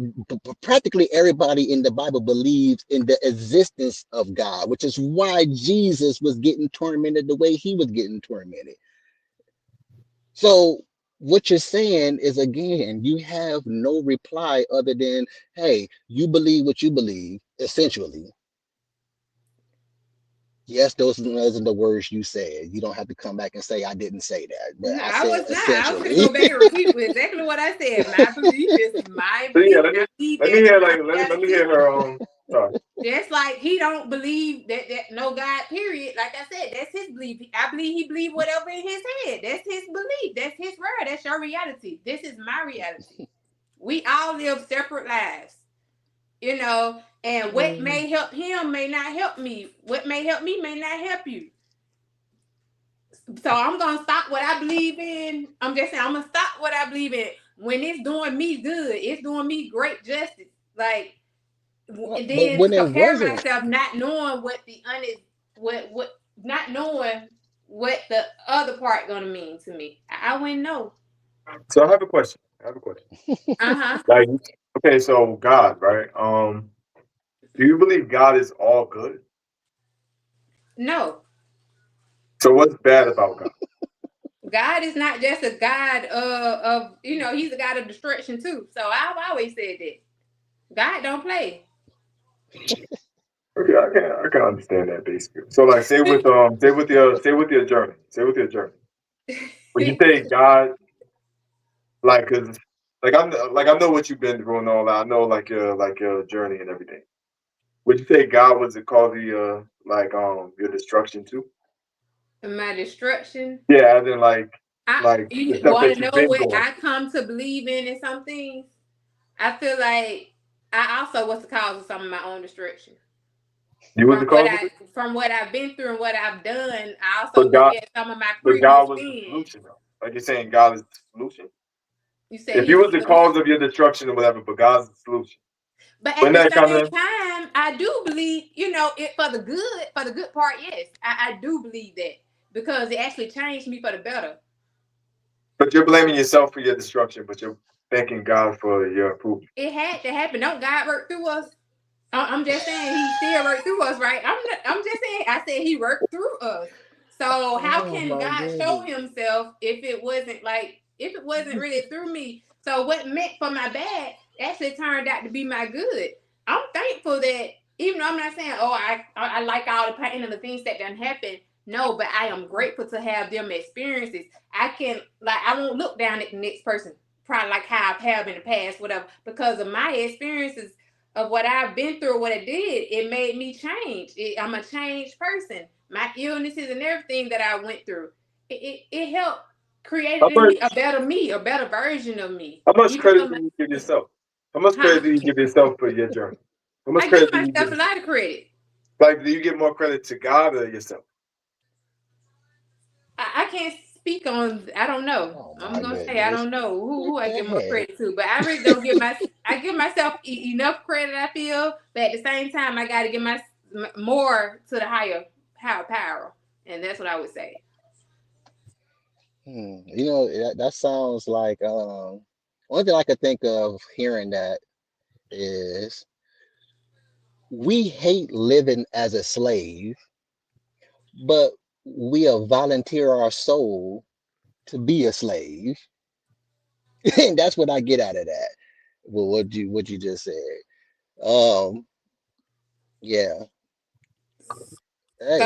Speaker 2: practically everybody in the Bible believes in the existence of God, which is why Jesus was getting tormented the way he was getting tormented. So what you're saying is again, you have no reply other than, hey, you believe what you believe, essentially. Yes, those are the words you said. You don't have to come back and say I didn't say that, but
Speaker 3: No,
Speaker 2: I
Speaker 3: I
Speaker 2: said
Speaker 3: was not. I was gonna
Speaker 2: essentially.
Speaker 3: go back and repeat exactly what I said. My belief is my
Speaker 1: so yeah,
Speaker 3: belief. I believe
Speaker 1: let me
Speaker 3: that in
Speaker 1: hear
Speaker 3: my
Speaker 1: let me
Speaker 3: reality.
Speaker 1: hear her sorry.
Speaker 3: Just like he don't believe that no God. Period. Like I said, that's his belief. I believe he believe whatever in his head. That's his belief. That's his word. That's your reality. This is my reality. We all live separate lives, and what
Speaker 2: Mm.
Speaker 3: may help him may not help me. What may help me may not help you. So I'm gonna stop what I believe in. I'm just saying I'm gonna stop what I believe in when it's doing me good. It's doing me great justice. Like, and
Speaker 2: But
Speaker 3: then
Speaker 2: when it
Speaker 3: compare
Speaker 2: wasn't,
Speaker 3: myself, not knowing what the honest, what, not knowing what the other part gonna mean to me. I wouldn't know.
Speaker 1: So I have a question. I have a question.
Speaker 3: Uh-huh.
Speaker 1: Like, okay, so God, right? Do you believe God is all good?
Speaker 3: No.
Speaker 1: So what's bad about God?
Speaker 3: God is not just a God of he's a God of destruction too. So I've always said that. God don't play.
Speaker 1: Okay, I can understand that basically. So like say with your journey. Would you say God like cause like I know what you've been through and all that. I know like your journey and everything. Would you say God was the cause of your your destruction too?
Speaker 3: My destruction.
Speaker 1: Yeah, as in like the
Speaker 3: You
Speaker 1: stuff
Speaker 3: want
Speaker 1: that
Speaker 3: to
Speaker 1: you've
Speaker 3: know
Speaker 1: been
Speaker 3: what
Speaker 1: going.
Speaker 3: I come to believe in some things? I feel like I also was the cause of some of my own destruction.
Speaker 1: You was the cause of it?
Speaker 3: From what I've been through and what I've done, I also
Speaker 1: But
Speaker 3: look
Speaker 1: God
Speaker 3: at some of my
Speaker 1: but
Speaker 3: previous
Speaker 1: God was the
Speaker 3: sins.
Speaker 1: solution though. Like you're saying God is the solution.
Speaker 3: You said
Speaker 1: If you
Speaker 3: he's
Speaker 1: was
Speaker 3: the
Speaker 1: the
Speaker 3: solution.
Speaker 1: cause of your destruction or whatever, but God's the solution.
Speaker 3: But at
Speaker 1: Wouldn't
Speaker 3: the
Speaker 1: that kind
Speaker 3: same
Speaker 1: of
Speaker 3: time, I do believe, it for the good part, yes. I do believe that because it actually changed me for the better.
Speaker 1: but you're blaming yourself for your destruction, but you're thanking God for your improvement.
Speaker 3: It had to happen. Don't God work through us? I'm just saying he still worked through us, right? I'm just saying I said he worked through us. So how
Speaker 2: Oh
Speaker 3: can
Speaker 2: my
Speaker 3: God show
Speaker 2: goodness.
Speaker 3: himself if it wasn't really through me? So what meant for my bad actually turned out to be my good. I'm thankful that even though I'm not saying, oh, I like all the pain and the things that done happened. No, but I am grateful to have them experiences. I won't look down at the next person, probably like how I've had in the past, whatever, because of my experiences of what I've been through, what it did, it made me change. I'm a changed person. My illnesses and everything that I went through, it helped
Speaker 1: How
Speaker 3: create in
Speaker 1: much
Speaker 3: me, a better version of me.
Speaker 1: how much
Speaker 3: Even
Speaker 1: credit
Speaker 3: for
Speaker 1: do
Speaker 3: my,
Speaker 1: you give yourself? How much credit
Speaker 3: huh?
Speaker 1: do you give yourself for your journey? How much
Speaker 3: I give
Speaker 1: credit do you
Speaker 3: myself
Speaker 1: give
Speaker 3: a
Speaker 1: yourself?
Speaker 3: lot of credit.
Speaker 1: Like, do you give more credit to God or yourself?
Speaker 3: I can't speak on. I don't know.
Speaker 2: Oh
Speaker 3: I'm
Speaker 2: my
Speaker 3: gonna say I
Speaker 2: goodness.
Speaker 3: don't know
Speaker 2: What
Speaker 3: who I
Speaker 2: the
Speaker 3: give more
Speaker 2: heck?
Speaker 3: credit to, but I really don't give my. I give myself enough credit. I feel, but at the same time, I got to give my more to the higher power, and that's what I would say.
Speaker 2: That sounds like only thing I could think of hearing that is we hate living as a slave, but we'll volunteer our soul to be a slave. And that's what I get out of that. Well, what you just said. Um, yeah. Hey,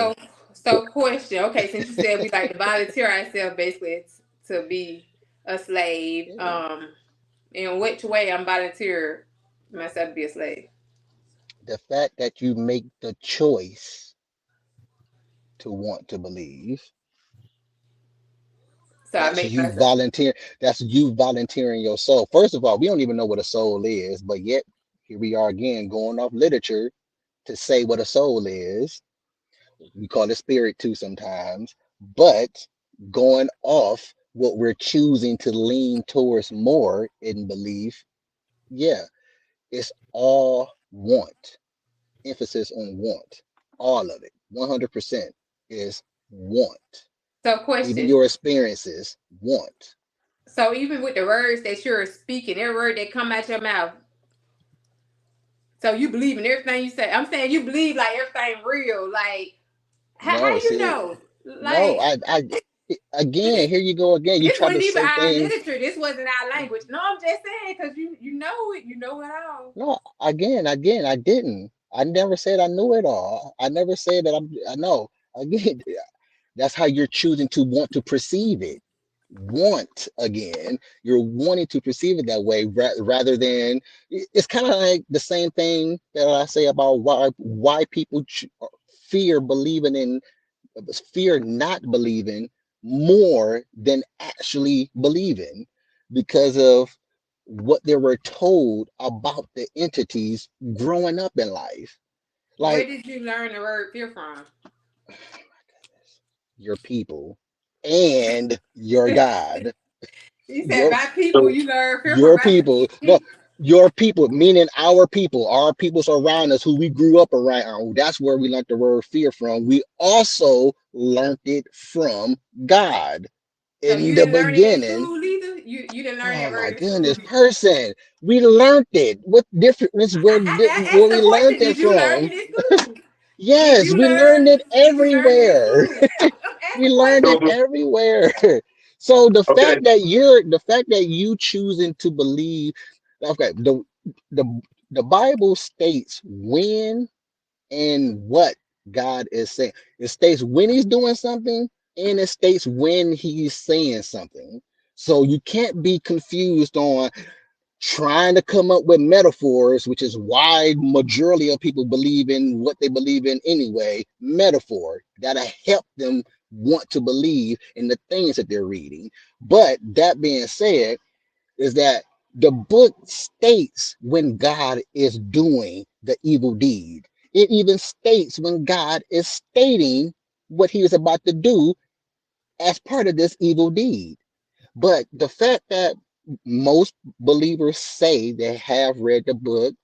Speaker 3: So, question. Okay, since you said we like to volunteer ourselves basically to be a slave,
Speaker 2: yeah.
Speaker 3: in which way I'm volunteer myself to be a slave?
Speaker 2: The fact that you make the choice to want to believe,
Speaker 3: So I
Speaker 2: that's
Speaker 3: make
Speaker 2: you
Speaker 3: myself.
Speaker 2: volunteer. That's you volunteering your soul. First of all, we don't even know what a soul is, but yet here we are again going off literature to say what a soul is. We call it spirit too sometimes, but going off what we're choosing to lean towards more in belief, yeah, it's all want. Emphasis on want. All of it, 100% is want.
Speaker 3: So
Speaker 2: Even
Speaker 3: question.
Speaker 2: your experiences, want.
Speaker 3: So even with the words that you're speaking, every word that come out your mouth, so you believe in everything you say. I'm saying you believe like everything real. Like how
Speaker 2: No,
Speaker 3: you
Speaker 2: see,
Speaker 3: know?
Speaker 2: no,
Speaker 3: Like
Speaker 2: I again, here you go again. You
Speaker 3: this
Speaker 2: try to
Speaker 3: wasn't even
Speaker 2: say
Speaker 3: our
Speaker 2: things.
Speaker 3: literature. This wasn't our language. No, I'm just saying because you know it. You know it all.
Speaker 2: No, again, I didn't. I never said I knew it all. I never said that I know. Again, that's how you're choosing to want to perceive it. Want again, you're wanting to perceive it that way rather than it's kind of like the same thing that I say about why people fear believing in fear not believing more than actually believing because of what they were told about the entities growing up in life.
Speaker 3: Where
Speaker 2: Like,
Speaker 3: did you learn the word fear from?
Speaker 2: your people and your God.
Speaker 3: You said
Speaker 2: Your
Speaker 3: by people
Speaker 1: So
Speaker 3: you learn fear from
Speaker 2: your
Speaker 3: by
Speaker 2: people. No,
Speaker 3: people.
Speaker 2: your people, meaning our peoples around us who we grew up around. That's where we learned the word fear from. We also learned it from God
Speaker 3: So
Speaker 2: in
Speaker 3: you
Speaker 2: the
Speaker 3: didn't learn it in
Speaker 2: beginning.
Speaker 3: school either. You didn't learn
Speaker 2: Oh
Speaker 3: that
Speaker 2: my
Speaker 3: word in
Speaker 2: goodness,
Speaker 3: school.
Speaker 2: person. We learned it. What difference
Speaker 3: I
Speaker 2: where
Speaker 3: asked
Speaker 2: we
Speaker 3: the
Speaker 2: learned
Speaker 3: question.
Speaker 2: it
Speaker 3: Did you learn
Speaker 2: from?
Speaker 3: it in school? Did
Speaker 2: Yes,
Speaker 3: you
Speaker 2: we learned
Speaker 3: learn?
Speaker 2: it
Speaker 3: Did you learn it in
Speaker 2: everywhere.
Speaker 3: school? I'm
Speaker 2: We
Speaker 3: asking
Speaker 2: learned
Speaker 1: So,
Speaker 2: it
Speaker 3: questions.
Speaker 1: but-
Speaker 2: everywhere. So
Speaker 1: okay,
Speaker 2: the fact that you choosing to believe, okay, the the Bible states when and what God is saying. It states when he's doing something and it states when he's saying something. So you can't be confused on trying to come up with metaphors, which is why majority of people believe in what they believe in anyway. Metaphor that'll help them want to believe in the things that they're reading. But that being said, is that the book states when God is doing the evil deed. It even states when God is stating what he is about to do as part of this evil deed. But the fact that most believers say they have read the book,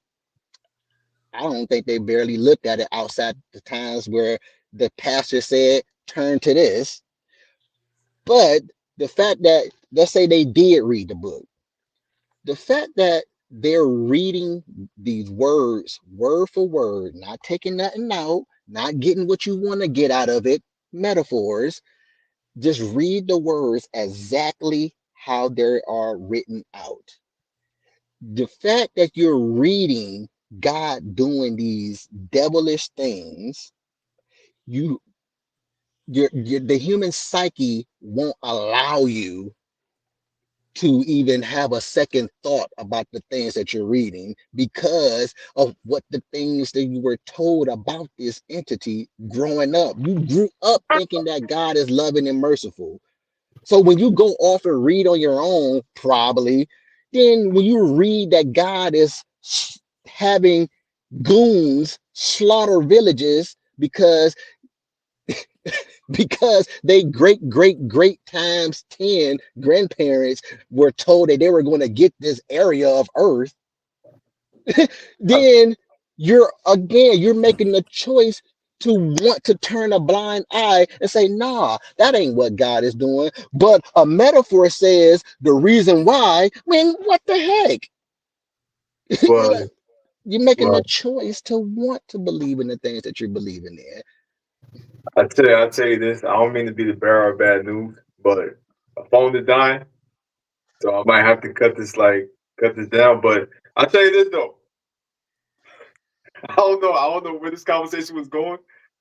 Speaker 2: I don't think they barely looked at it outside the times where the pastor said, turn to this. But the fact that, let's say they did read the book, the fact that they're reading these words word for word, not taking nothing out, not getting what you want to get out of it, metaphors, just read the words exactly how they are written out. The fact that you're reading God doing these devilish things, you the human psyche won't allow you to even have a second thought about the things that you're reading because of what the things that you were told about this entity growing up. You grew up thinking that God is loving and merciful. So when you go off and read on your own, probably, then when you read that God is having goons slaughter villages because they great times 10 grandparents were told that they were going to get this area of earth, then you're making the choice to want to turn a blind eye and say, nah, that ain't what God is doing. But a metaphor says the reason why. Man, what the heck?
Speaker 1: well,
Speaker 2: You're making the
Speaker 1: well,
Speaker 2: choice to want to believe in the things that you're believing in.
Speaker 1: I tell you this. I don't mean to be the bearer of bad news, but my phone is dying, so I might have to cut this down. But I tell you this though, I don't know where this conversation was going,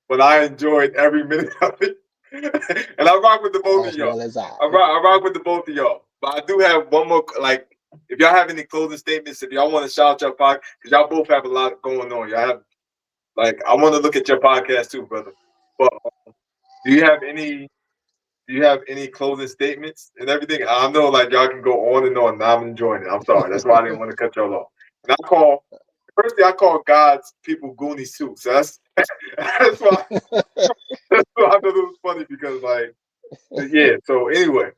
Speaker 1: but I enjoyed every minute of it, and I rock with the both of
Speaker 2: As
Speaker 1: y'all.
Speaker 2: well as I.
Speaker 1: I rock with the both of y'all. But I do have one more. Like, if y'all have any closing statements, if y'all want to shout out your podcast, because y'all both have a lot going on. Y'all have like, I want to look at your podcast too, brother. But do you have any? Do you have any closing statements and everything? I know, like, y'all can go on and on. And I'm enjoying it. I'm sorry. That's why I didn't want to cut y'all off. And I call God's people Goonies too. So that's why that's why I thought it was funny because, like, yeah. So anyway,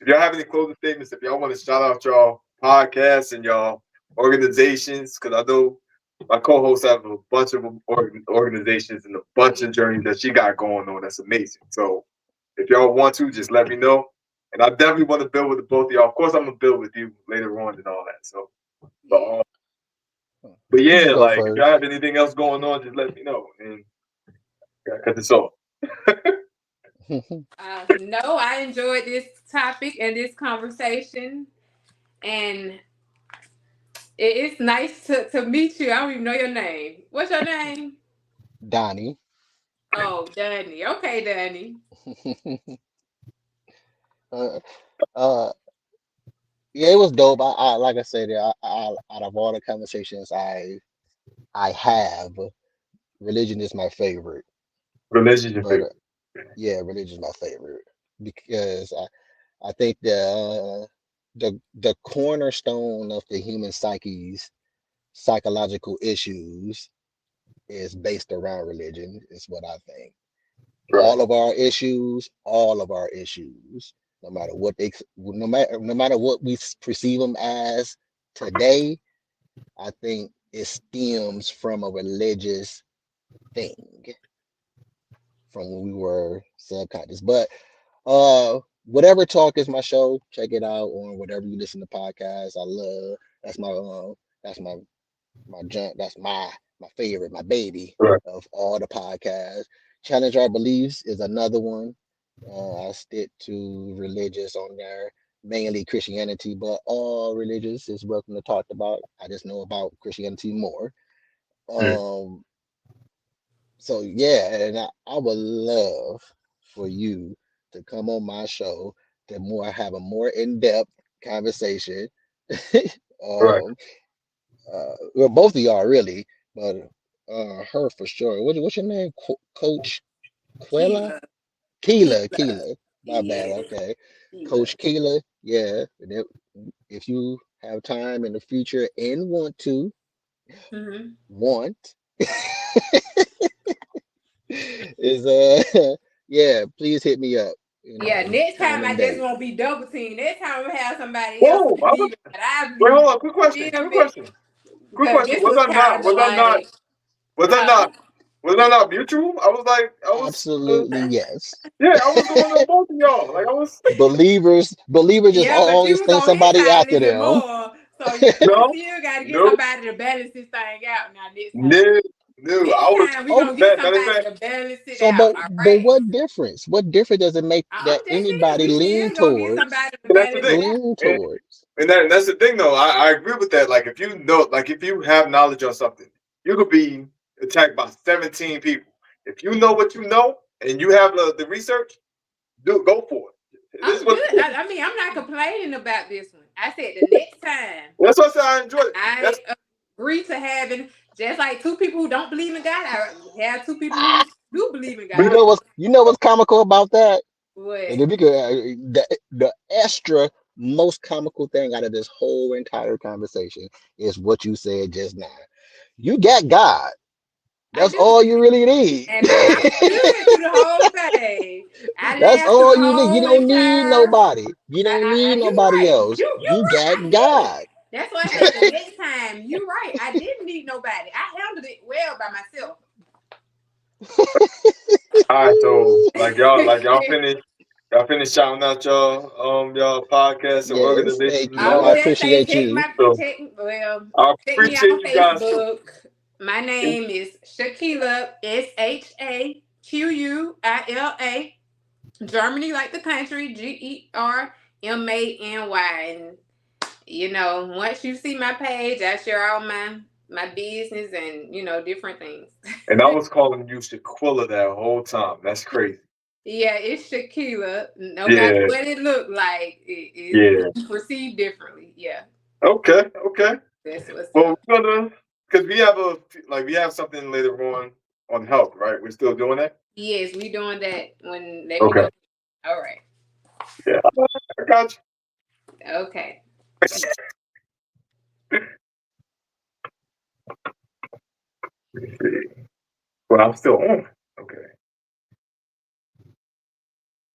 Speaker 1: if y'all have any closing statements, if y'all want to shout out y'all podcasts and y'all organizations, because I know my co-hosts have a bunch of organizations and a bunch of journeys that she got going on. That's amazing. So if y'all want to, just let me know. And I definitely want to build with the both of y'all. Of course, I'm gonna build with you later on and all that. So, but but
Speaker 2: You
Speaker 1: yeah,
Speaker 2: can go
Speaker 1: like if y'all
Speaker 2: first.
Speaker 1: have anything else going on, just let me know. And gotta cut this off.
Speaker 3: No, I enjoyed this topic and this conversation, and it's nice to meet you. I don't even know your name. What's your name?
Speaker 2: Donnie.
Speaker 3: Oh, Danny. Okay, Danny.
Speaker 2: uh, uh, yeah, it was dope. I like I said, out of all the conversations I have, religion is my favorite.
Speaker 1: Religion, your
Speaker 2: But
Speaker 1: favorite.
Speaker 2: yeah, religion is my favorite because I think the cornerstone of the human psyche's psychological issues is based around religion. Is what I think.
Speaker 1: Right.
Speaker 2: All of our issues, no matter what no matter what we perceive them as today, I think it stems from a religious thing from when we were subconscious. But whatever talk is my show, check it out on whatever you listen to podcasts. I love that's my my junk. That's my favorite, my baby
Speaker 1: Right.
Speaker 2: of all the podcasts. Challenge Our Beliefs is another one. I stick to religious on there, mainly Christianity, but all religious is welcome to talk about. I just know about Christianity more.
Speaker 1: Mm.
Speaker 2: Um, so yeah, and I would love for you to come on my show to more have a more in-depth conversation.
Speaker 1: Right.
Speaker 2: um, well, both of y'all really, but her for sure. What's your name? Coach Quila?
Speaker 3: Keela. Keela.
Speaker 2: Keela. My bad.
Speaker 3: Yeah.
Speaker 2: Okay,
Speaker 3: Keela.
Speaker 2: Coach Keela. Yeah, and if you have time in the future and
Speaker 3: Hmm.
Speaker 2: want is yeah, please hit me up.
Speaker 3: Yeah,
Speaker 2: And
Speaker 3: next
Speaker 2: time
Speaker 3: time I
Speaker 2: and
Speaker 3: just
Speaker 2: date.
Speaker 3: won't be double teamed. Next time I'm gonna have somebody else
Speaker 1: Whoa!
Speaker 3: believe it, but I
Speaker 1: Wait,
Speaker 3: believe
Speaker 1: hold on.
Speaker 3: it.
Speaker 1: Quick question.
Speaker 3: Feel
Speaker 1: Quick
Speaker 3: me?
Speaker 1: question. Quick
Speaker 3: Because
Speaker 1: question.
Speaker 3: this was kind of like,
Speaker 1: Was that
Speaker 3: huh?
Speaker 1: not? Was that not mutual? I was like,
Speaker 2: Absolutely yes.
Speaker 1: yeah, I was going on both of y'all. Like I was,
Speaker 2: Believers just
Speaker 3: Yeah, but you
Speaker 2: always
Speaker 3: was
Speaker 2: think
Speaker 3: on his
Speaker 2: somebody
Speaker 3: side a
Speaker 2: after
Speaker 3: little bit
Speaker 2: them.
Speaker 3: more. So you
Speaker 1: no,
Speaker 3: still got to get
Speaker 1: no,
Speaker 3: somebody to balance this thing out now this time.
Speaker 1: no, no. I
Speaker 3: Next
Speaker 1: was
Speaker 3: time we
Speaker 2: Oh,
Speaker 3: gonna get
Speaker 1: matter of
Speaker 3: somebody
Speaker 1: fact.
Speaker 3: to balance it
Speaker 2: so
Speaker 3: out.
Speaker 2: but
Speaker 3: All
Speaker 2: but
Speaker 3: right.
Speaker 2: what difference? What difference does it make
Speaker 3: I'm
Speaker 2: that
Speaker 3: just saying
Speaker 2: anybody
Speaker 3: we
Speaker 2: lean
Speaker 3: still gonna get
Speaker 2: towards?
Speaker 3: somebody to
Speaker 1: And that's the
Speaker 3: balance
Speaker 1: thing.
Speaker 3: it out.
Speaker 2: Lean
Speaker 1: And,
Speaker 2: towards.
Speaker 1: that's the thing, though. I agree with that. Like if you know, like if you have knowledge on something, you could be attacked by 17 people. If you know what you know and you have the research, go for it. This is
Speaker 3: I'm
Speaker 1: what
Speaker 3: good. I mean, I'm not complaining about this one. I said the next time
Speaker 1: that's what I said. I enjoyed it.
Speaker 3: I
Speaker 1: That's
Speaker 3: agree to having just like two people who don't believe in God. I have two people who do believe in God.
Speaker 2: You know what's comical about that?
Speaker 3: What?
Speaker 2: And if you could, the extra most comical thing out of this whole entire conversation is what you said just now. You got God.
Speaker 3: I
Speaker 2: That's
Speaker 3: do.
Speaker 2: all you really need.
Speaker 3: And I was good through the whole thing. I
Speaker 2: That's
Speaker 3: laughed through
Speaker 2: all
Speaker 3: the
Speaker 2: you need. You
Speaker 3: whole
Speaker 2: don't need
Speaker 3: entire.
Speaker 2: nobody. You don't need
Speaker 3: You
Speaker 2: nobody
Speaker 3: right.
Speaker 2: else.
Speaker 3: You
Speaker 2: You
Speaker 3: right.
Speaker 2: got
Speaker 3: I didn't.
Speaker 2: God.
Speaker 3: That's why I said the next time. You right. I didn't need nobody. I handled it well by myself.
Speaker 1: all right. So y'all finish shouting out y'all podcasts and
Speaker 2: Yes,
Speaker 1: organizations
Speaker 2: thank
Speaker 1: and
Speaker 3: I
Speaker 2: you.
Speaker 1: all
Speaker 2: I
Speaker 3: would
Speaker 1: that.
Speaker 3: just say
Speaker 2: appreciate you.
Speaker 1: So I
Speaker 3: check me out
Speaker 1: appreciate
Speaker 3: on
Speaker 1: you guys too.
Speaker 3: Facebook. My name is Shakila SHAQUILA. Germany like the country, GERMANY. And once you see my page, I share all my business and different things.
Speaker 1: And I was calling you Shaquilla that whole time. That's crazy.
Speaker 3: Yeah, it's Shakila. No matter
Speaker 1: Yeah,
Speaker 3: what it looked like,
Speaker 1: yeah.
Speaker 3: it's perceived differently. Yeah,
Speaker 1: Okay, okay.
Speaker 3: that's what's
Speaker 1: Well,
Speaker 3: up.
Speaker 1: we're gonna because we have something later on health, right? We're still doing that.
Speaker 3: Yes, we doing that when let me
Speaker 1: Okay.
Speaker 3: know. All right.
Speaker 1: Yeah, I got
Speaker 3: Okay.
Speaker 1: you. Well, I'm still on.